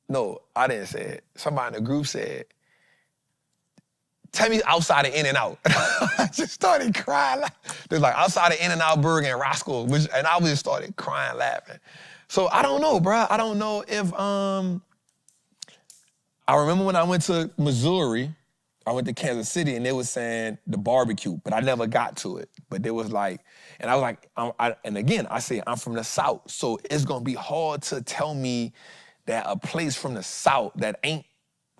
no, I didn't say it. Somebody in the group said, tell me outside of In-N-Out. I just started crying. They was like, outside of In-N-Out Burger and Roscoe, and I just started crying, laughing. So I don't know, bro. I don't know if I remember when I went to Missouri, I went to Kansas City, and they was saying the barbecue, but I never got to it. But they was like, and I was like, and again, I say I'm from the South, so it's gonna be hard to tell me that a place from the South that ain't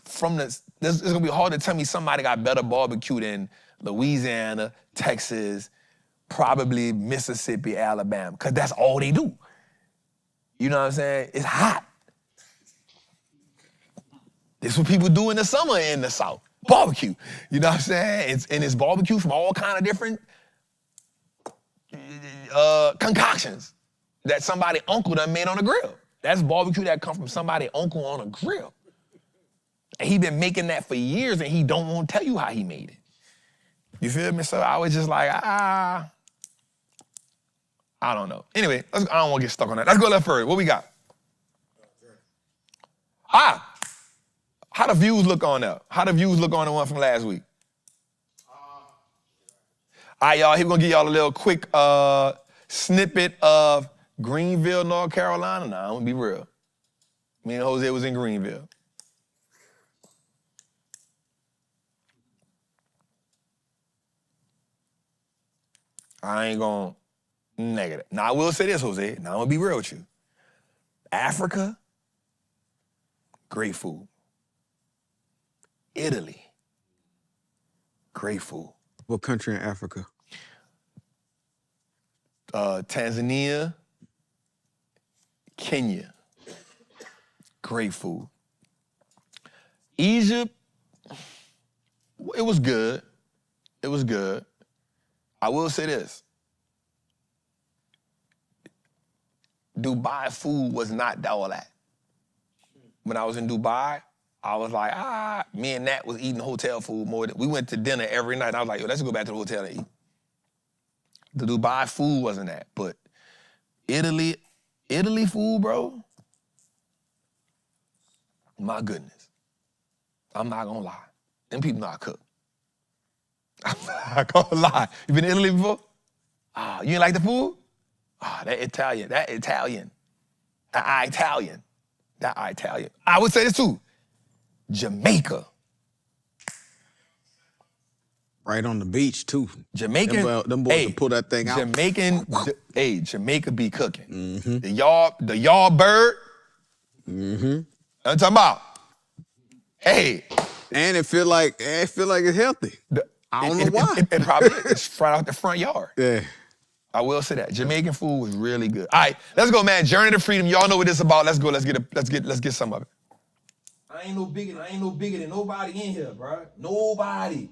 from it's gonna be hard to tell me somebody got better barbecue than Louisiana, Texas, probably Mississippi, Alabama, because that's all they do. You know what I'm saying? It's hot. This is what people do in the summer in the South. Barbecue. You know what I'm saying? It's barbecue from all kind of different concoctions that somebody uncle done made on a grill. That's barbecue that come from somebody uncle on a grill. And he been making that for years, and he don't want to tell you how he made it. You feel me? So I was just like, I don't know. Anyway, I don't want to get stuck on that. Let's go left further. What we got? How the views look on that? How the views look on the one from last week? All right, y'all, here we're gonna give y'all a little quick snippet of Greenville, North Carolina. Nah, I'm gonna be real. Me and Jose was in Greenville. I ain't gonna negative. Now, I will say this, Jose. Now, I'm gonna be real with you. Africa, great food. Italy, great food. What country in Africa? Tanzania, Kenya, great food. Egypt, it was good. It was good. I will say this. Dubai food was not all that. When I was in Dubai, I was like, me and Nat was eating hotel food more than, we went to dinner every night. I was like, yo, let's go back to the hotel and eat. The Dubai food wasn't that, but Italy food, bro, my goodness. I'm not gonna lie. Them people know how to cook. I'm not gonna lie. You been to Italy before? You ain't like the food? That Italian. I would say this too. Jamaica. Right on the beach too. Jamaican. Them boys can pull that thing out. Jamaica be cooking. Mm-hmm. The yard bird. Mm-hmm. I'm talking about. Hey. And it feel like it's healthy. I don't know why. It probably is. It's right out the front yard. Yeah. I will say that. Jamaican food was really good. All right, let's go, man. Journey to freedom. Y'all know what this is about. Let's go. Let's get some of it. I ain't no bigger than nobody in here, bro. Nobody.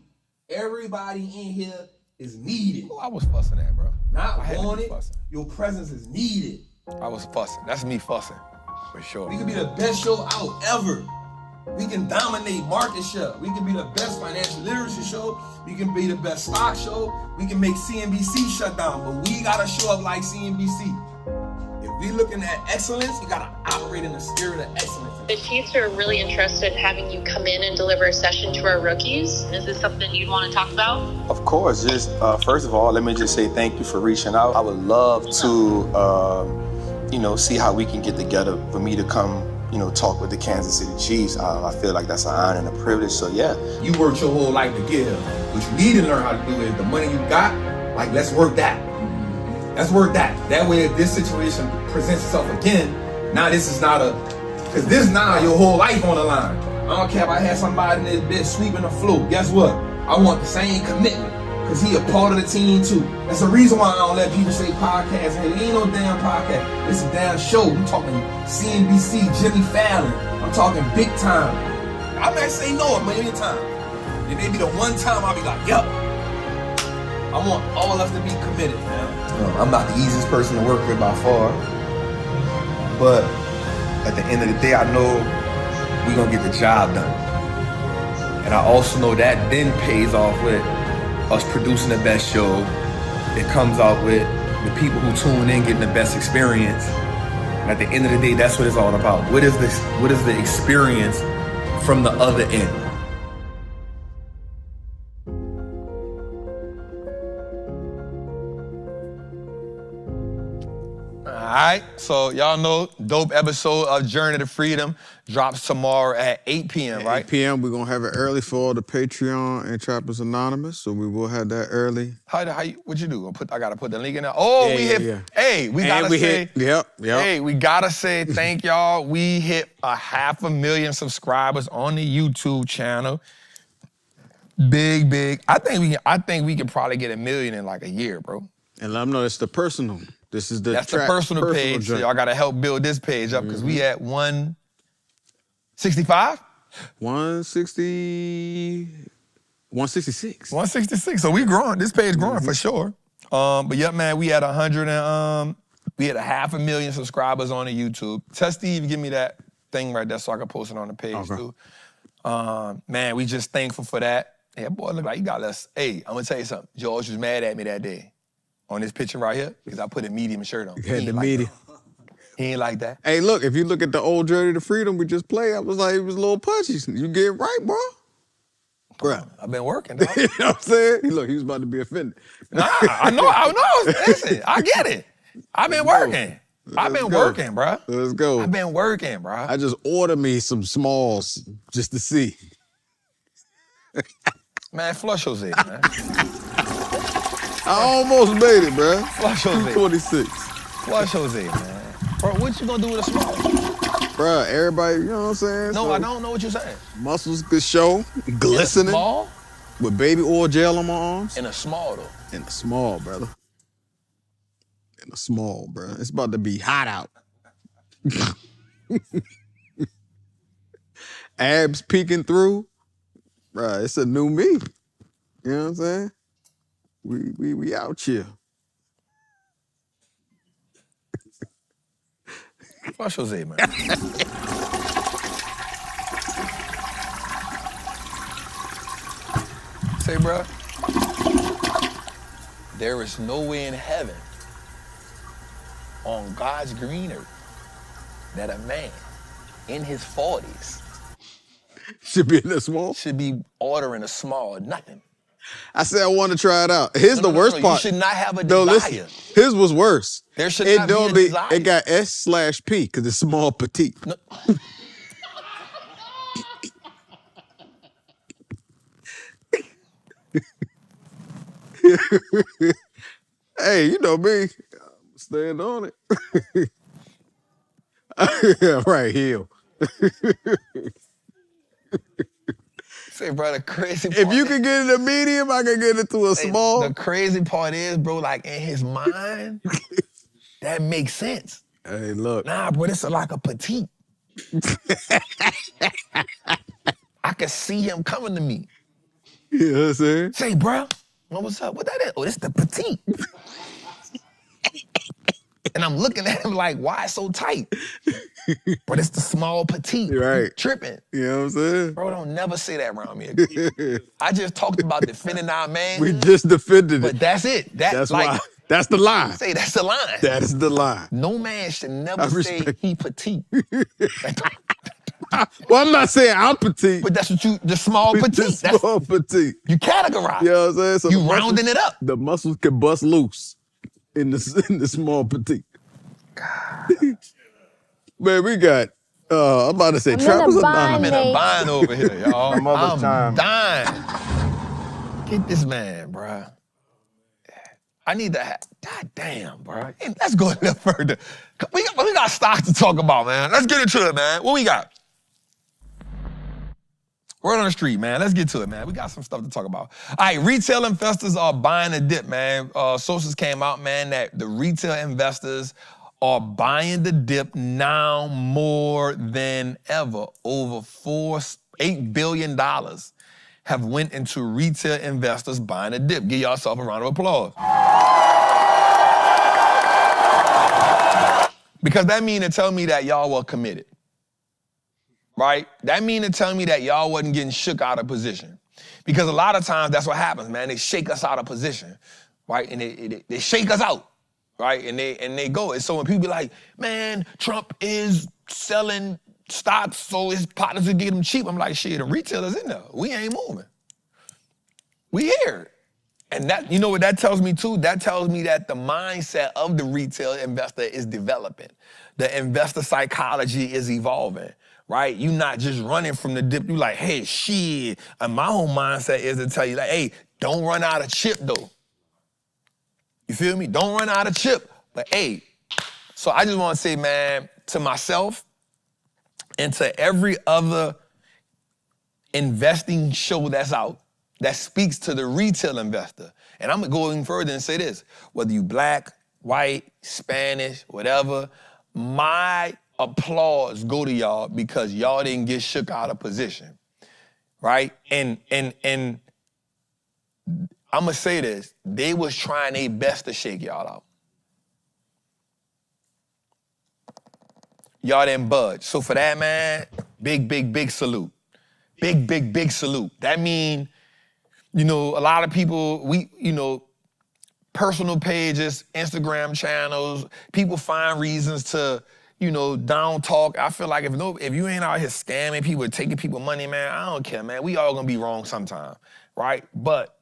Everybody in here is needed. Oh, I was fussing at, bro. Not wanted. Your presence is needed. I was fussing. That's me fussing, for sure. We can be the best show out ever. We can dominate market share. We can be the best financial literacy show. We can be the best stock show. We can make CNBC shut down, but we gotta show up like CNBC. If we looking at excellence, you gotta operate in the spirit of excellence. The Chiefs are really interested in having you come in and deliver a session to our rookies. Is this something you'd want to talk about? Of course. Just first of all, let me just say thank you for reaching out. I would love to, see how we can get together for me to come, talk with the Kansas City Chiefs. I feel like that's an honor and a privilege. So yeah. You worked your whole life to get here. What you need to learn how to do is the money you got. Like, let's work that. Let's work that. That way, if this situation presents itself again, now this is not because this now your whole life on the line. I don't care if I had somebody in this bitch sweeping the floor. Guess what? I want the same commitment because he a part of the team too. That's the reason why I don't let people say podcast. Hey, it ain't no damn podcast. It's a damn show. I'm talking CNBC, Jimmy Fallon. I'm talking big time. I might say no a million times. And maybe the one time I'll be like, yup. I want all of us to be committed, man. I'm not the easiest person to work with by far. But at the end of the day, I know we're going to get the job done. And I also know that then pays off with us producing the best show. It comes out with the people who tune in getting the best experience. And at the end of the day, that's what it's all about. What is the experience from the other end? All right, so y'all know, dope episode of Journey to Freedom drops tomorrow at 8 p.m., right? 8 p.m. We're going to have it early for all the Patreon and Trappers Anonymous, so we will have that early. What you do? I got to put the link in there. Oh, Yeah. Hey, we got to say. Yep. Hey, we got to say thank y'all. We hit 500,000 subscribers on the YouTube channel. Big. I think we can probably get 1 million in like a year, bro. And let them know it's the personal. This is the That's the personal page. So joint. y'all gotta help build this page up because we at 165? 166. 166. So we growing. This page growing for sure. But yeah, man, we had 500,000 subscribers on the YouTube. Tell Steve, give me that thing right there so I can post it on the page too. Man, we just thankful for that. Yeah, boy, look like you got us. Hey, I'm gonna tell you something. George was mad at me that day on this picture right here because I put a medium shirt on. He had the medium. He ain't like that. Hey, look, if you look at the old Journey to Freedom we just played, I was like, it was a little punchy. You get it right, bro. Bro. I've been working, dog. You know what I'm saying? Look, he was about to be offended. Nah, I know. Listen, I get it. I've been working. I've been working, bro. Let's go. I've been working, bro. I just ordered me some smalls just to see. Man, flush Jose, man. I almost made it, bro. Flush Jose. 26. Flush Jose, man. Bro, what you gonna do with a small? Bro, everybody, you know what I'm saying? No, So, I don't know what you're saying. muscles could show, glistening. Small? With baby oil gel on my arms. In a small, though. In a small, brother. In a small, bro. It's about to be hot out. Abs peeking through. Bro, it's a new me. You know what I'm saying? We out here. Flush Jose, man. Say, bro, there is no way in heaven on God's green earth that a man in his 40s should be in a small? Should be ordering a small or nothing. I said I want to try it out. Here's the worst part. You should not have a No, desire. listen, his was worse. There should not be a desire. It got S/P because it's small petite. No. Hey, you know me. I'm stand on it. Right, heel. Say, bro, the crazy part. If you can get it a medium, I can get it to a small. The crazy part is, bro, like in his mind, that makes sense. Hey, look. Nah, bro, this is like a petite. I can see him coming to me. You know what I'm saying? Say, bro, what's up? What that is? Oh, this the petite. And I'm looking at him like, why so tight? But it's the small petite. Right. You tripping. You know what I'm saying? Bro, don't never say that around me again. I just talked about defending our man. We just defended it. But that's it. That's like, why. That's the line. Say that's the line. That is the line. No man should never say he petite. Well, I'm not saying I'm petite. But that's what the small petite. The small petite. You categorize. You know what I'm saying? So you rounding it up. The muscles can bust loose in the small petite. Man, we got, I'm about to say, Trappers Anonymous. I'm in a bind over here, y'all. I'm dying. Get this man, bro. I need to have, God damn, bro. Hey, let's go a little further. We got stocks to talk about, man. Let's get into it, man. What we got? Word on the street, man. Let's get to it, man. We got some stuff to talk about. All right, retail investors are buying a dip, man. Sources came out, man, that the retail investors are buying the dip now more than ever. Over $8 billion have went into retail investors buying a dip. Give yourself a round of applause. Because that mean to tell me that y'all were committed. Right? That mean to tell me that y'all wasn't getting shook out of position. Because a lot of times that's what happens, man. They shake us out of position, right? And they shake us out, right? And they go. And so when people be like, man, Trump is selling stocks so his partners will get them cheap. I'm like, shit, the retailers in there. We ain't moving. We here. And that, you know what that tells me too? That tells me that the mindset of the retail investor is developing. The investor psychology is evolving, right? You're not just running from the dip. You're like, hey, shit. And my whole mindset is to tell you, like, hey, don't run out of chip though. You feel me? Don't run out of chip. But hey, so I just want to say, man, to myself and to every other investing show that's out that speaks to the retail investor. And I'm gonna go even further and say this, whether you black, white, Spanish, whatever, my applause go to y'all because y'all didn't get shook out of position, right? And I'm gonna say this, they was trying their best to shake y'all out. Y'all didn't budge. So for that, man, big salute. Big salute. That mean, you know, a lot of people, personal pages, Instagram channels, people find reasons to, down talk. I feel like if you ain't out here scamming people, taking people money, man, I don't care, man. We all gonna be wrong sometime, right? But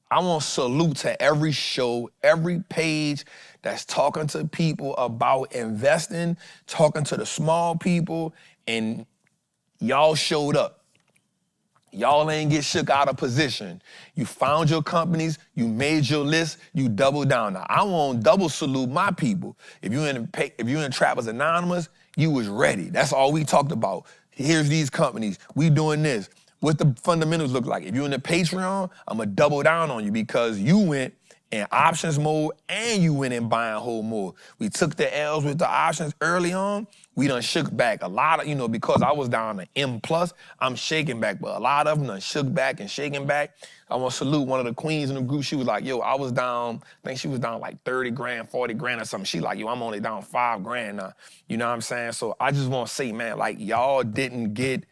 I want to salute to every show, every page that's talking to people about investing, talking to the small people, and y'all showed up. Y'all ain't get shook out of position. You found your companies, you made your list, you doubled down. Now, I want to double salute my people. If you in Trappers Anonymous, you was ready. That's all we talked about. Here's these companies. We doing this. What the fundamentals look like. If you're in the Patreon, I'm going to double down on you because you went in options mode and you went in buy and hold mode. We took the L's with the options early on. We done shook back. A lot of, because I was down to M+, I'm shaking back. But a lot of them done shook back and shaking back. I want to salute one of the queens in the group. She was like, yo, I was down, I think she was down like 30 grand, 40 grand or something. She like, yo, I'm only down 5 grand now. You know what I'm saying? So I just want to say, man, like y'all didn't get,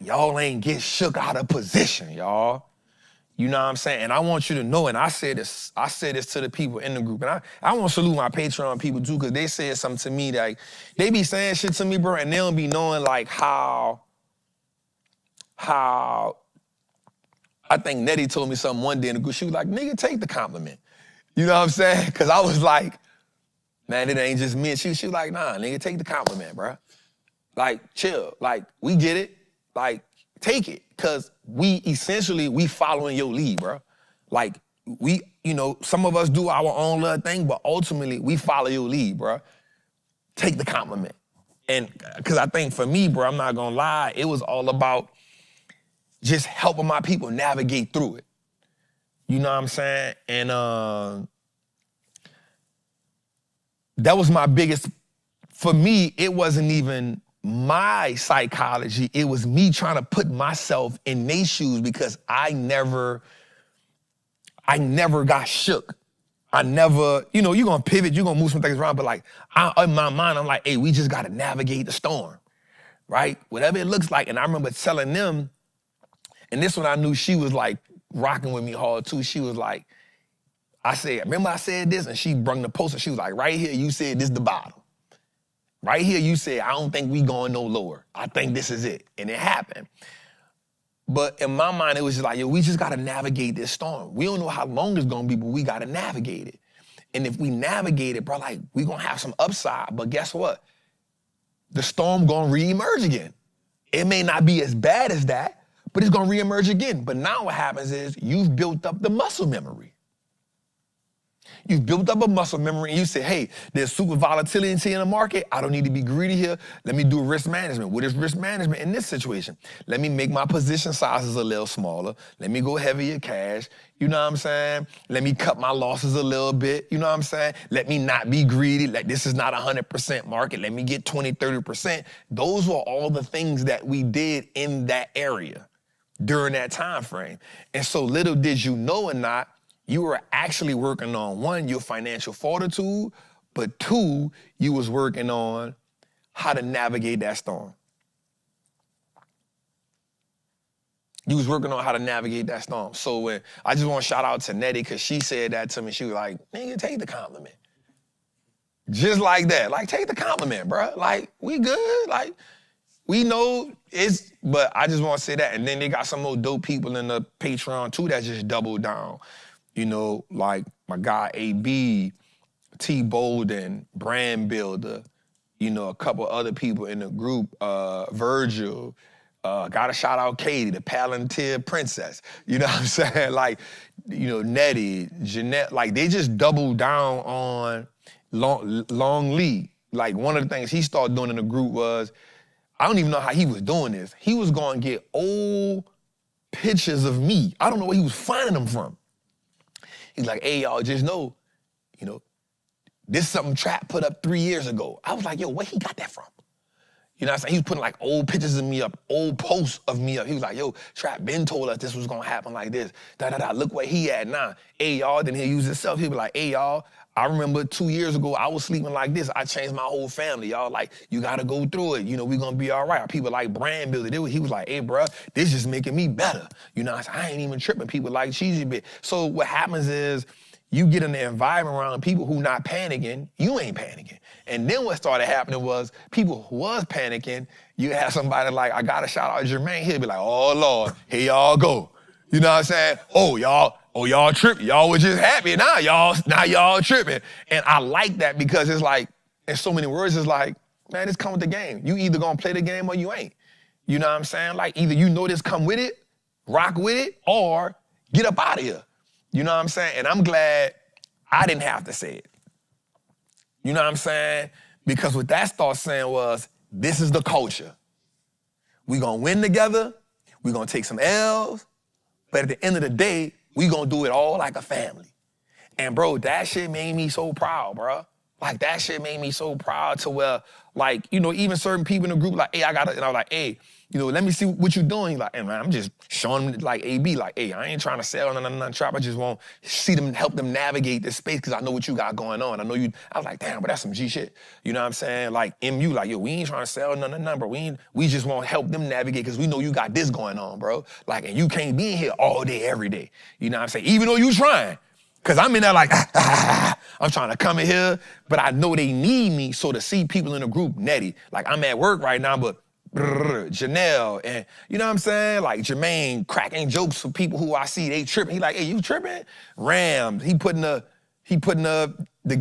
y'all ain't get shook out of position, y'all. You know what I'm saying? And I want you to know, and I said this to the people in the group, and I want to salute my Patreon people too, because they said something to me, like, they be saying shit to me, bro, and they don't be knowing, like, how, I think Nettie told me something one day in the group. She was like, nigga, take the compliment. You know what I'm saying? Because I was like, man, it ain't just me. And she was like, nah, nigga, take the compliment, bro. Like, chill. Like, we get it. Like, take it. Because we following your lead, bro. Like, some of us do our own little thing, but ultimately, we follow your lead, bro. Take the compliment. And because I think for me, bro, I'm not going to lie, it was all about just helping my people navigate through it. You know what I'm saying? And that was my biggest, for me, it wasn't even my psychology, it was me trying to put myself in their shoes because I never got shook. I never, you're going to pivot, you're going to move some things around, but like, in my mind, I'm like, hey, we just got to navigate the storm, right? Whatever it looks like. And I remember telling them, and this one I knew she was like rocking with me hard too. She was like, remember I said this? And she brung the poster. She was like, right here, you said this the bottom. Right here, you said, I don't think we going no lower. I think this is it. And it happened. But in my mind, it was just like, yo, we just got to navigate this storm. We don't know how long it's going to be, but we got to navigate it. And if we navigate it, bro, like, we going to have some upside. But guess what? The storm going to reemerge again. It may not be as bad as that, but it's going to reemerge again. But now what happens is you've built up the muscle memory. You've built up a muscle memory and you say, hey, there's super volatility in the market. I don't need to be greedy here. Let me do risk management. What is risk management in this situation? Let me make my position sizes a little smaller. Let me go heavier cash. You know what I'm saying? Let me cut my losses a little bit. You know what I'm saying? Let me not be greedy. Like, this is not 100% market. Let me get 20, 30%. Those were all the things that we did in that area during that time frame. And so little did you know or not, you were actually working on, one, your financial fortitude, but two, you was working on how to navigate that storm. You was working on how to navigate that storm. So when I just want to shout out to Nettie because she said that to me. She was like, nigga, take the compliment. Just like that. Like, take the compliment, bro. Like, we good. Like, we know it's, but I just want to say that. And then they got some more dope people in the Patreon too that just double down. You know, like my guy AB, T Bolden, Brand Builder, you know, a couple other people in the group, Virgil, gotta shout out Katie, the Palantir princess. You know what I'm saying? Like, you know, Nettie, Jeanette, like they just double down on Long Lee. Like one of the things he started doing in the group was, I don't even know how he was doing this. He was going to get old pictures of me. I don't know where he was finding them from. He's like, hey, y'all, just know, you know, this is something Trap put up 3 years ago. I was like, yo, where he got that from? You know what I'm saying? He was putting like old pictures of me up, old posts of me up. He was like, yo, Trap been told us this was going to happen like this. Da-da-da, look where he at now. Hey, y'all, then he'll use himself. He'll be like, hey, y'all, I remember 2 years ago, I was sleeping like this. I changed my whole family. Y'all, like, you got to go through it. You know, we going to be all right. People like Brand Builder, he was like, hey, bro, this just making me better. You know, I ain't even tripping. People like Cheesy Bit. So what happens is you get in the environment around people who not panicking, you ain't panicking. And then what started happening was people who was panicking, you have somebody like, I got to shout out Jermaine. He'll be like, oh, Lord, here y'all go. You know what I'm saying? Oh, y'all tripping. Y'all was just happy. Now y'all tripping. And I like that because it's like, in so many words, it's like, man, this come with the game. You either gonna play the game or you ain't. You know what I'm saying? Like either you know this come with it, rock with it, or get up out of here. You know what I'm saying? And I'm glad I didn't have to say it. You know what I'm saying? Because what that started saying was, this is the culture. We gonna win together, we gonna take some L's, but at the end of the day, we gonna do it all like a family. And bro, that shit made me so proud, bro. Like that shit made me so proud to where, like, you know, even certain people in the group, like, hey, and I was like, hey, you know, let me see what you doing. He's like, hey, man, I'm just showing them, like, AB, like, hey, I ain't trying to sell nothing Trap. I just want to see them, help them navigate this space because I know what you got going on. I know you, I was like, damn, but that's some G shit. You know what I'm saying? Like, MU, like, yo, we ain't trying to sell nothing, bro. We just want to help them navigate because we know you got this going on, bro. Like, and you can't be in here all day, every day. You know what I'm saying? Even though you trying. Because I'm in there like, I'm trying to come in here, but I know they need me. So to see people in the group, Nettie, like I'm at work right now, but Janelle, and you know what I'm saying? Like Jermaine cracking jokes for people who I see, they tripping. He like, hey, you tripping? Rams, he putting the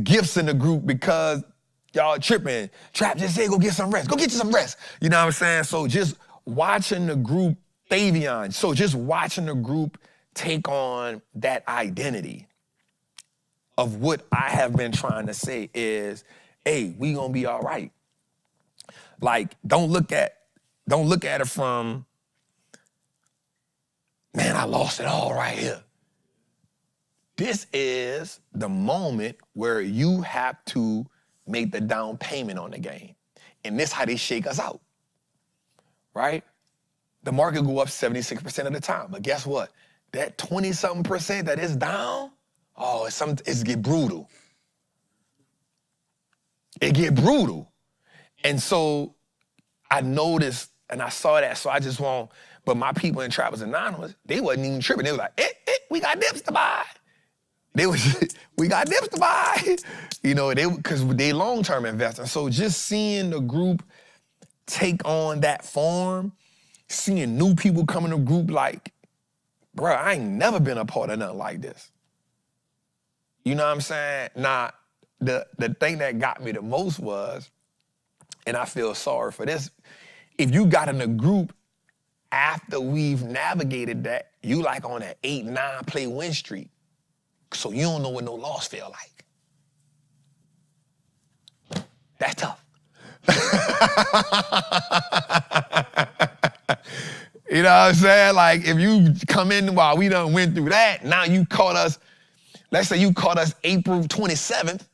gifts in the group because y'all tripping. Trap just say, go get some rest. Go get you some rest. You know what I'm saying? So just watching the group, Favion, so just watching the group take on that identity of what I have been trying to say is, hey, we gonna be all right. Like, don't look at it from, man, I lost it all right here. This is the moment where you have to make the down payment on the game. And this how they shake us out, right? The market go up 76% of the time, but guess what? That 20-something% that is down, oh, it's get brutal. It get brutal. And so I noticed and I saw that, so I just want, but my people in Trappers Anonymous, they wasn't even tripping. They was like, we got dips to buy. We got dips to buy. You know, because they long-term investors. So just seeing the group take on that form, seeing new people come in the group like, bro, I ain't never been a part of nothing like this. You know what I'm saying? Now, the thing that got me the most was, and I feel sorry for this, if you got in a group after we've navigated that, you like on an 8-9 play win streak. So you don't know what no loss feel like. That's tough. You know what I'm saying? Like if you come in while we done went through that, now you caught us, let's say you caught us April 27th.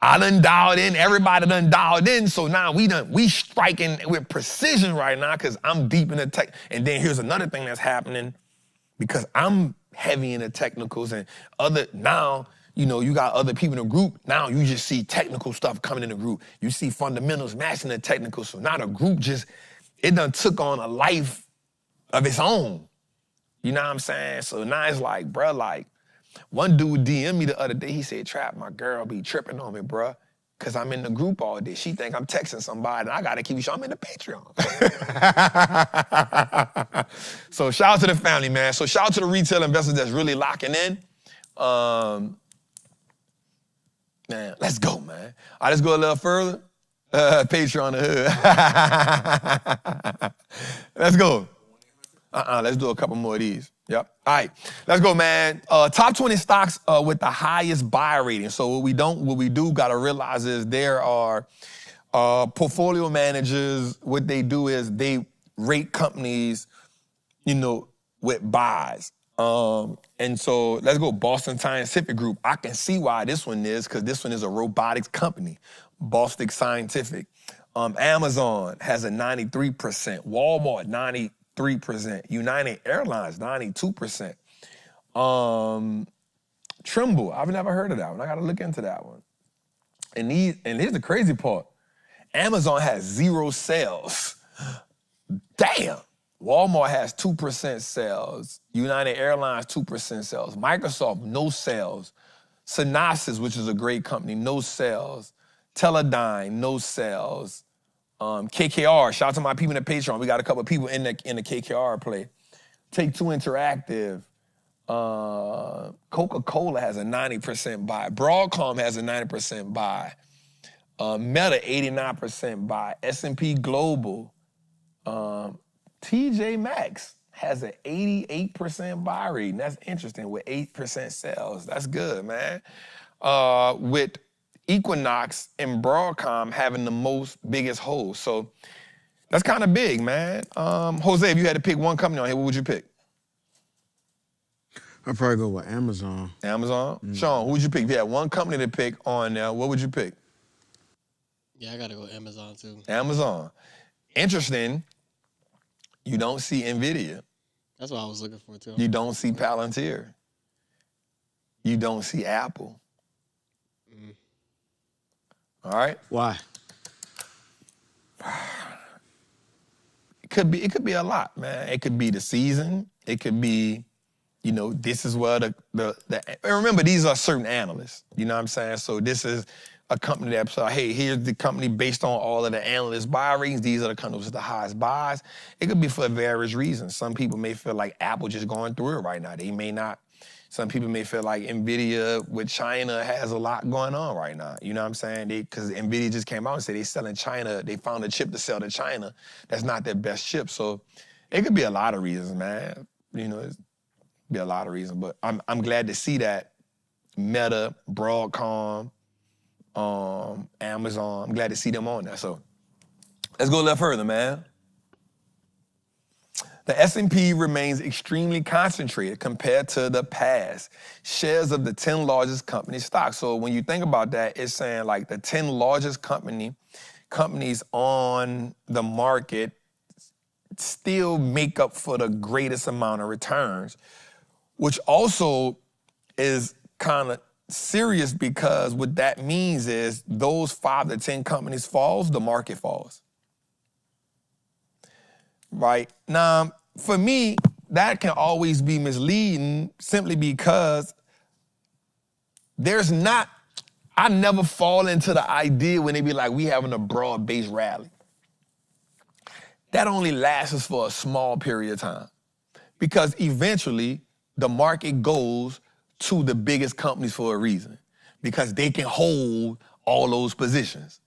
I done dialed in, everybody done dialed in, so now we striking with precision right now because I'm deep in the tech. And then here's another thing that's happening because I'm heavy in the technicals and now, you know, you got other people in the group, now you just see technical stuff coming in the group. You see fundamentals matching the technicals, so now the group it done took on a life of its own. You know what I'm saying? So now it's like, bruh, like, one dude DM'd me the other day, he said, Trap, my girl be tripping on me, bruh. because I'm in the group all day. She think I'm texting somebody, and I got to keep sure I'm in the Patreon. So shout out to the family, man. So shout out to the retail investors that's really locking in. Man, let's go, man. All right, let's go a little further. Patreon the hood. Let's go. Let's do a couple more of these. Yep. All right, let's go, man. Top 20 stocks with the highest buy rating. So what we do gotta realize is there are portfolio managers. What they do is they rate companies, with buys. And so let's go Boston Scientific Group. I can see why this one is, because this one is a robotics company, Boston Scientific. Amazon has a 93%, Walmart 93%, United Airlines 92%. Trimble, I've never heard of that one. I gotta look into that one. And here's the crazy part. Amazon has 0 sales. Damn. Walmart has 2% sales. United Airlines, 2% sales. Microsoft, no sales. Synopsys, which is a great company, no sales. Teledyne, no sales. KKR, shout out to my people in the Patreon. We got a couple of people in the KKR play. Take-Two Interactive. Coca-Cola has a 90% buy. Broadcom has a 90% buy. Meta, 89% buy. S&P Global. TJ Maxx has an 88% buy rate. And that's interesting, with 8% sales. That's good, man. With Equinox and Broadcom having the biggest hold. So that's kind of big, man. Jose, if you had to pick one company on here, what would you pick? I'd probably go with Amazon. Amazon? Sean, who would you pick? If you had one company to pick on there, what would you pick? Yeah, I gotta go Amazon too. Amazon. Interesting. You don't see NVIDIA. That's what I was looking for too. You don't see Palantir. You don't see Apple. All right? Why? It could be a lot, man. It could be the season. It could be, this is where and remember, these are certain analysts. You know what I'm saying? So this is a company that says, hey, here's the company based on all of the analyst buy ratings. These are the companies with the highest buys. It could be for various reasons. Some people may feel like Apple just going through it right now. They may not. Some people may feel like NVIDIA with China has a lot going on right now. You know what I'm saying? Because NVIDIA just came out and said they sell in China. They found a chip to sell to China that's not their best chip. So it could be a lot of reasons, man. It be a lot of reasons. But I'm glad to see that Meta, Broadcom, Amazon, I'm glad to see them on there. So let's go a little further, man. The S&P remains extremely concentrated compared to the past. Shares of the 10 largest company stocks. So when you think about that, it's saying like the 10 largest companies on the market still make up for the greatest amount of returns, which also is kind of serious, because what that means is those 5 to 10 companies falls, the market falls. Right? Now, for me, that can always be misleading simply because I never fall into the idea when they be like, we having a broad-based rally. That only lasts for a small period of time, because eventually the market goes to the biggest companies for a reason, because they can hold all those positions.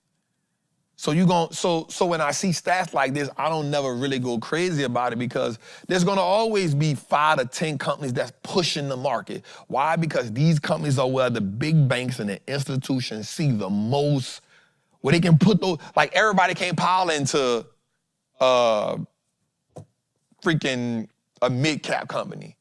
So when I see stats like this, I don't never really go crazy about it, because there's gonna always be 5 to 10 companies that's pushing the market. Why? Because these companies are where the big banks and the institutions see the most, where they can put those, like everybody can't pile into freaking a mid-cap company,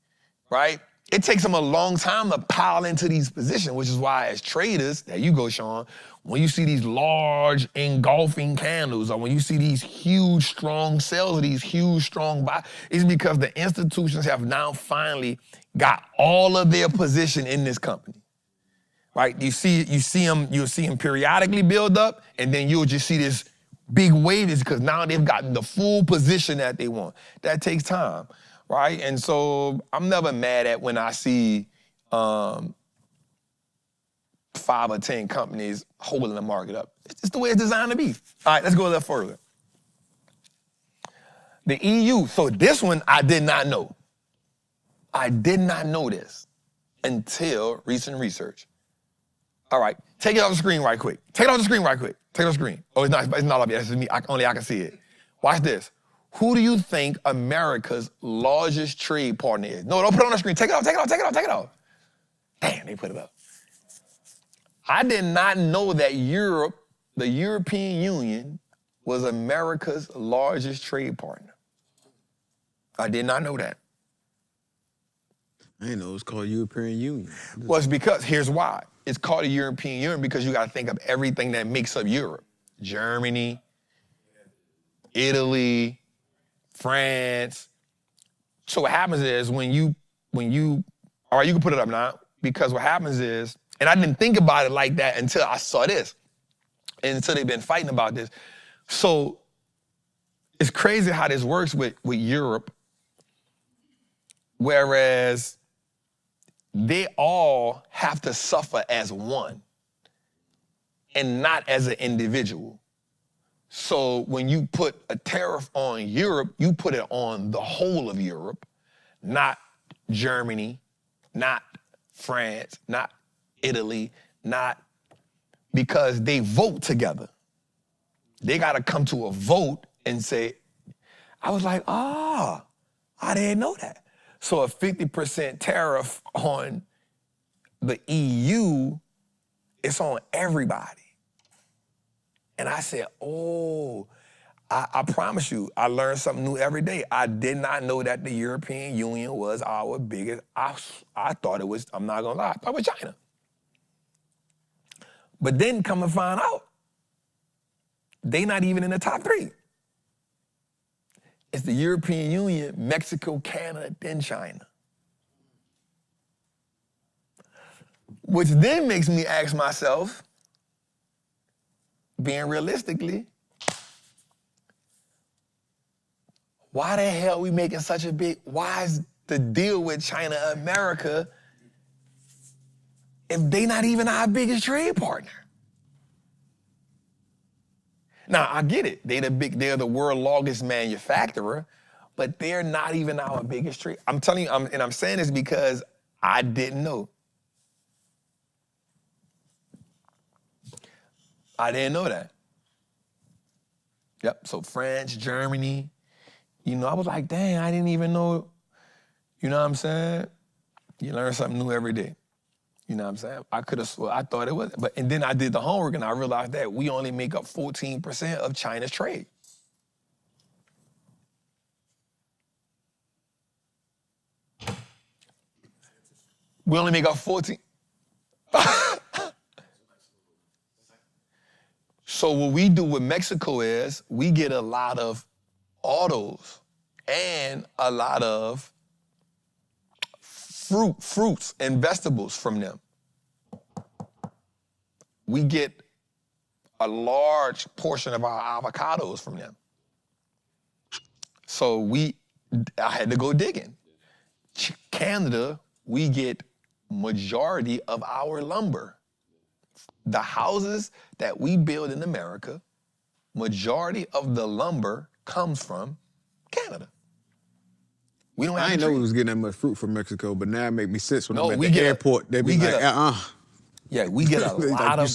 right? It takes them a long time to pile into these positions, which is why as traders, there you go, Sean, when you see these large engulfing candles, or when you see these huge, strong sells, or these huge, strong buys, it's because the institutions have now finally got all of their position in this company, right? You'll see them periodically build up, and then you'll just see this big wave, is because now they've gotten the full position that they want. That takes time. Right? And so I'm never mad at when I see 5 5 or 10 companies holding the market up. It's just the way it's designed to be. All right, let's go a little further. The EU, so this one I did not know. I did not know this until recent research. All right, take it off the screen right quick. Take it off the screen right quick. Take it off the screen. Oh, it's not up yet. It's just me. Only I can see it. Watch this. Who do you think America's largest trade partner is? No, don't put it on the screen. Take it off, take it off, take it off, take it off. Damn, they put it up. I did not know that Europe, the European Union, was America's largest trade partner. I did not know that. I didn't know it was called European Union. Well, it's because, here's why. It's called the European Union because you got to think of everything that makes up Europe. Germany, Italy, France. So what happens is when you, all right, you can put it up now, because what happens is, and I didn't think about it like that until I saw this, and until they've been fighting about this. So it's crazy how this works with Europe, whereas they all have to suffer as one and not as an individual. So when you put a tariff on Europe, you put it on the whole of Europe, not Germany, not France, not Italy, not, because they vote together. They got to come to a vote and say, I was like, I didn't know that. So a 50% tariff on the EU, it's on everybody. And I said, I promise you, I learned something new every day. I did not know that the European Union was our biggest. I thought it was, I'm not gonna lie, I thought it was China. But then come to find out, they not even in the top 3. It's the European Union, Mexico, Canada, then China. Which then makes me ask myself, being realistically, why the hell are we making such a big, why is the deal with China, America, if they not even our biggest trade partner? Now, I get it. They're the world's largest manufacturer, but they're not even our biggest trade. I'm telling you, and I'm saying this because I didn't know. I didn't know that. Yep, so France, Germany, I was like, dang, I didn't even know, you know what I'm saying? You learn something new every day. You know what I'm saying? I could have, I thought it was, and then I did the homework and I realized that we only make up 14% of China's trade. We only make up 14. So what we do with Mexico is we get a lot of autos and a lot of fruits and vegetables from them. We get a large portion of our avocados from them. So I had to go digging. Canada, we get majority of our lumber. The houses that we build in America, majority of the lumber comes from Canada. We don't have I didn't know we was getting that much fruit from Mexico, but now it make me sense when I'm at the airport. They be like, Yeah, we get a lot of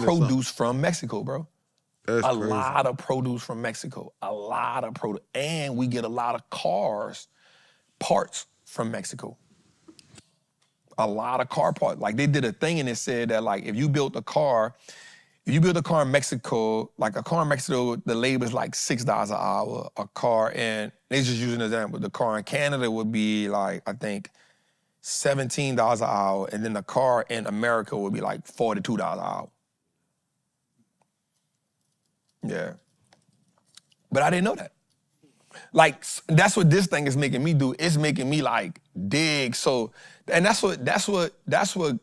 produce from Mexico, bro. That's crazy. Lot of produce from Mexico. A lot of produce. And we get a lot of parts from Mexico. A lot of car parts. Like they did a thing and it said that like if you built a car in Mexico, like a car in Mexico, the labor is like $6 an hour. A car in, they just using an example, the car in Canada would be like, I think, $17 an hour, and then the car in America would be like $42 an hour. Yeah. But I didn't know that. Like, that's what this thing is making me do. It's making me like dig. So, and that's what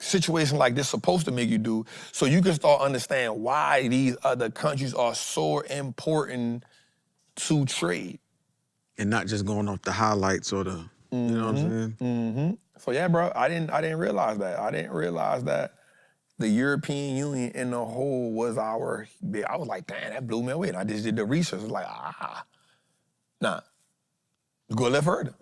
situation like this supposed to make you do, so you can start understand why these other countries are so important to trade. And not just going off the highlights or the, you know what I'm saying? Mm-hmm. So yeah, bro, I didn't realize that. I didn't realize that the European Union in the whole was our. I was like, damn, that blew me away. And I just did the research. I was like, nah, go a little further.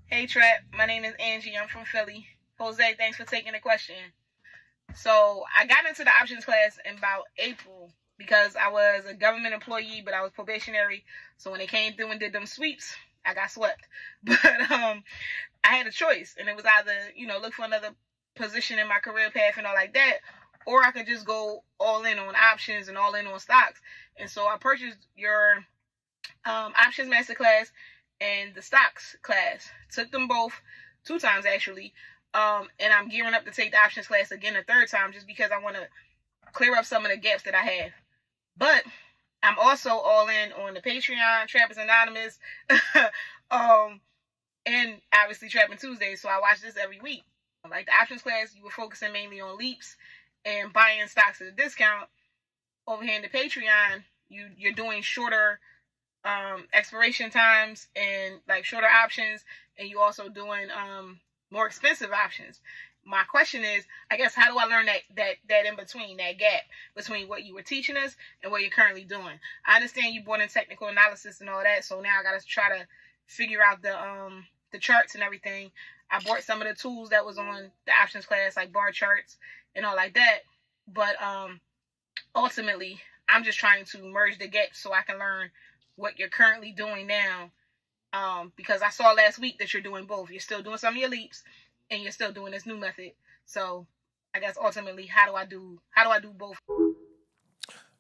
Hey Trap, my name is Angie. I'm from Philly. Jose, thanks for taking the question. So I got into the options class in about April because I was a government employee, but I was probationary. So when they came through and did them sweeps, I got swept. But I had a choice, and it was either, look for another position in my career path and all like that, or I could just go all in on options and all in on stocks. And so I purchased your options masterclass and the stocks class. Took them both 2 times actually. And I'm gearing up to take the options class again a 3rd time just because I want to clear up some of the gaps that I have. But I'm also all in on the Patreon, Trappers Anonymous, and obviously Trappin' Tuesdays. So I watch this every week. Like the options class, you were focusing mainly on leaps and buying stocks at a discount. Over here in the Patreon, you're doing shorter expiration times and like shorter options, and you also doing more expensive options. My question is, I guess, how do I learn that in between, that gap between what you were teaching us and what you're currently doing? I understand you brought in technical analysis and all that, so now I got to try to figure out the charts and everything. I bought some of the tools that was on the options class, like bar charts and all like that. But ultimately, I'm just trying to merge the gaps so I can learn what you're currently doing now. Because I saw last week that you're doing both. You're still doing some of your leaps, and you're still doing this new method. So I guess ultimately, how do I do both?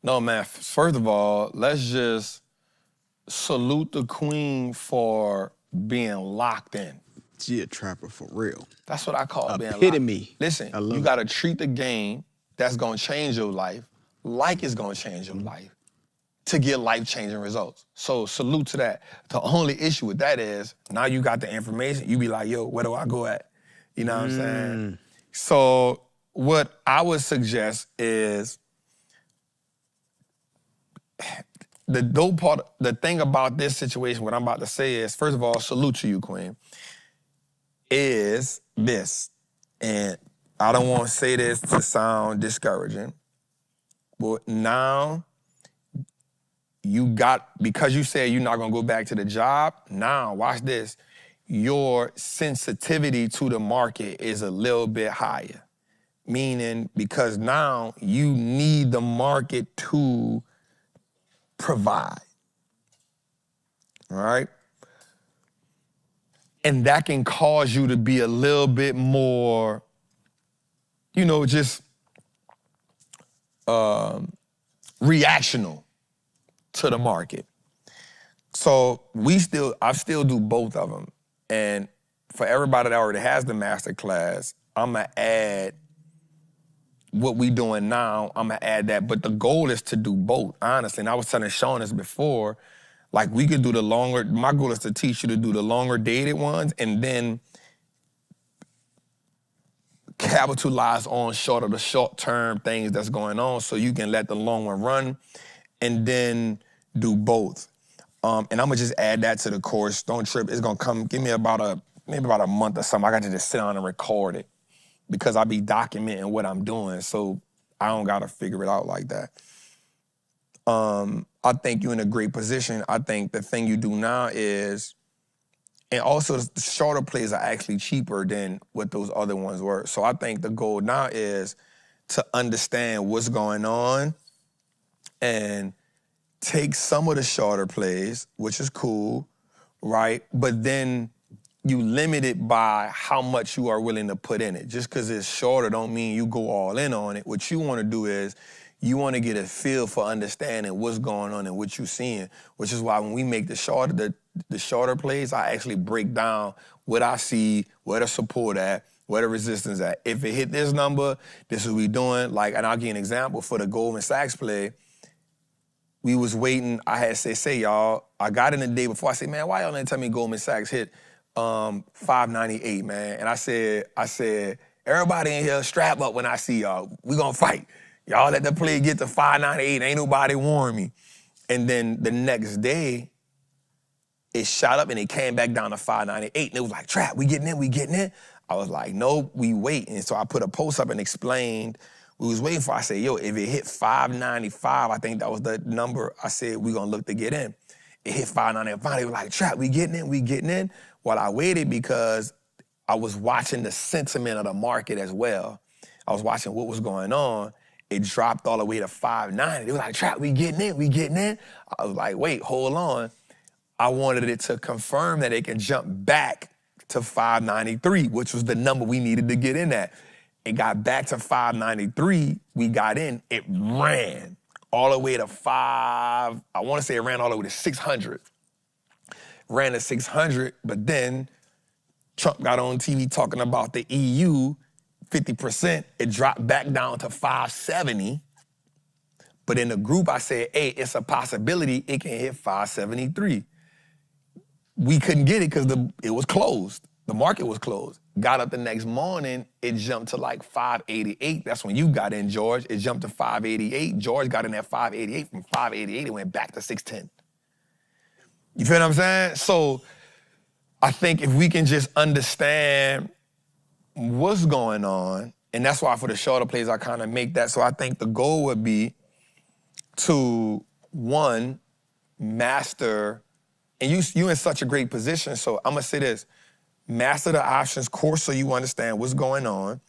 No, man. First of all, let's just salute the queen for being locked in. She a trapper for real. That's what I call being locked. Epitome. Listen, you got to treat the game that's going to change your life like it's going to change your life to get life-changing results. So salute to that. The only issue with that is now you got the information, you be like, yo, where do I go at? You know what I'm saying? So what I would suggest is the dope part, the thing about this situation, what I'm about to say is, first of all, salute to you, Queen, is this. And I don't want to say this to sound discouraging, but now because you said you're not gonna go back to the job, now watch this. Your sensitivity to the market is a little bit higher. Meaning, because now you need the market to provide. All right? And that can cause you to be a little bit more, just reactional to the market. So I still do both of them. And for everybody that already has the master class, I'm gonna add what we doing now, I'm gonna add that. But the goal is to do both, honestly. And I was telling Sean this before, like we could do my goal is to teach you to do the longer dated ones and then capitalize on the short-term things that's going on so you can let the long one run and then do both. And I'm gonna just add that to the course. Don't trip. It's gonna come. Give me maybe about a month or something. I got to just sit down and record it because I be documenting what I'm doing, so I don't gotta figure it out like that. I think you're in a great position. I think the thing you do now is, and also the shorter plays are actually cheaper than what those other ones were. So I think the goal now is to understand what's going on and take some of the shorter plays, which is cool, right? But then you limit it by how much you are willing to put in it. Just because it's shorter don't mean you go all in on it. What you want to do is you want to get a feel for understanding what's going on and what you're seeing, which is why when we make the shorter plays, I actually break down what I see, where the support at, where the resistance at. If it hit this number, this is what we doing. Like, and I'll give you an example for the Goldman Sachs play. We was waiting. I had say y'all, I got in the day before. I said, man, why y'all didn't tell me Goldman Sachs hit 598, man? And I said, everybody in here strap up when I see y'all. We gonna fight. Y'all let the play get to 598. Ain't nobody warn me. And then the next day, it shot up and it came back down to 598. And it was like, Trap, we getting in? I was like, nope, we wait. And so I put a post up and explained, we was waiting for, I said, yo, if it hit 595, I think that was the number, I said, we gonna look to get in. It hit 595, they were like, Trap, we getting in? Well, I waited because I was watching the sentiment of the market as well. I was watching what was going on. It dropped all the way to 590. They were like, Trap, we getting in? I was like, wait, hold on. I wanted it to confirm that it can jump back to 593, which was the number we needed to get in at. It got back to 593, we got in, it ran all the way to I want to say it ran all the way to 600. Ran to 600, but then Trump got on TV talking about the EU, 50%, it dropped back down to 570. But in the group, I said, hey, it's a possibility it can hit 573. We couldn't get it because it was closed. The market was closed. Got up the next morning, it jumped to like 588. That's when you got in, George. It jumped to 588. George got in at 588. From 588, it went back to 610. You feel what I'm saying? So I think if we can just understand what's going on, and that's why for the shorter plays, I kind of make that. So I think the goal would be to, one, master, and you in such a great position, so I'm gonna say this, master the options course so you understand what's going on,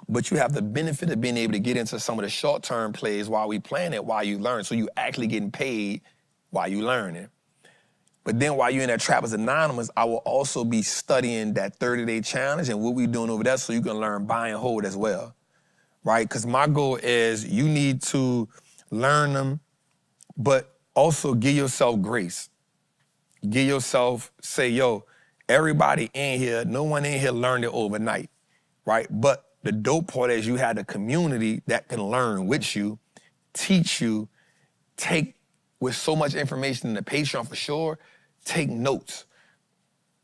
but you have the benefit of being able to get into some of the short-term plays while we plan it, while you learn, so you actually getting paid while you learning. But then while you're in that Trappers Anonymous, I will also be studying that 30-day challenge and what we doing over there so you can learn buy and hold as well, right? Because my goal is you need to learn them, but also give yourself grace. Give yourself, say, yo, everybody in here, no one in here learned it overnight, right? But the dope part is you had a community that can learn with you, teach you, take with so much information in the Patreon for sure, take notes.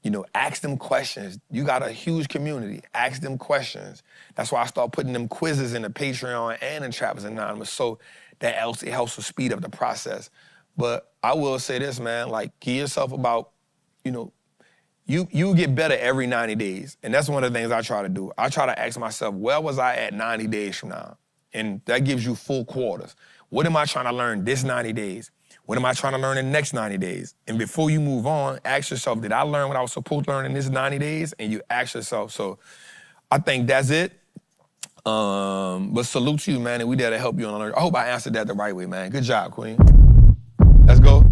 You know, ask them questions. You got a huge community. Ask them questions. That's why I start putting them quizzes in the Patreon and in Trappers Anonymous so that it helps to speed up the process. But I will say this, man, like, give yourself about, you know, you get better every 90 days. And that's one of the things I try to do. I try to ask myself, where was I at 90 days from now? And that gives you full quarters. What am I trying to learn this 90 days? What am I trying to learn in the next 90 days? And before you move on, ask yourself, did I learn what I was supposed to learn in this 90 days? And you ask yourself. So I think that's it. But salute to you, man, and we there to help you on learn. I hope I answered that the right way, man. Good job, Queen. Let's go.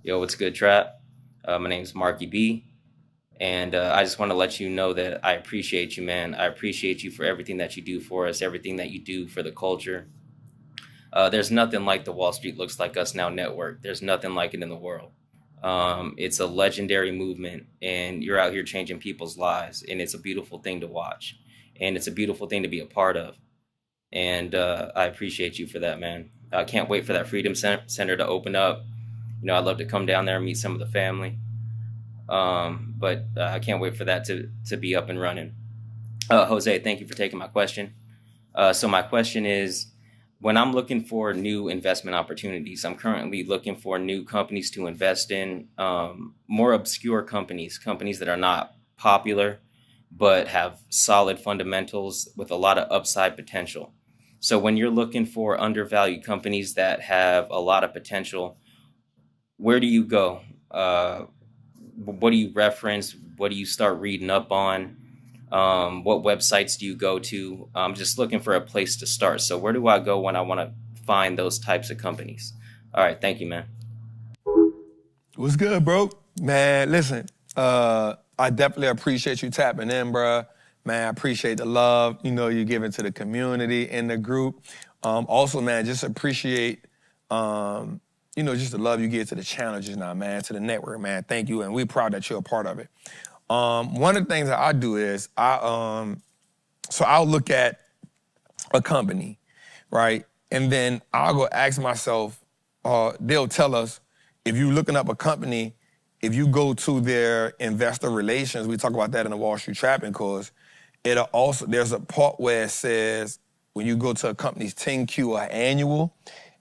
Yo, what's good, Trap? My name's Marky B. And I just want to let you know that I appreciate you, man. I appreciate you for everything that you do for us, everything that you do for the culture. There's nothing like the Wallstreet Looks Like Us Now network. There's nothing like it in the world. It's a legendary movement, and you're out here changing people's lives, and it's a beautiful thing to watch, and it's a beautiful thing to be a part of. And I appreciate you for that, man. I can't wait for that Freedom Center to open up. You know, I'd love to come down there and meet some of the family. But I can't wait for that to be up and running. Jose, thank you for taking my question. So my question is, when I'm looking for new investment opportunities, I'm currently looking for new companies to invest in, more obscure companies that are not popular, but have solid fundamentals with a lot of upside potential. So when you're looking for undervalued companies that have a lot of potential, where do you go? What do you reference? What do you start reading up on? What websites do you go to? I'm just looking for a place to start. So where do I go when I want to find those types of companies? All right. Thank you, man. What's good, bro? Man, listen, I definitely appreciate you tapping in, bro. Man, I appreciate the love, you know, you giving to the community and the group. Also, man, just appreciate, you know, just the love you give to the channel just now, man, to the network, man. Thank you, and we're proud that you're a part of it. One of the things that I do is I'll look at a company, right? And then I'll go ask myself, they'll tell us, if you're looking up a company, if you go to their investor relations, we talk about that in the Wall Street Trappin course, it'll also, there's a part where it says, when you go to a company's 10Q or annual,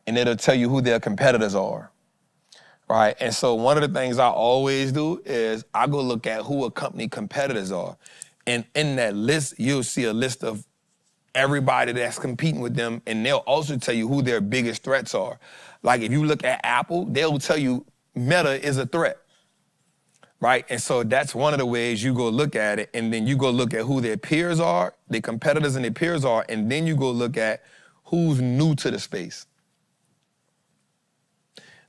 and it'll tell you who their competitors are, right? And so one of the things I always do is I go look at who a company competitors are. And in that list, you'll see a list of everybody that's competing with them, and they'll also tell you who their biggest threats are. Like if you look at Apple, they'll tell you Meta is a threat, right? And so that's one of the ways you go look at it, and then you go look at who their peers are, their competitors and their peers are, and then you go look at who's new to the space.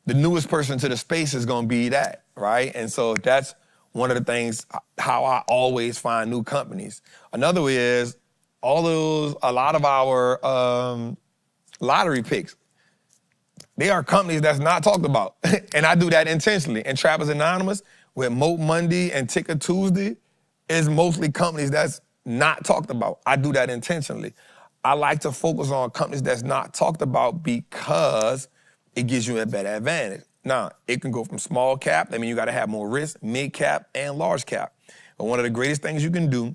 The newest person to the space is gonna be that, right? And so that's one of the things, how I always find new companies. Another way is, a lot of our lottery picks, they are companies that's not talked about. And I do that intentionally. And Trappers Anonymous, with Moat Monday and Ticker Tuesday, is mostly companies that's not talked about. I do that intentionally. I like to focus on companies that's not talked about because it gives you a better advantage. Now, it can go from small cap, I mean, you gotta have more risk, mid cap, and large cap. But one of the greatest things you can do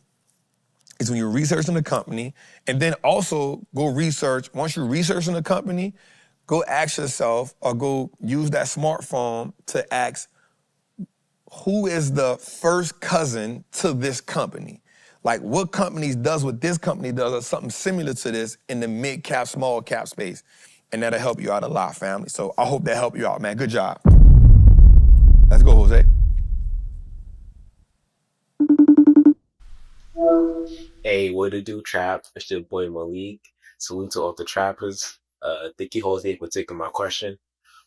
is when you're researching the company, and then also go research, once you're researching the company, go ask yourself, or go use that smartphone to ask, who is the first cousin to this company? Like what companies does what this company does, or something similar to this in the mid cap, small cap space. And that'll help you out a lot, family. So I hope that helped you out, man. Good job. Let's go, Jose. Hey, what it do, Trap? It's your boy Malik. Salute to all the trappers. Thank you, Jose, for taking my question.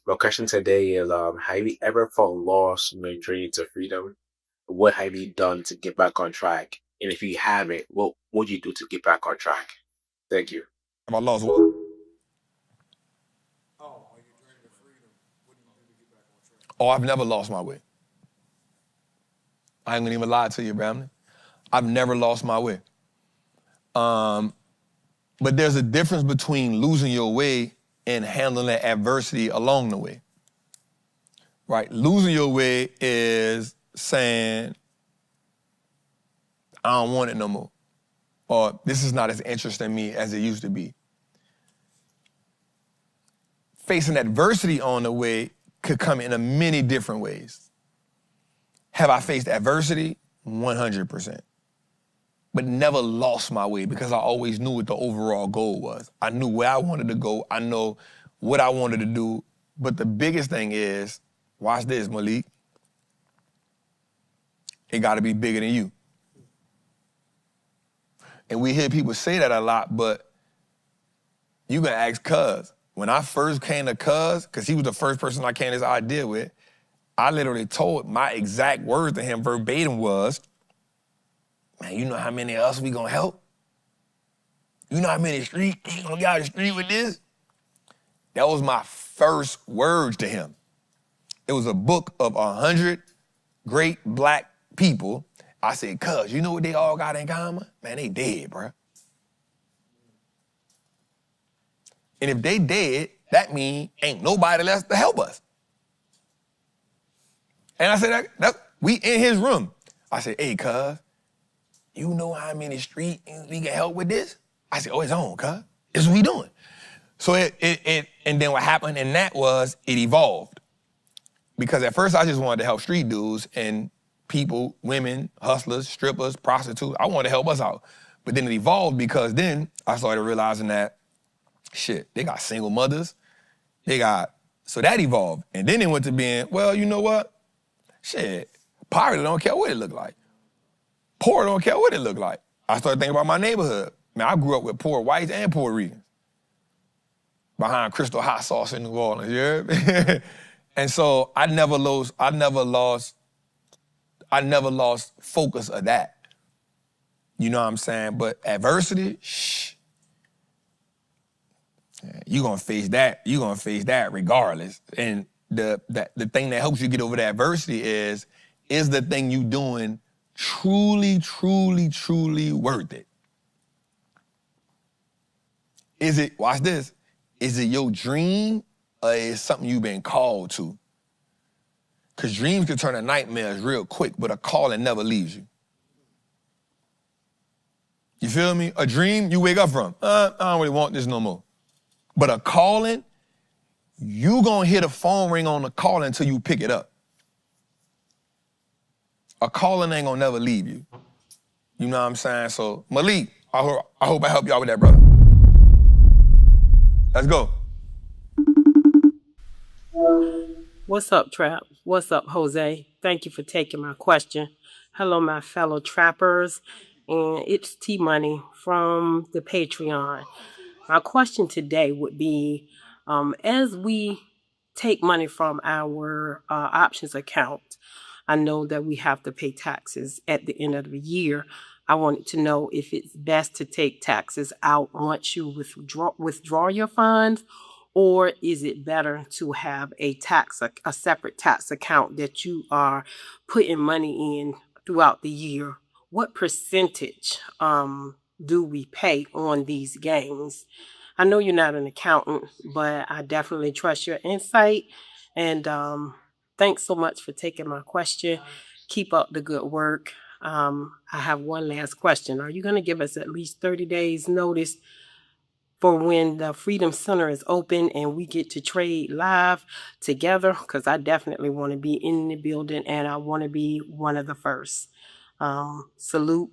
My question today is, have you ever felt lost in your journey to freedom? What have you done to get back on track? And if you haven't, what would you do to get back on track? Thank you. Have I lost what? Oh, I've never lost my way. I ain't gonna even lie to you, Bramley. I've never lost my way. But there's a difference between losing your way and handling that adversity along the way, right? Losing your way is saying, I don't want it no more, or this is not as interesting to me as it used to be. Facing adversity on the way could come in many different ways. Have I faced adversity? 100%. But never lost my way because I always knew what the overall goal was. I knew where I wanted to go. I know what I wanted to do. But the biggest thing is, watch this, Malik. It gotta be bigger than you. And we hear people say that a lot, but you can ask Cuz. When I first came to Cuz, because he was the first person I came to this idea with, I literally told my exact words to him verbatim was, man, you know how many of us we gonna help? You know how many streets ain't gonna get out of the street with this? That was my first words to him. It was a book of 100 great black people. I said, Cuz, you know what they all got in common? Man, they dead, bruh. And if they dead, that means ain't nobody left to help us. And I said, we in his room. I said, hey, Cuz, you know how many streets we can help with this? I said, oh, it's on, Cuz. It's what we doing. So and then what happened in that was it evolved. Because at first I just wanted to help street dudes and people, women, hustlers, strippers, prostitutes. I wanted to help us out. But then it evolved because then I started realizing that, shit, they got single mothers. So that evolved. And then it went to being, well, you know what? Shit, poverty don't care what it look like. Poor don't care what it look like. I started thinking about my neighborhood. Man, I grew up with poor whites and Puerto Ricans. Behind Crystal Hot Sauce in New Orleans, you heard me? And so I never lost focus of that. You know what I'm saying? But adversity, you're gonna face that regardless. And the thing that helps you get over the adversity is the thing you doing truly, truly, truly worth it? Is it, watch this, is it your dream or is it something you've been called to? Because dreams can turn to nightmares real quick, but a calling never leaves you. You feel me? A dream you wake up from, I don't really want this no more. But a calling, you gonna hear the phone ring on the call until you pick it up. A calling ain't gonna never leave you. You know what I'm saying? So Malik, I hope I help y'all with that, brother. Let's go. What's up, Trap? What's up, Jose? Thank you for taking my question. Hello, my fellow trappers. And it's T-Money from the Patreon. My question today would be, as we take money from our options account, I know that we have to pay taxes at the end of the year. I wanted to know if it's best to take taxes out once you withdraw your funds, or is it better to have a separate tax account that you are putting money in throughout the year? What percentage do we pay on these gains? I know you're not an accountant, but I definitely trust your insight. And thanks so much for taking my question. Keep up the good work. I have one last question. Are you going to give us at least 30 days notice for when the Freedom Center is open and we get to trade live together? Because I definitely want to be in the building and I want to be one of the first. Salute.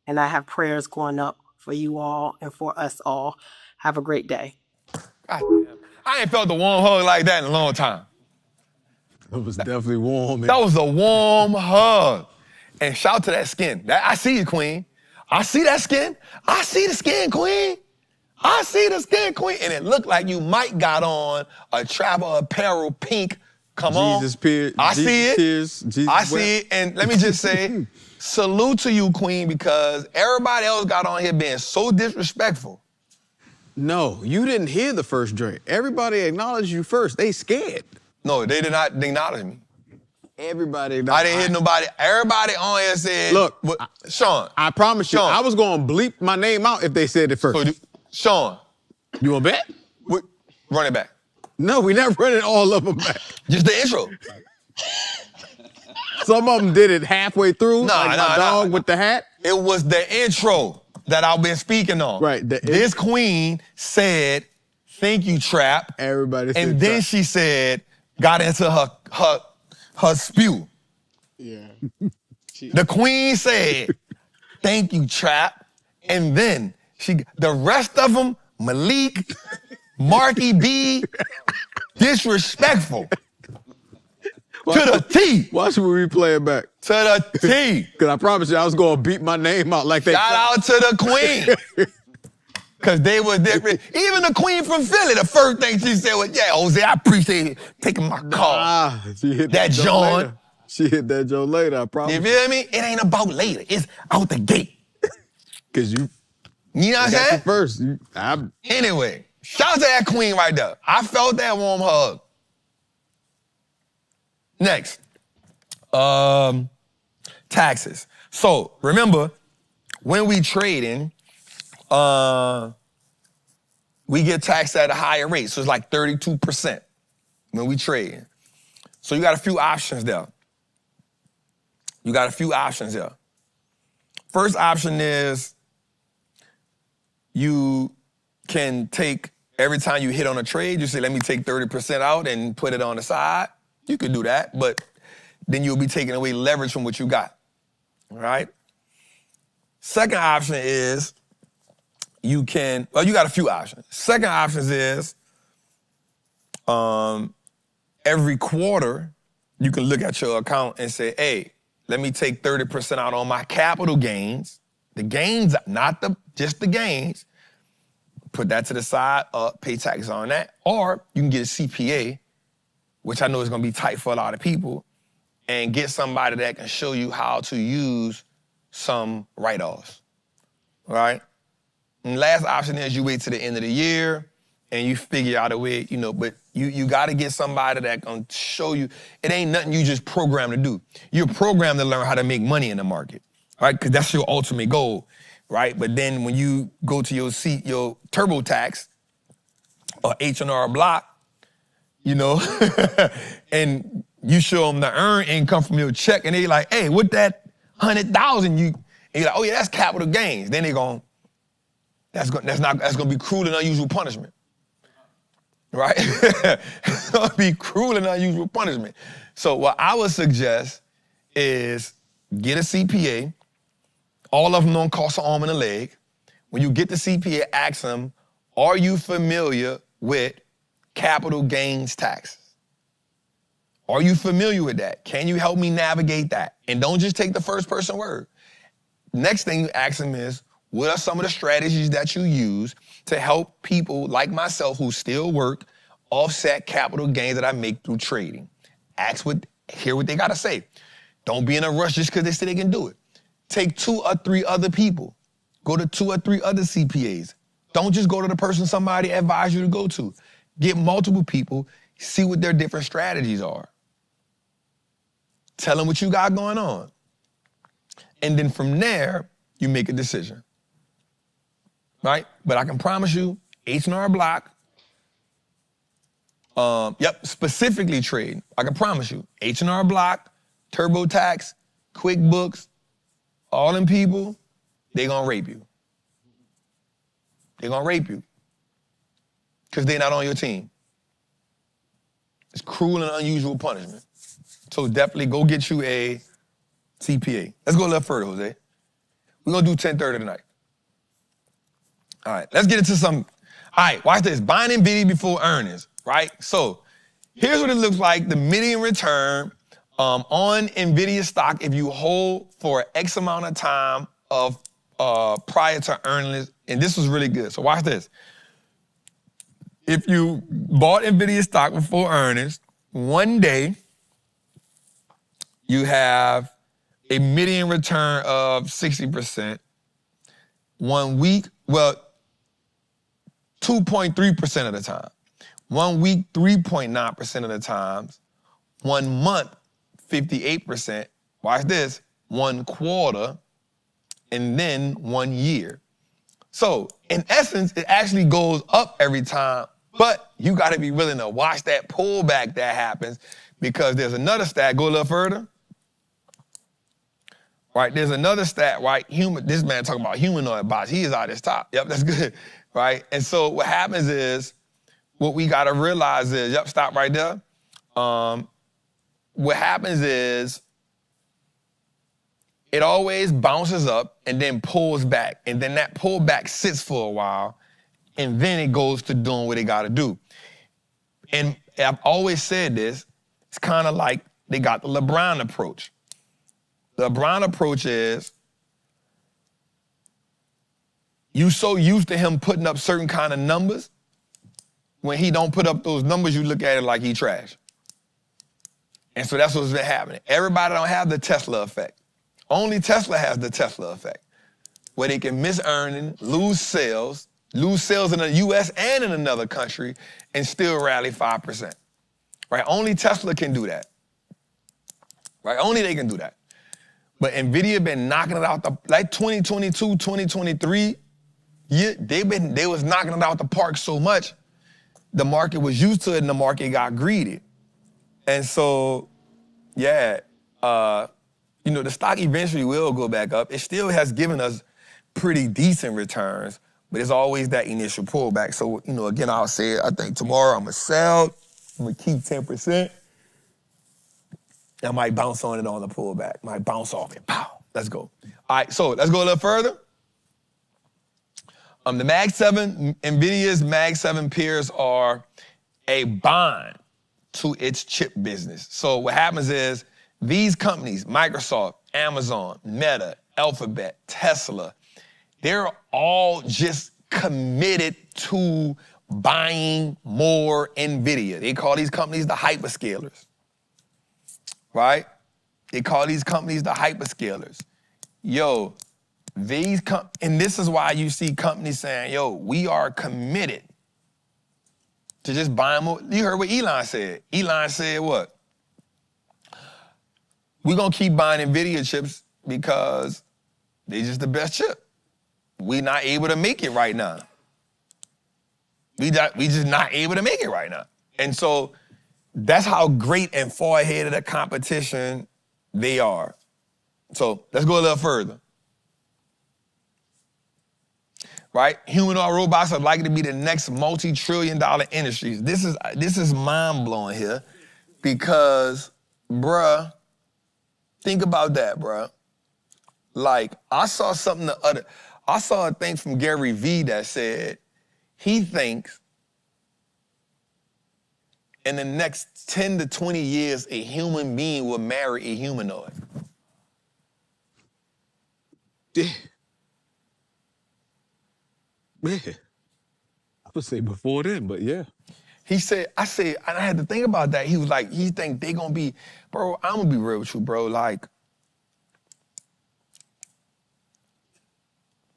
And I have prayers going up for you all and for us all. Have a great day. God damn. I ain't felt a warm hug like that in a long time. It was definitely warm. That was a warm hug. And shout out to that skin. I see you, Queen. I see that skin. I see the skin, Queen. I see the skin, Queen. And it looked like you might got on a travel apparel pink. Come on. I see it. I see it. And let me just say, salute to you, Queen, because everybody else got on here being so disrespectful. No, you didn't hear the first drink. Everybody acknowledged you first. They scared. No, they did not acknowledge me. Everybody. I didn't hear nobody. Everybody on here said, look, Sean. I promise you, Sean. I was going to bleep my name out if they said it first. Sean. You want to bet? Run it back. No, we not running all of them back. Just the intro. Some of them did it halfway through, like my dog with the hat. It was the intro that I've been speaking on. Right. This queen said, thank you, Trap. Everybody said And then Trap. she said, got into her spew. Yeah. The queen said, thank you, Trap. And then the rest of them, Malik, Marky B, disrespectful. To the T. Watch me replay it back. To the T. Because I promise you, I was going to beat my name out like that. Shout out to the queen. Because they were different. Even the queen from Philly, the first thing she said was, yeah, Jose, I appreciate you taking my call. She hit that John. Later. She hit that Joe later, I promise. You feel me? It ain't about later. It's out the gate. Because you know what I'm saying? First. Anyway, shout out to that queen right there. I felt that warm hug. Next, taxes. So remember, when we trading, we get taxed at a higher rate. So it's like 32% when we trading. So you got a few options there. First option is you can take, every time you hit on a trade, you say, let me take 30% out and put it on the side. You could do that, but then you'll be taking away leverage from what you got, all right? Second option is you got a few options. Second option is every quarter, you can look at your account and say, hey, let me take 30% out on my capital gains. The gains, not just the gains. Put that to the side, pay taxes on that. Or you can get a CPA, which I know is gonna be tight for a lot of people, and get somebody that can show you how to use some write-offs, all right? And last option is you wait to the end of the year and you figure out a way, but you gotta get somebody that can show you, it ain't nothing you just programmed to do. You're programmed to learn how to make money in the market, right? Because that's your ultimate goal, right? But then when you go to your TurboTax or H&R Block, and You show them the earned income from your check, and they like, hey, what that 100,000 you? And you're like, oh yeah, that's capital gains. Then they going, that's gonna be cruel and unusual punishment, right? It's gonna be cruel and unusual punishment. So what I would suggest is get a CPA. All of them don't cost an arm and a leg. When you get the CPA, ask them, are you familiar with capital gains taxes? Are you familiar with that? Can you help me navigate that? And don't just take the first person word. Next thing you ask them is, what are some of the strategies that you use to help people like myself who still work offset capital gains that I make through trading? Hear what they gotta say. Don't be in a rush just because they say they can do it. Take 2 or 3 other people. Go to 2 or 3 other CPAs. Don't just go to the person somebody advised you to go to. Get multiple people, see what their different strategies are. Tell them what you got going on. And then from there, you make a decision. Right? But I can promise you, H&R Block, specifically trading. I can promise you, H&R Block, TurboTax, QuickBooks, all them people, they gonna rape you. They gonna rape you. Because they're not on your team. It's cruel and unusual punishment. So definitely go get you a CPA. Let's go a little further, Jose. We're gonna do 10:30 tonight. All right, let's get into some. All right, watch this. Buying NVIDIA before earnings, right? So here's what it looks like, the median return on NVIDIA stock if you hold for X amount of time of prior to earnings, and this was really good. So watch this. If you bought NVIDIA stock before earnings, one day you have a median return of 60%. 1 week, 2.3% of the time. 1 week, 3.9% of the times. 1 month, 58%. Watch this, 1 quarter, and then 1 year. So in essence, it actually goes up every time, but you gotta be willing to watch that pullback that happens because there's another stat, go a little further. Right, there's another stat, right? This man talking about humanoid bots. He is out his top. Yep, that's good, right? And so what happens is, what we gotta realize is, stop right there. What happens is, it always bounces up and then pulls back. And then that pullback sits for a while, and then it goes to doing what it gotta do. And I've always said this, it's kind of like they got the LeBron approach. The LeBron approach is, you so used to him putting up certain kind of numbers, when he don't put up those numbers, you look at it like he trash. And so that's what's been happening. Everybody don't have the Tesla effect. Only Tesla has the Tesla effect, where they can miss earnings, lose sales in the US and in another country, and still rally 5%. Right? Only Tesla can do that. Right? Only they can do that. But NVIDIA been knocking it out like 2022, 2023, they was knocking it out the park so much, the market was used to it and the market got greedy. And so, the stock eventually will go back up. It still has given us pretty decent returns, but it's always that initial pullback. So, again, I'll say it, I think tomorrow I'm gonna sell, I'm gonna keep 10%. I might bounce on it on the pullback. Might bounce off it. Pow. Let's go. All right, so let's go a little further. The Mag 7, NVIDIA's Mag 7 peers are a bond to its chip business. So what happens is these companies, Microsoft, Amazon, Meta, Alphabet, Tesla, they're all just committed to buying more NVIDIA. They call these companies the hyperscalers. Right? They call these companies the hyperscalers. Yo, and this is why you see companies saying, yo, we are committed to just buying more. You heard what Elon said. Elon said what? We're gonna keep buying NVIDIA chips because they're just the best chip. We're not able to make it right now. We just not able to make it right now. And so That's how great and far ahead of the competition they are. So let's go a little further. Right? Humanoid robots are likely to be the next multi-trillion-dollar industries. This is mind-blowing here because, bruh, think about that, bruh. Like, I saw a thing from Gary Vee that said he thinks in the next 10 to 20 years, a human being will marry a humanoid. Yeah. Yeah. I would say before then, but yeah. He said, I had to think about that. He was like, he think they gonna be, bro, I'm gonna be real with you, bro. Like,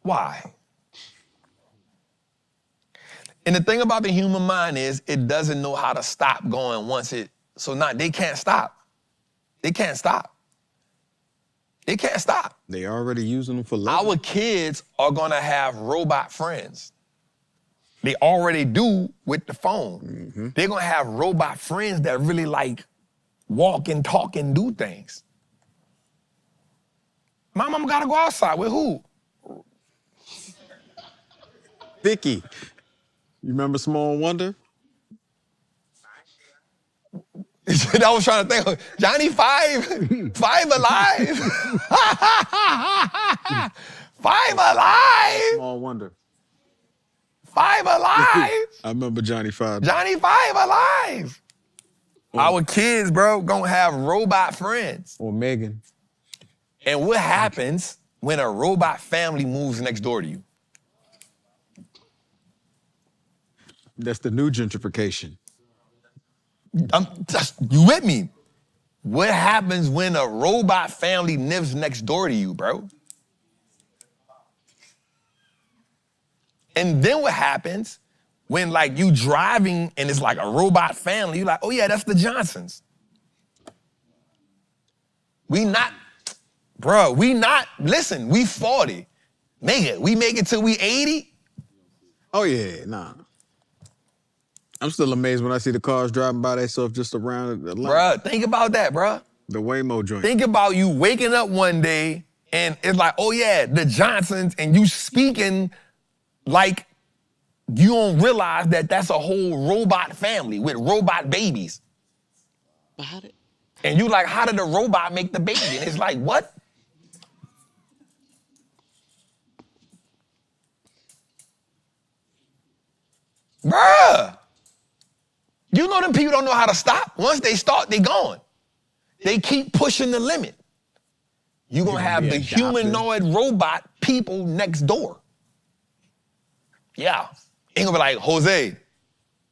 why? And the thing about the human mind is it doesn't know how to stop going they can't stop. They can't stop. They can't stop. They already using them for love. Our kids are gonna have robot friends. They already do with the phone. Mm-hmm. They're gonna have robot friends that really like walk and talk and do things. My mama gotta go outside with who? Vicky. You remember Small Wonder? I was trying to think. Johnny Five Alive. Five Alive. Small Wonder. Five Alive. I remember Johnny Five. Johnny Five Alive. Our kids, bro, gonna have robot friends. Or Megan. And what happens when a robot family moves next door to you? That's the new gentrification. You with me? What happens when a robot family lives next door to you, bro? And then what happens when like you driving and it's like a robot family, you're like, oh yeah, that's the Johnsons. Listen, we 40. We make it till we 80? Oh yeah, nah. I'm still amazed when I see the cars driving by themselves just around the line. Bruh, think about that, bruh. The Waymo joint. Think about you waking up one day and it's like, oh yeah, the Johnsons, and you speaking like you don't realize that that's a whole robot family with robot babies. And you like, how did the robot make the baby? And it's like, what? Bruh. You know them people don't know how to stop. Once they start, they gone. They keep pushing the limit. You're going to have the humanoid robot people next door. Yeah. He going to be like, Jose,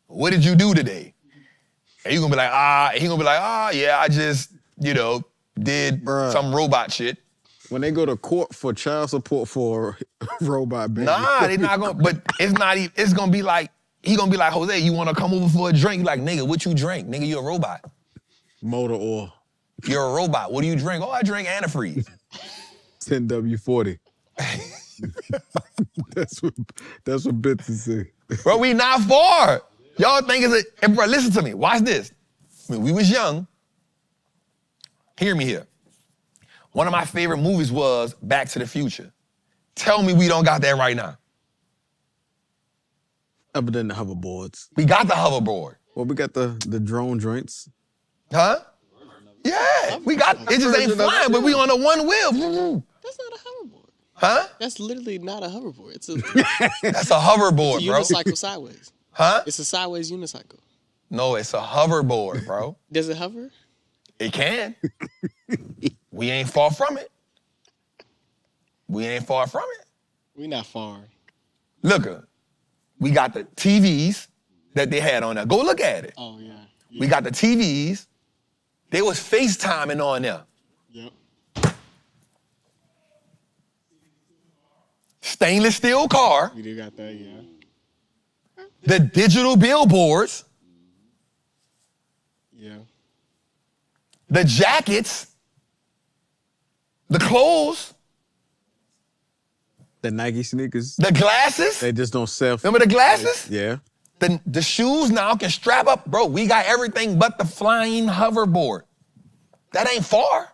what did you do today? And you going to be like, he going to be like, yeah, I just, did some robot shit. When they go to court for child support for a robot baby. Nah, they not going to, but it's going to be like, he gonna be like, Jose, you wanna come over for a drink? You like, nigga, what you drink? Nigga, you a robot. Motor oil. You're a robot. What do you drink? Oh, I drink antifreeze. 10W40. That's what bits is say. Bro, we not far. Y'all think it's and bro, listen to me. Watch this. When we was young, hear me here. One of my favorite movies was Back to the Future. Tell me we don't got that right now. Other than the hoverboards. We got the hoverboard. Well, we got the drone joints. Huh? Yeah, we got, it just ain't flying, but we on a one wheel. That's not a hoverboard. Huh? That's literally not a hoverboard. It's a That's a hoverboard, it's a bro. unicycle sideways. Huh? It's a sideways unicycle. No, it's a hoverboard, bro. Does it hover? It can. We ain't far from it. We ain't far from it. We not far. Look, we got the TVs that they had on there. Go look at it. Oh, yeah. We got the TVs. They was FaceTiming on there. Yep. Stainless steel car. We do got that, yeah. The digital billboards. Yeah. The jackets. The clothes. The Nike sneakers. The glasses. They just don't sell. Remember the glasses? Yeah. The shoes now can strap up. Bro, we got everything but the flying hoverboard. That ain't far.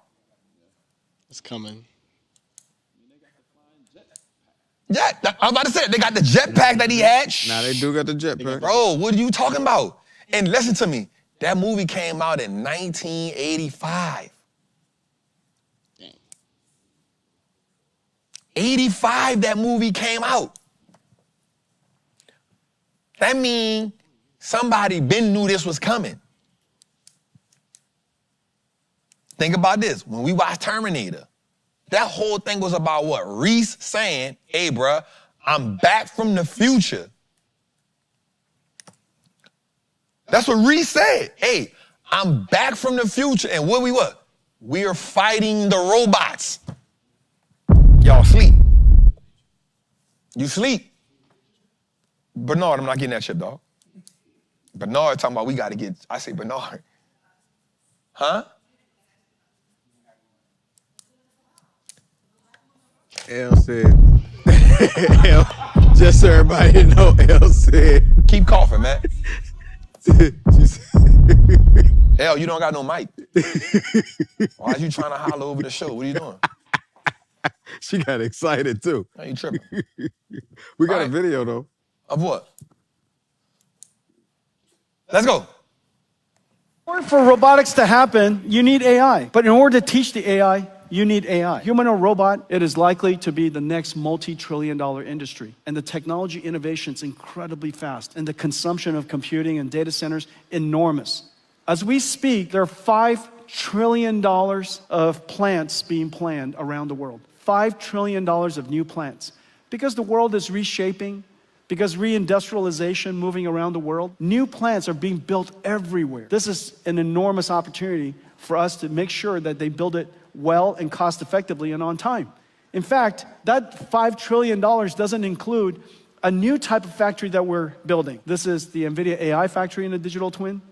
It's coming. Yeah, I'm about to say, they got the jetpack that he had. Now they do got the jetpack. Bro, what are you talking about? And listen to me, that movie came out in 1985. 85, that movie came out. That means somebody been knew this was coming. Think about this. When we watched Terminator, that whole thing was about what? Reese saying, hey, bruh, I'm back from the future. That's what Reese said. Hey, I'm back from the future. And what we what? We're fighting the robots. Y'all sleep. You sleep. Bernard, I'm not getting that shit, dog. Bernard talking about we got to get, I say, Bernard. Huh? L said, just so everybody know, L said. Keep coughing, man. L, you don't got no mic. Why are you trying to holler over the show? What are you doing? She got excited too. Are you tripping? We got a video though. Of what? Let's go. In order for robotics to happen, you need AI. But in order to teach the AI, you need AI. Humanoid robot, it is likely to be the next multi-trillion-dollar industry. And the technology innovation is incredibly fast. And the consumption of computing and data centers, enormous. As we speak, there are $5 trillion of plants being planned around the world. $5 trillion of new plants. Because the world is reshaping, because reindustrialization moving around the world, new plants are being built everywhere. This is an enormous opportunity for us to make sure that they build it well and cost effectively and on time. In fact, that $5 trillion doesn't include a new type of factory that we're building. This is the NVIDIA AI factory in a digital twin.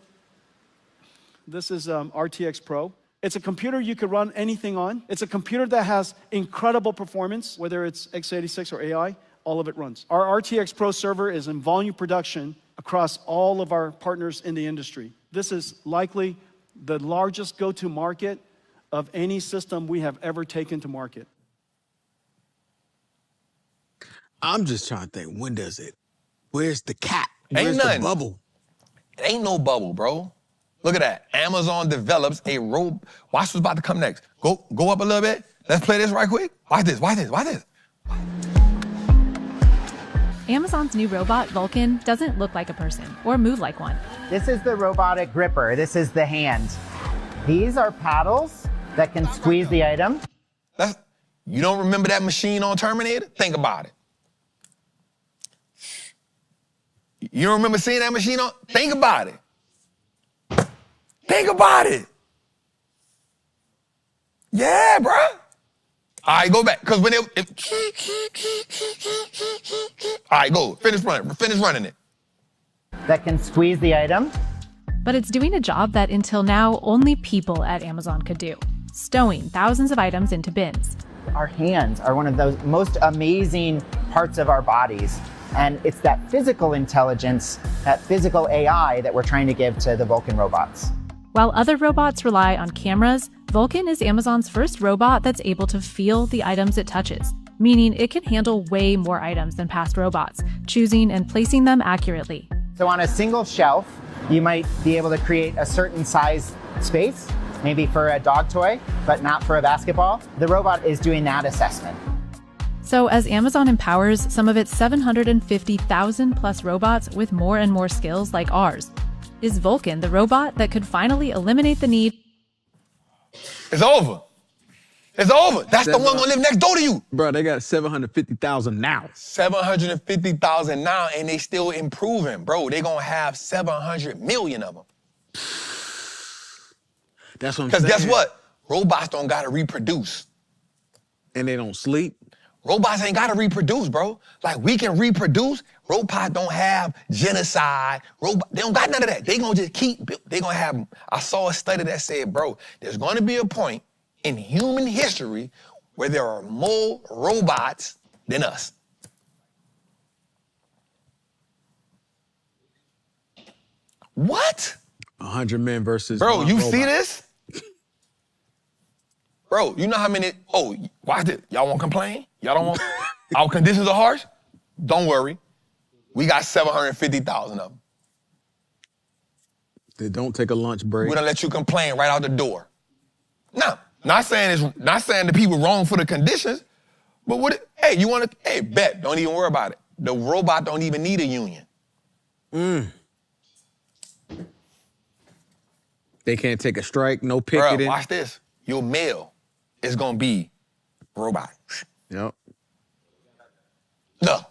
This is RTX Pro. It's a computer you could run anything on. It's a computer that has incredible performance, whether it's x86 or AI, all of it runs. Our RTX Pro server is in volume production across all of our partners in the industry. This is likely the largest go-to market of any system we have ever taken to market. I'm just trying to think, when does it? Where's the cap? Ain't Where's nothing. the bubble? It ain't no bubble, bro. Look at that. Amazon develops a robot. Watch what's about to come next. Go up a little bit. Let's play this right quick. Watch this. Amazon's new robot, Vulcan, doesn't look like a person or move like one. This is the robotic gripper. This is the hand. These are paddles that can squeeze the item. You don't remember that machine on Terminator? Think about it. You don't remember seeing that machine on? Think about it. Think about it. Yeah, bro. All right, go back. Because when all right, go. Finish running it. That can squeeze the item. But it's doing a job that until now only people at Amazon could do, stowing thousands of items into bins. Our hands are one of those most amazing parts of our bodies. And it's that physical intelligence, that physical AI that we're trying to give to the Vulcan robots. While other robots rely on cameras, Vulcan is Amazon's first robot that's able to feel the items it touches, meaning it can handle way more items than past robots, choosing and placing them accurately. So on a single shelf, you might be able to create a certain size space, maybe for a dog toy, but not for a basketball. The robot is doing that assessment. So as Amazon empowers some of its 750,000 plus robots with more and more skills like ours, is Vulcan the robot that could finally eliminate the need? It's over. It's over. That's the one gonna live next door to you. Bro, they got 750,000 now. 750,000 now, and they still improving. Bro, they gonna have 700 million of them. That's what I'm saying. Because guess what? Robots don't gotta reproduce. And they don't sleep. Robots ain't gotta reproduce, bro. Like, we can reproduce. Robots don't have genocide. They don't got none of that. They gonna just they gonna have, I saw a study that said, bro, there's gonna be a point in human history where there are more robots than us. What? 100 men versus Bro, one you robot. see this? Bro, you know how many, watch this. Y'all won't complain? Y'all don't want, our conditions are harsh? Don't worry. We got 750,000 of them. They don't take a lunch break. We're gonna let you complain right out the door. Now, not saying the people wrong for the conditions, but bet, don't even worry about it. The robot don't even need a union. They can't take a strike, no picketing. Bro, watch this. Your mail is gonna be robot. Yep. Look.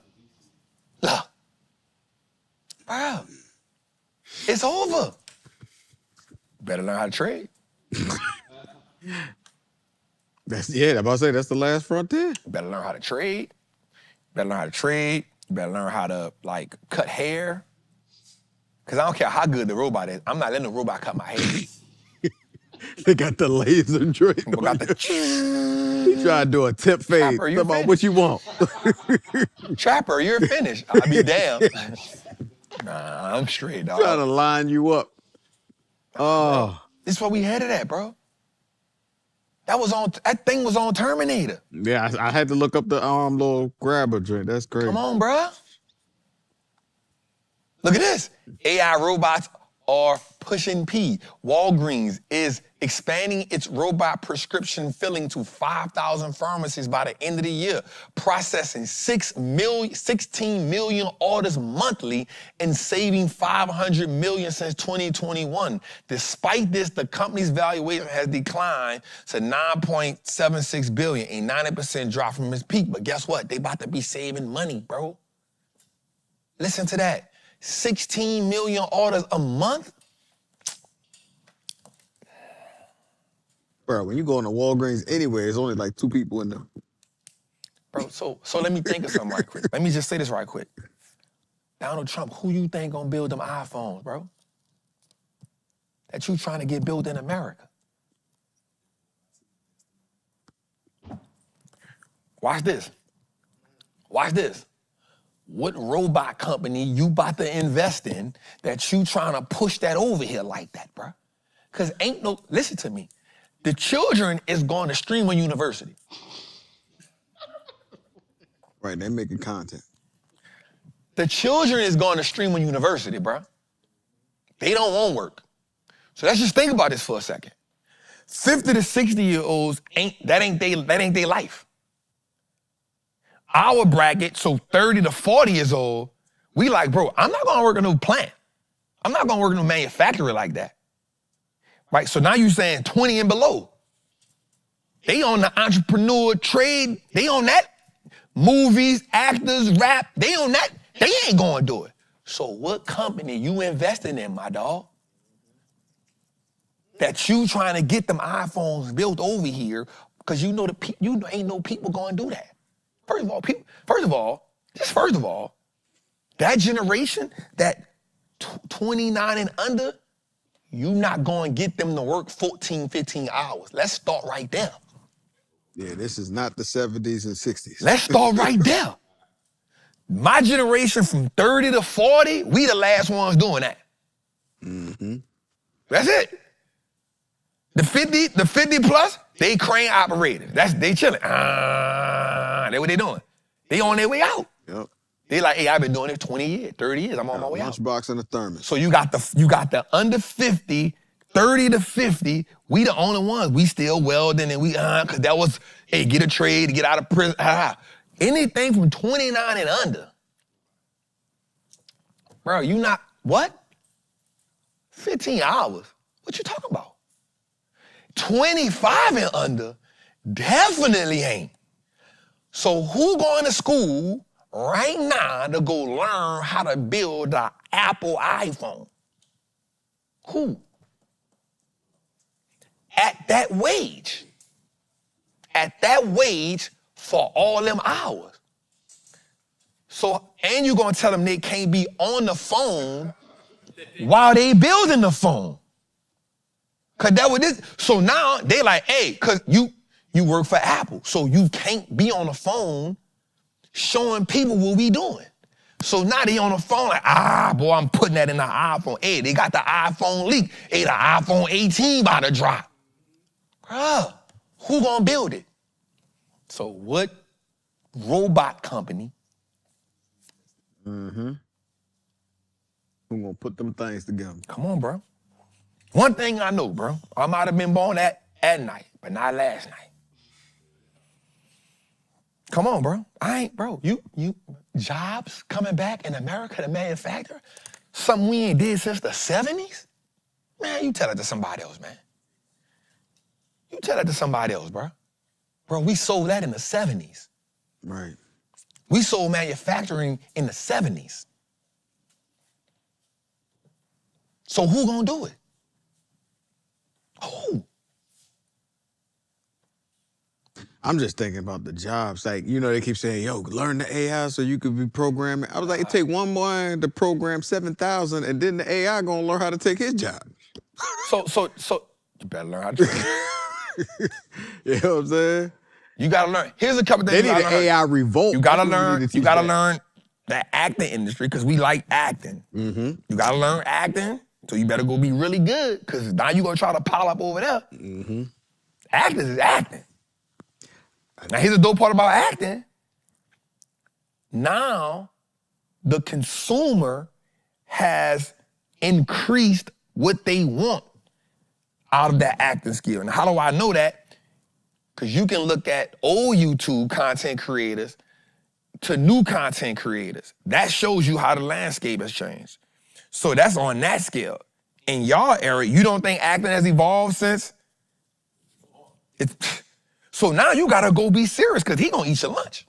Bro, it's over. Better learn how to trade. I'm about to say that's the last frontier. Better learn how to trade. Better learn how to trade. Better learn how to cut hair. Cause I don't care how good the robot is. I'm not letting the robot cut my hair. They got the laser joint. He try to do a tip fade. Trapper, Come on, what you want? Trapper, you're finished. I'll be damned. Nah, I'm straight, dog. Trying to line you up. Oh. This is where we headed at, bro. That thing was on Terminator. Yeah, I had to look up the little grabber joint. That's crazy. Come on, bro. Look at this. AI robots are pushing P. Walgreens is expanding its robot prescription filling to 5,000 pharmacies by the end of the year, processing 16 million orders monthly and saving 500 million since 2021. Despite this, the company's valuation has declined to 9.76 billion, a 90% drop from its peak. But guess what? They about to be saving money, bro. Listen to that. 16 million orders a month? Bro, when you go into Walgreens anyway, there's only like 2 people in there. Bro, so let me think of something right quick. Let me just say this right quick. Donald Trump, who you think gonna build them iPhones, bro? That you trying to get built in America. Watch this. Watch this. What robot company you about to invest in that you trying to push that over here like that, bro? Because listen to me. The children is going to Streamer University. Right, they're making content. The children is going to Streamer University, bro. They don't want work. So let's just think about this for a second. 50 to 60-year-olds ain't their life. Our bracket, so 30 to 40 years old, we like, bro, I'm not gonna work in no plant. I'm not gonna work in no manufacturer like that. Right, so now you saying 20 and below. They on the entrepreneur trade, they on that. Movies, actors, rap, they on that. They ain't gonna do it. So what company you investing in, my dog? That you trying to get them iPhones built over here, because you know ain't no people gonna do that. First of all, that generation, that 29 and under, you not going to get them to work 14, 15 hours. Let's start right there. Yeah, this is not the 70s and 60s. Let's start right there. My generation from 30 to 40, we the last ones doing that. Mm-hmm. That's it. The 50 plus, they crane operators. They chilling. That's what they doing. They on their way out. Yep. They like, hey, I've been doing it 20 years, 30 years. I'm on my way out. Lunchbox and a thermos. So you got the under 50, 30 to 50. We the only ones. We still welding and because that was, hey, get a trade, get out of prison. Anything from 29 and under. Bro, you not, what? 15 hours. What you talking about? 25 and under definitely ain't. So who going to school right now to go learn how to build an Apple iPhone? Who? At that wage. At that wage for all them hours. So, and you're going to tell them they can't be on the phone while they building the phone. Cause that was this. So now they like, hey, cause you work for Apple, so you can't be on the phone showing people what we doing. So now they on the phone like, boy, I'm putting that in the iPhone. Hey, they got the iPhone leak. Hey, the iPhone 18 about to drop. Bruh, who gonna build it? So what robot company? Mm-hmm. Who gonna put them things together? Come on, bro. One thing I know, bro, I might have been born at night, but not last night. Come on, bro. You jobs coming back in America to manufacture? Something we ain't did since the 70s? Man, you tell it to somebody else, man. You tell that to somebody else, bro. Bro, we sold that in the 70s. Right. We sold manufacturing in the 70s. So who gonna do it? Who? I'm just thinking about the jobs. Like, you know, they keep saying, yo, learn the AI so you could be programming. I was like, it take one boy to program 7,000 and then the AI gonna learn how to take his job. So you better learn how to do it. You know what I'm saying? You gotta learn. Here's a couple things. They need an AI revolt. You gotta learn the acting industry because we like acting. Mm-hmm. You gotta learn acting, so you better go be really good because now you gonna try to pile up over there. Mm-hmm. Acting is acting. Now here's the dope part about acting. Now the consumer has increased what they want out of that acting skill. And how do I know that? Because you can look at old YouTube content creators to new content creators. That shows you how the landscape has changed. So that's on that scale. In y'all era, you don't think acting has evolved since? So now you gotta go be serious because he gonna eat your lunch.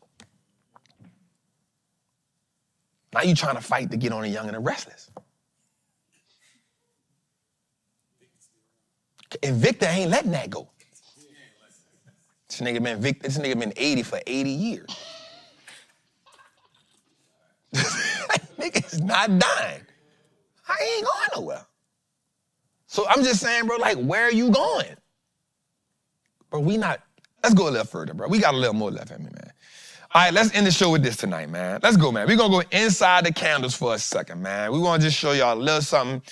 Now you trying to fight to get on a Young and the Restless. And Victor ain't letting that go. This nigga been 80 for 80 years. Nigga's not dying. I ain't going nowhere. So I'm just saying, bro, like, where are you going? Bro, let's go a little further, bro. We got a little more left in me, man. All right, let's end the show with this tonight, man. Let's go, man. We're gonna go inside the candles for a second, man. We wanna just show y'all a little something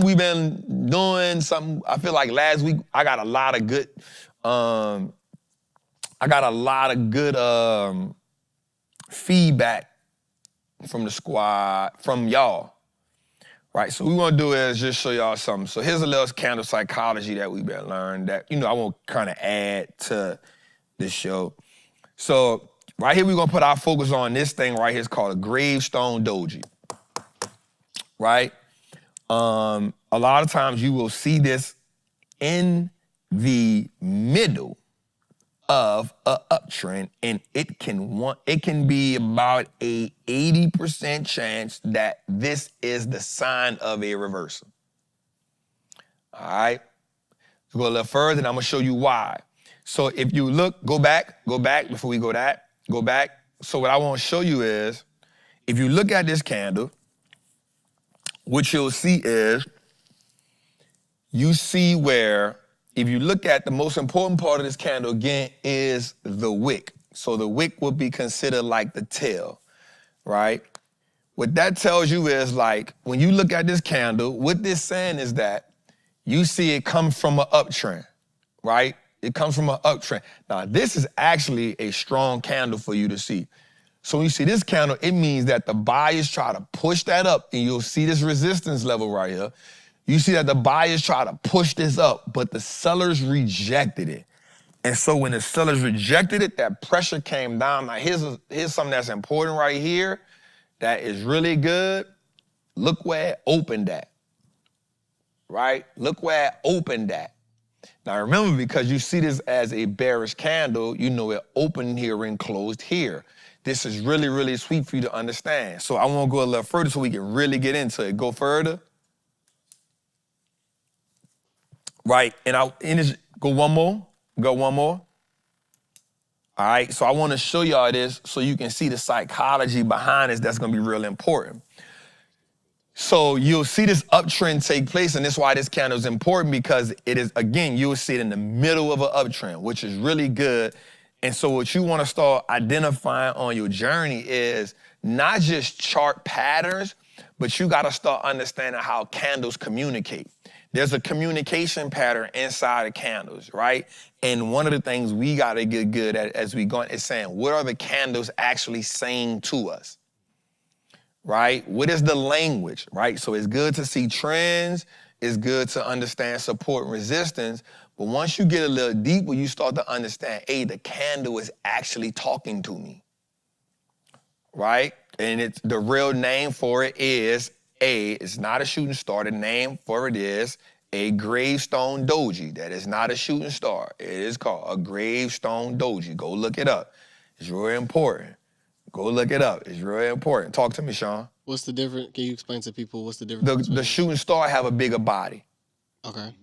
we've been doing, something, I feel like last week I got a lot of good, feedback from the squad, from y'all, right? So what we want to do is just show y'all something. So here's a little candle psychology that we've been learning that, I want to kind of add to this show. So right here, we're going to put our focus on this thing right here. It's called a gravestone doji, right? A lot of times you will see this in the middle of a uptrend, and it can be about a 80% chance that this is the sign of a reversal. All right, let's go a little further, and I'm gonna show you why. So if you look, go back before we go back. So what I want to show you is, if you look at this candle, what you'll see is, you see where, if you look at the most important part of this candle, again, is the wick. So the wick would be considered like the tail, right? What that tells you is, like, when you look at this candle, what this saying is that you see it come from an uptrend, right? It comes from an uptrend. Now, this is actually a strong candle for you to see. So when you see this candle, it means that the buyers try to push that up, and you'll see this resistance level right here. You see that the buyers try to push this up, but the sellers rejected it. And so when the sellers rejected it, that pressure came down. Now here's something that's important right here that is really good. Look where it opened at, right? Look where it opened at. Now remember, because you see this as a bearish candle, it opened here and closed here. This is really, really sweet for you to understand. So I want to go a little further so we can really get into it. Go further. Right, go one more. All right, so I want to show y'all this so you can see the psychology behind this. That's going to be real important. So you'll see this uptrend take place, and that's why this candle is important, because it is, again, you'll see it in the middle of an uptrend, which is really good. And so what you want to start identifying on your journey is not just chart patterns, but you gotta start understanding how candles communicate. There's a communication pattern inside of candles, right? And one of the things we gotta get good at as we go is saying, what are the candles actually saying to us, right? What is the language, right? So it's good to see trends, it's good to understand support and resistance, but once you get a little deeper, you start to understand, hey, the candle is actually talking to me, right? And it's the real name for it is it's not a shooting star. The name for it is a gravestone doji. That is not a shooting star. It is called a gravestone doji. Go look it up. It's really important. Go look it up. It's really important. Talk to me, Sean. What's the difference? Can you explain to people what's the difference? The shooting star have a bigger body. Okay.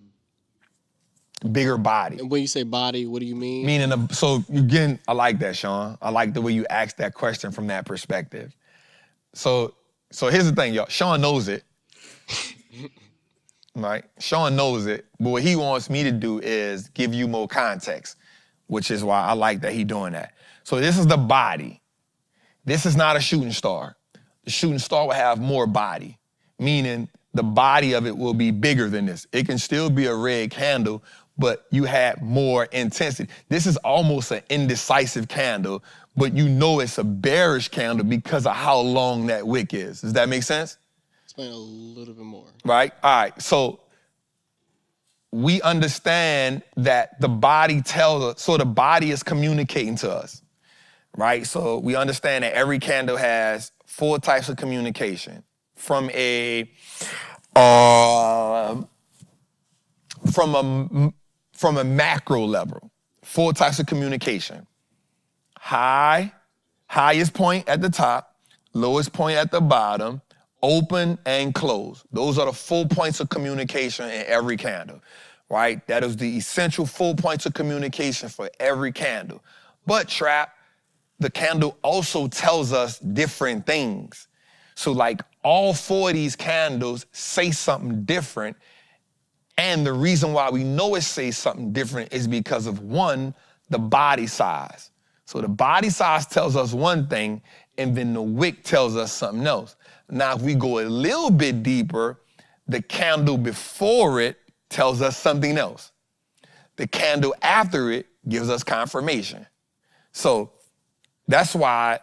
Bigger body. And when you say body, what do you mean? Meaning, so again, I like that, Sean. I like the way you asked that question from that perspective. So here's the thing, y'all. Sean knows it. Right? Sean knows it. But what he wants me to do is give you more context, which is why I like that he doing that. So this is the body. This is not a shooting star. The shooting star will have more body, meaning the body of it will be bigger than this. It can still be a red candle, but you had more intensity. This is almost an indecisive candle, but you know it's a bearish candle because of how long that wick is. Does that make sense? Explain a little bit more. Right? All right. So we understand that the body tells us, so the body is communicating to us, right? So we understand that every candle has 4 types of communication from a macro level. 4 types of communication. Highest point at the top, lowest point at the bottom, open and close. Those are the 4 points of communication in every candle, right? That is the essential 4 points of communication for every candle. But Trap, the candle also tells us different things. So like all 4 of these candles say something different. And the reason why we know it says something different is because of 1, the body size. So the body size tells us one thing, and then the wick tells us something else. Now, if we go a little bit deeper, the candle before it tells us something else. The candle after it gives us confirmation. So that's why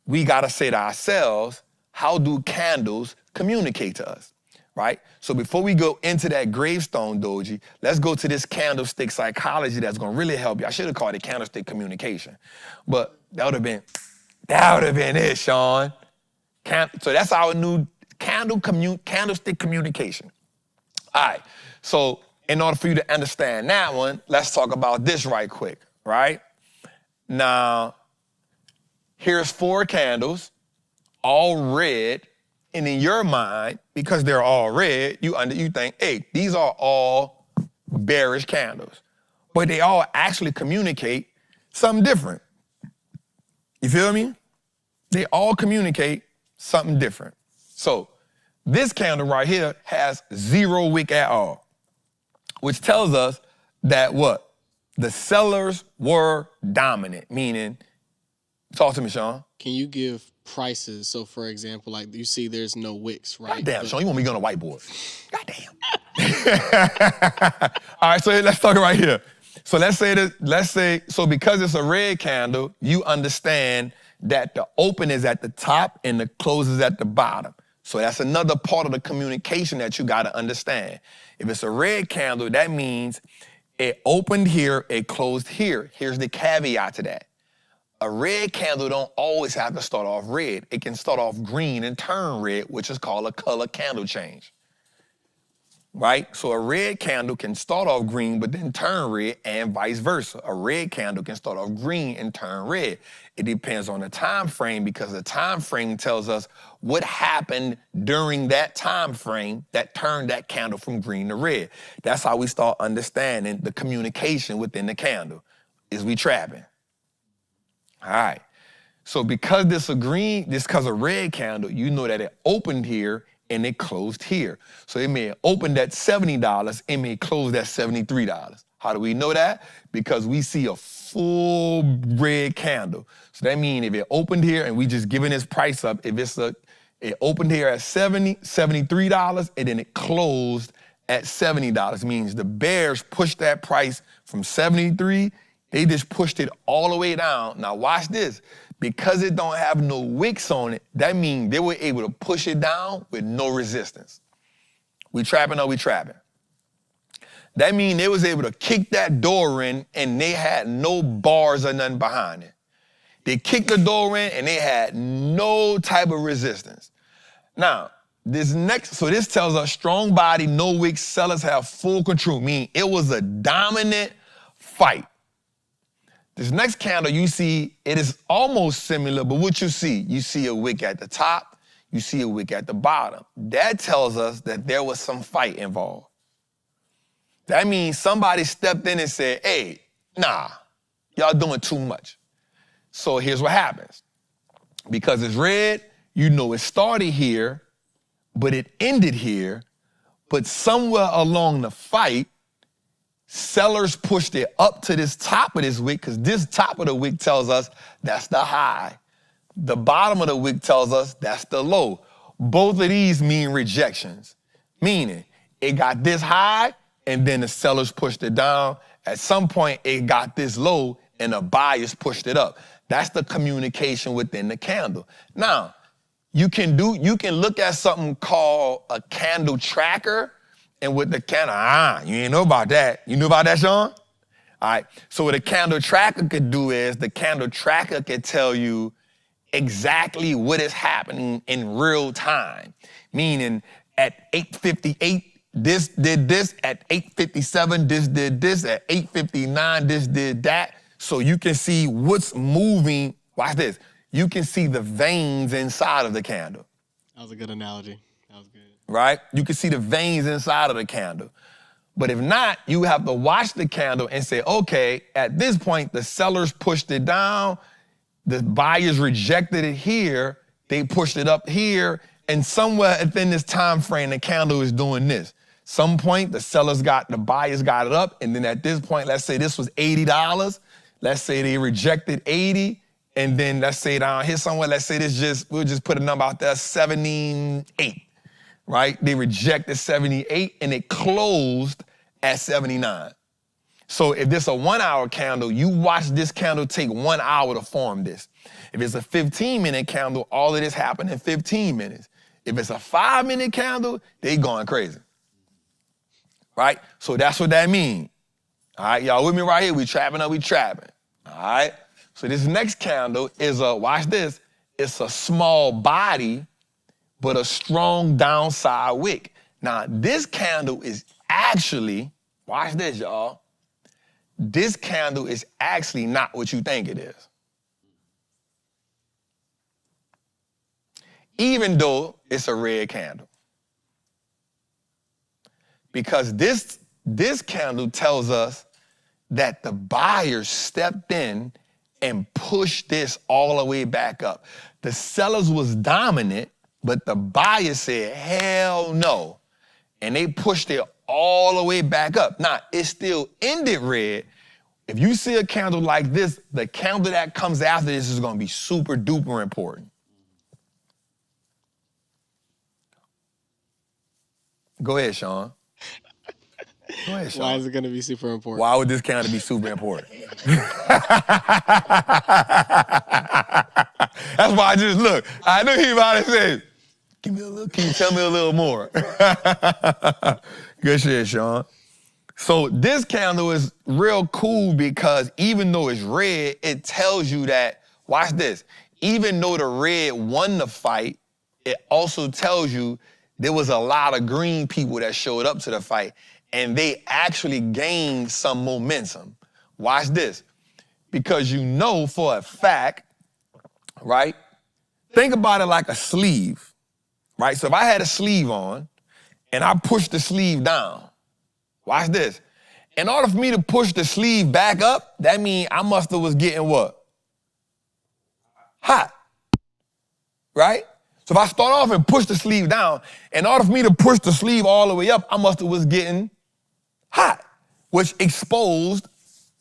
we gotta say to ourselves, how do candles communicate to us, right? So before we go into that gravestone doji, let's go to this candlestick psychology that's gonna really help you. I should have called it candlestick communication, but that would have been it, Sean. So that's our new candlestick communication. All right, so in order for you to understand that one, let's talk about this right quick, right? Now, here's 4 candles, all red, and in your mind, because they're all red, you think, hey, these are all bearish candles. But they all actually communicate something different. You feel me? They all communicate something different. So this candle right here has 0 wick at all, which tells us that what? The sellers were dominant, meaning, talk to me, Sean. Can you give prices? So for example, like you see there's no wicks, right? Goddamn, Sean, you want me to go on a whiteboard. Goddamn. All right, so let's talk right here. So let's say, so because it's a red candle, you understand that the open is at the top and the close is at the bottom. So that's another part of the communication that you gotta understand. If it's a red candle, that means it opened here, it closed here. Here's the caveat to that. A red candle don't always have to start off red. It can start off green and turn red, which is called a color candle change. Right? So a red candle can start off green but then turn red, and vice versa. A red candle can start off green and turn red. It depends on the time frame, because the time frame tells us what happened during that time frame that turned that candle from green to red. That's how we start understanding the communication within the candle. Is we trapping? All right. So because this a red candle, you know that it opened here and it closed here. So it may have opened at $70, it may close at $73. How do we know that? Because we see a full red candle. So that means if it opened here and we just giving this price up, if it opened here at $73 and then it closed at $70, means the bears pushed that price from 73, they just pushed it all the way down. Now watch this. Because it don't have no wicks on it, that means they were able to push it down with no resistance. We trapping or we trapping? That means they was able to kick that door in and they had no bars or nothing behind it. They kicked the door in and they had no type of resistance. Now, this tells us strong body, no wicks, sellers have full control, meaning it was a dominant fight. This next candle you see, it is almost similar, but what you see a wick at the top, you see a wick at the bottom. That tells us that there was some fight involved. That means somebody stepped in and said, hey, nah, y'all doing too much. So here's what happens. Because it's red, you know it started here, but it ended here, but somewhere along the fight, sellers pushed it up to this top of this wick, because this top of the wick tells us that's the high. The bottom of the wick tells us that's the low. Both of these mean rejections, meaning it got this high and then the sellers pushed it down. At some point, it got this low and the buyers pushed it up. That's the communication within the candle. Now, you can look at something called a candle tracker, and with the candle, you ain't know about that. You knew about that, Sean? All right, so what a candle tracker could do is the candle tracker could tell you exactly what is happening in real time. Meaning at 8:58, this did this, at 8:57, this did this, at 8:59, this did that. So you can see what's moving. Watch this. You can see the veins inside of the candle. That was a good analogy. That was good. Right? You can see the veins inside of the candle. But if not, you have to watch the candle and say, okay, at this point, the sellers pushed it down, the buyers rejected it here, they pushed it up here, and somewhere within this time frame, the candle is doing this. Some point, the buyers got it up, and then at this point, let's say this was $80. Let's say they rejected 80, and then let's say down here somewhere, let's say we'll just put a number out there, 78, right? They rejected 78, and it closed at 79. So if this a 1 hour candle, you watch this candle take 1 hour to form this. If it's a 15-minute candle, all of this happened in 15 minutes. If it's a 5-minute candle, they going crazy, right? So that's what that means. All right, y'all with me right here? We trapping or we trapping, all right? So this next candle is watch this, it's a small body, but a strong downside wick. Now, this candle is actually, watch this, y'all. This candle is actually not what you think it is. Even though it's a red candle. Because this candle tells us that the buyers stepped in and pushed this all the way back up. The sellers was dominant, but the buyers said, hell no. And they pushed it all the way back up. Now, it still ended red. If you see a candle like this, the candle that comes after this is going to be super duper important. Go ahead, Sean. Go ahead, Sean. Why is it going to be super important? Why would this candle be super important? That's why I just look. I knew he about to say, can you tell me a little more? Good shit, Sean. So this candle is real cool because even though it's red, it tells you that, watch this, even though the red won the fight, it also tells you there was a lot of green people that showed up to the fight and they actually gained some momentum. Watch this. Because you know for a fact, right? Think about it like a sleeve, right? So if I had a sleeve on and I pushed the sleeve down, watch this. In order for me to push the sleeve back up, that means I must have was getting what? Hot, right? So if I start off and push the sleeve down, in order for me to push the sleeve all the way up, I must have was getting hot. which exposed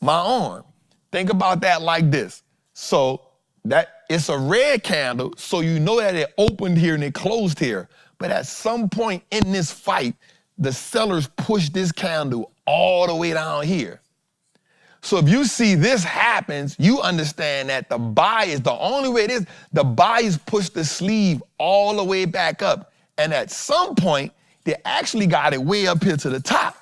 my arm. Think about that like this. So that it's a red candle, so you know that it opened here and it closed here. But at some point in this fight, the sellers pushed this candle all the way down here. So if you see this happens, you understand that the buyers, the only way it is, the buyers push the sleeve all the way back up. And at some point, they actually got it way up here to the top.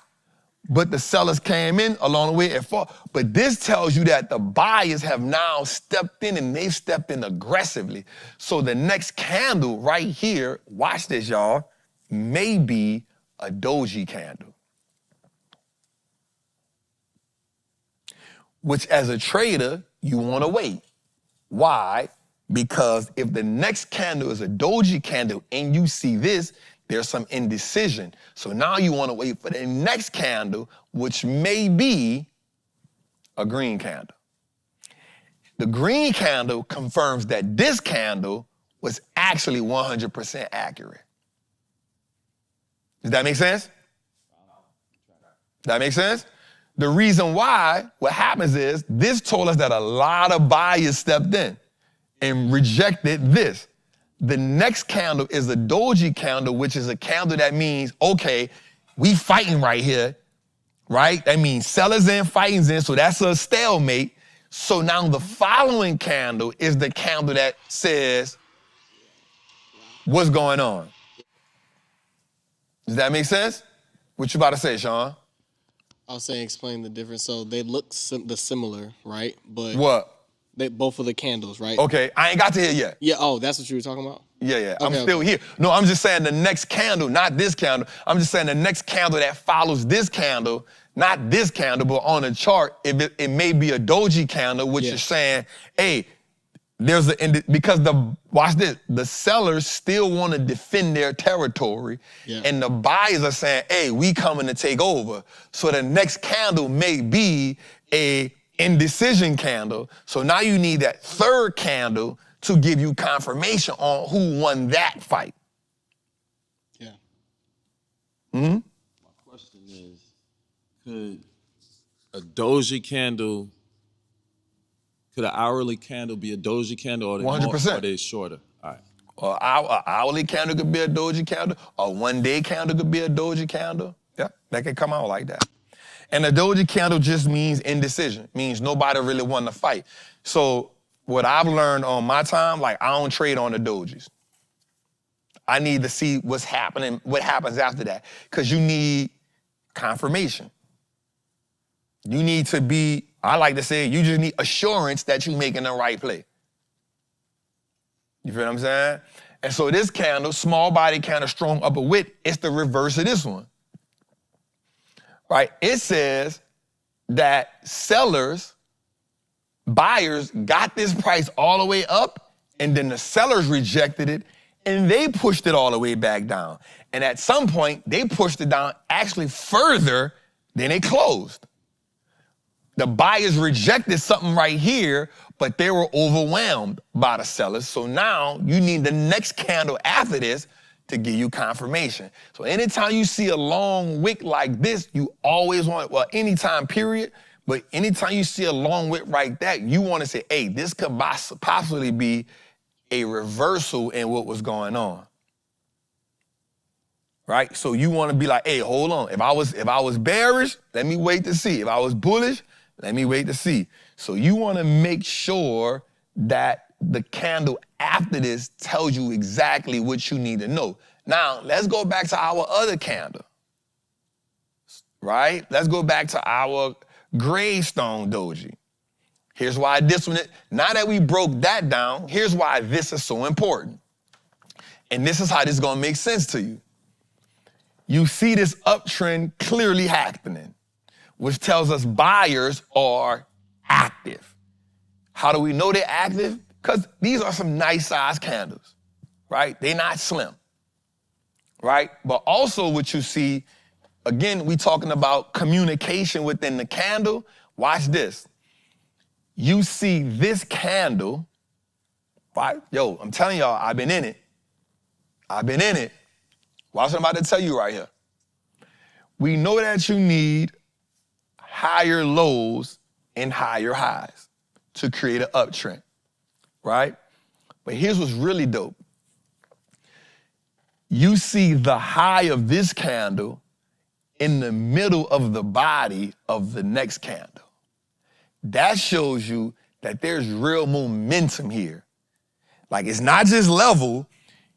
But the sellers came in along the way and fought. But this tells you that the buyers have now stepped in, and they've stepped in aggressively. So the next candle right here, watch this, y'all, may be a doji candle. Which as a trader, you want to wait. Why? Because if the next candle is a doji candle and you see this, there's some indecision. So now you want to wait for the next candle, which may be a green candle. The green candle confirms that this candle was actually 100% accurate. Does that make sense? Does that make sense? The reason why, what happens is, this told us that a lot of buyers stepped in and rejected this. The next candle is a doji candle, which is a candle that means, okay, we fighting right here, right? That means sellers in, fighting's in, so that's a stalemate. So now the following candle is the candle that says, what's going on? Does that make sense? What you about to say, Sean? I was saying, explain the difference. So they look similar, right? But what? They both of the candles, right? Okay, I ain't got to here yet. Yeah. Oh, that's what you were talking about. Yeah. Okay, I'm still here. No, I'm just saying the next candle, not this candle. I'm just saying the next candle that follows this candle, not this candle, but on the chart, it may be a doji candle, which is saying, hey, there's because watch this, the sellers still want to defend their territory, and the buyers are saying, hey, we coming to take over. So the next candle may be a indecision candle. So now you need that third candle to give you confirmation on who won that fight. Yeah. Mm-hmm. My question is, could a doji candle, could an hourly candle be a doji candle, or 100%. Are they shorter? All right. An hourly candle could be a doji candle. A one-day candle could be a doji candle. Yeah, that could come out like that. And a doji candle just means indecision. Means nobody really won the fight. So what I've learned on my time, like I don't trade on the dojis. I need to see what's happening, what happens after that. Because you need confirmation. You need to be, I like to say, you just need assurance that you're making the right play. You feel what I'm saying? And so this candle, small body candle, strong upper wick, it's the reverse of this one. Right? It says that buyers got this price all the way up, and then the sellers rejected it, and they pushed it all the way back down. And at some point, they pushed it down actually further than it closed. The buyers rejected something right here, but they were overwhelmed by the sellers. So now you need the next candle after this to give you confirmation. So anytime you see a long wick like this, you always want, well, anytime period, but anytime you see a long wick like that, you want to say, hey, this could possibly be a reversal in what was going on. Right? So you want to be like, hey, hold on. If I was bearish, let me wait to see. If I was bullish, let me wait to see. So you want to make sure that the candle after this tells you exactly what you need to know. Now, let's go back to our other candle, right? Let's go back to our gravestone doji. Here's why this one, now that we broke that down, here's why this is so important. And this is how this is going to make sense to you. You see this uptrend clearly happening, which tells us buyers are active. How do we know they're active? Because these are some nice size candles, right? They're not slim, right? But also what you see, again, we talking about communication within the candle. Watch this. You see this candle, right? Yo, I'm telling y'all, I've been in it. I've been in it. Watch what I'm about to tell you right here. We know that you need higher lows and higher highs to create an uptrend, right? But here's what's really dope. You see the high of this candle in the middle of the body of the next candle. That shows you that there's real momentum here. Like, it's not just level.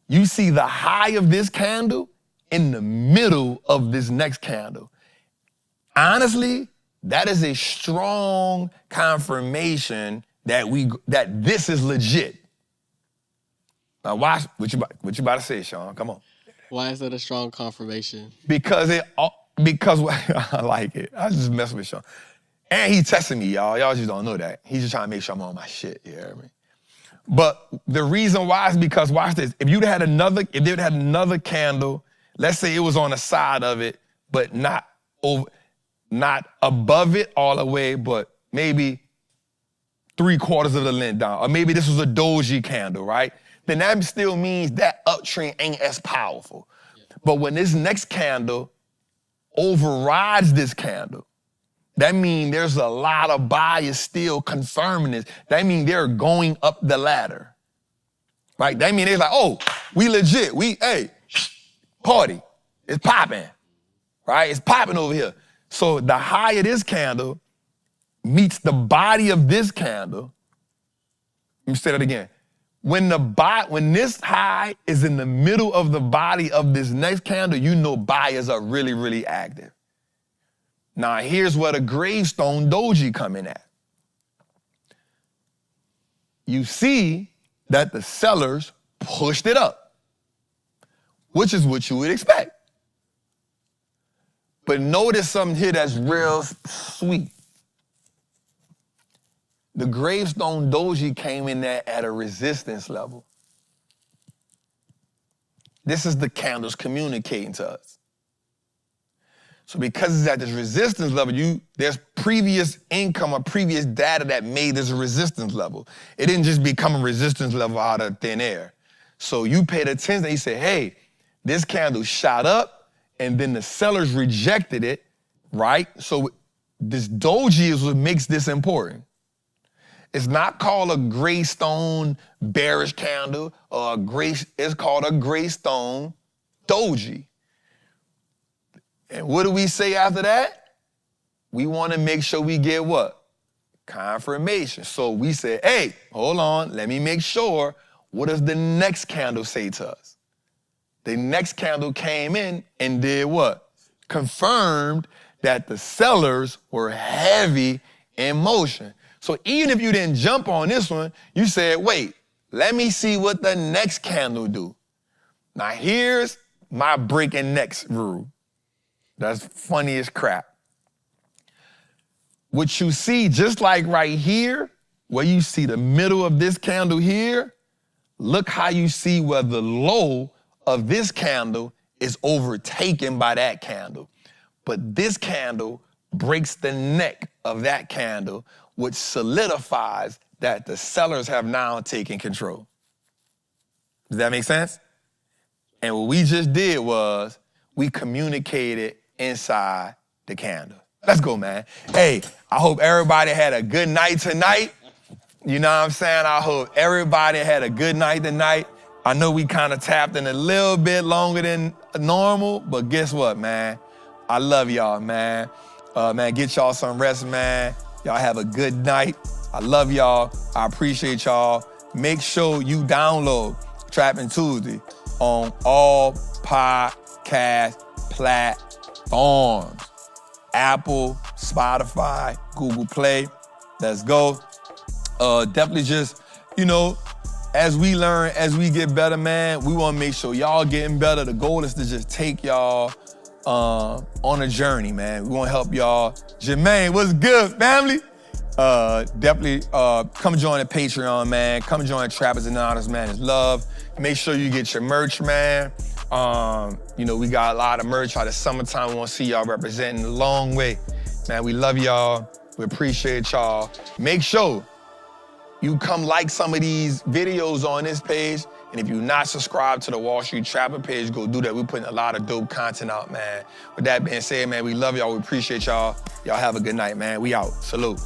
You see the high of this candle in the middle of this next candle. Honestly, that is a strong confirmation that this is legit. Now watch what you about to say, Sean. Come on. Why is that a strong confirmation? Because I like it. I just mess with Sean. And he testing me, y'all. Y'all just don't know that. He's just trying to make sure I'm on my shit, you hear me? But the reason why is because, watch this, if they'd had another candle, let's say it was on the side of it, but not above it all the way, but maybe 3/4 of the length down, or maybe this was a doji candle, right? Then that still means that uptrend ain't as powerful. But when this next candle overrides this candle, that means there's a lot of buyers still confirming this. That means they're going up the ladder, right? That means they're like, oh, we legit. Hey, party. It's popping, right? It's popping over here. So the high of this candle meets the body of this candle. Let me say that again. When this high is in the middle of the body of this next candle, you know buyers are really, really active. Now, here's where the gravestone doji come in at. You see that the sellers pushed it up, which is what you would expect. But notice something here that's real sweet. The gravestone doji came in there at a resistance level. This is the candles communicating to us. So because it's at this resistance level, there's previous income or previous data that made this a resistance level. It didn't just become a resistance level out of thin air. So you paid attention and you said, hey, this candle shot up and then the sellers rejected it, right? So this doji is what makes this important. It's not called a graystone bearish candle or it's called a graystone doji. And what do we say after that? We want to make sure we get what? Confirmation. So we said, hey, hold on, let me make sure. What does the next candle say to us? The next candle came in and did what? Confirmed that the sellers were heavy in motion. So even if you didn't jump on this one, you said, wait, let me see what the next candle do. Now here's my breaking necks rule. That's funny as crap. What you see, just like right here, where you see the middle of this candle here, look how you see where the low of this candle is overtaken by that candle. But this candle breaks the neck of that candle, which solidifies that the sellers have now taken control. Does that make sense? And what we just did was we communicated inside the candle. Let's go, man. Hey, I hope everybody had a good night tonight. You know what I'm saying? I hope everybody had a good night tonight. I know we kind of tapped in a little bit longer than normal, but guess what, man? I love y'all, man. Man, get y'all some rest, man. Y'all have a good night. I love y'all. I appreciate y'all. Make sure you download Trappin' Tuesday on all podcast platforms. Apple, Spotify, Google Play. Let's go. Definitely just, as we learn, as we get better, man, we want to make sure y'all getting better. The goal is to just take y'all on a journey, man. We want to help y'all. Jermaine, what's good, family? Definitely come join the Patreon, man. Come join Trappers Anonymous, man. It's love. Make sure you get your merch, man. We got a lot of merch out of summertime. We want to see y'all representing a long way. Man, we love y'all. We appreciate y'all. Make sure you come like some of these videos on this page And if you're not subscribed to the Wall Street Trapper page, go do that. We're putting a lot of dope content out, man. With that being said, man, we love y'all. We appreciate y'all. Y'all have a good night, man. We out. Salute.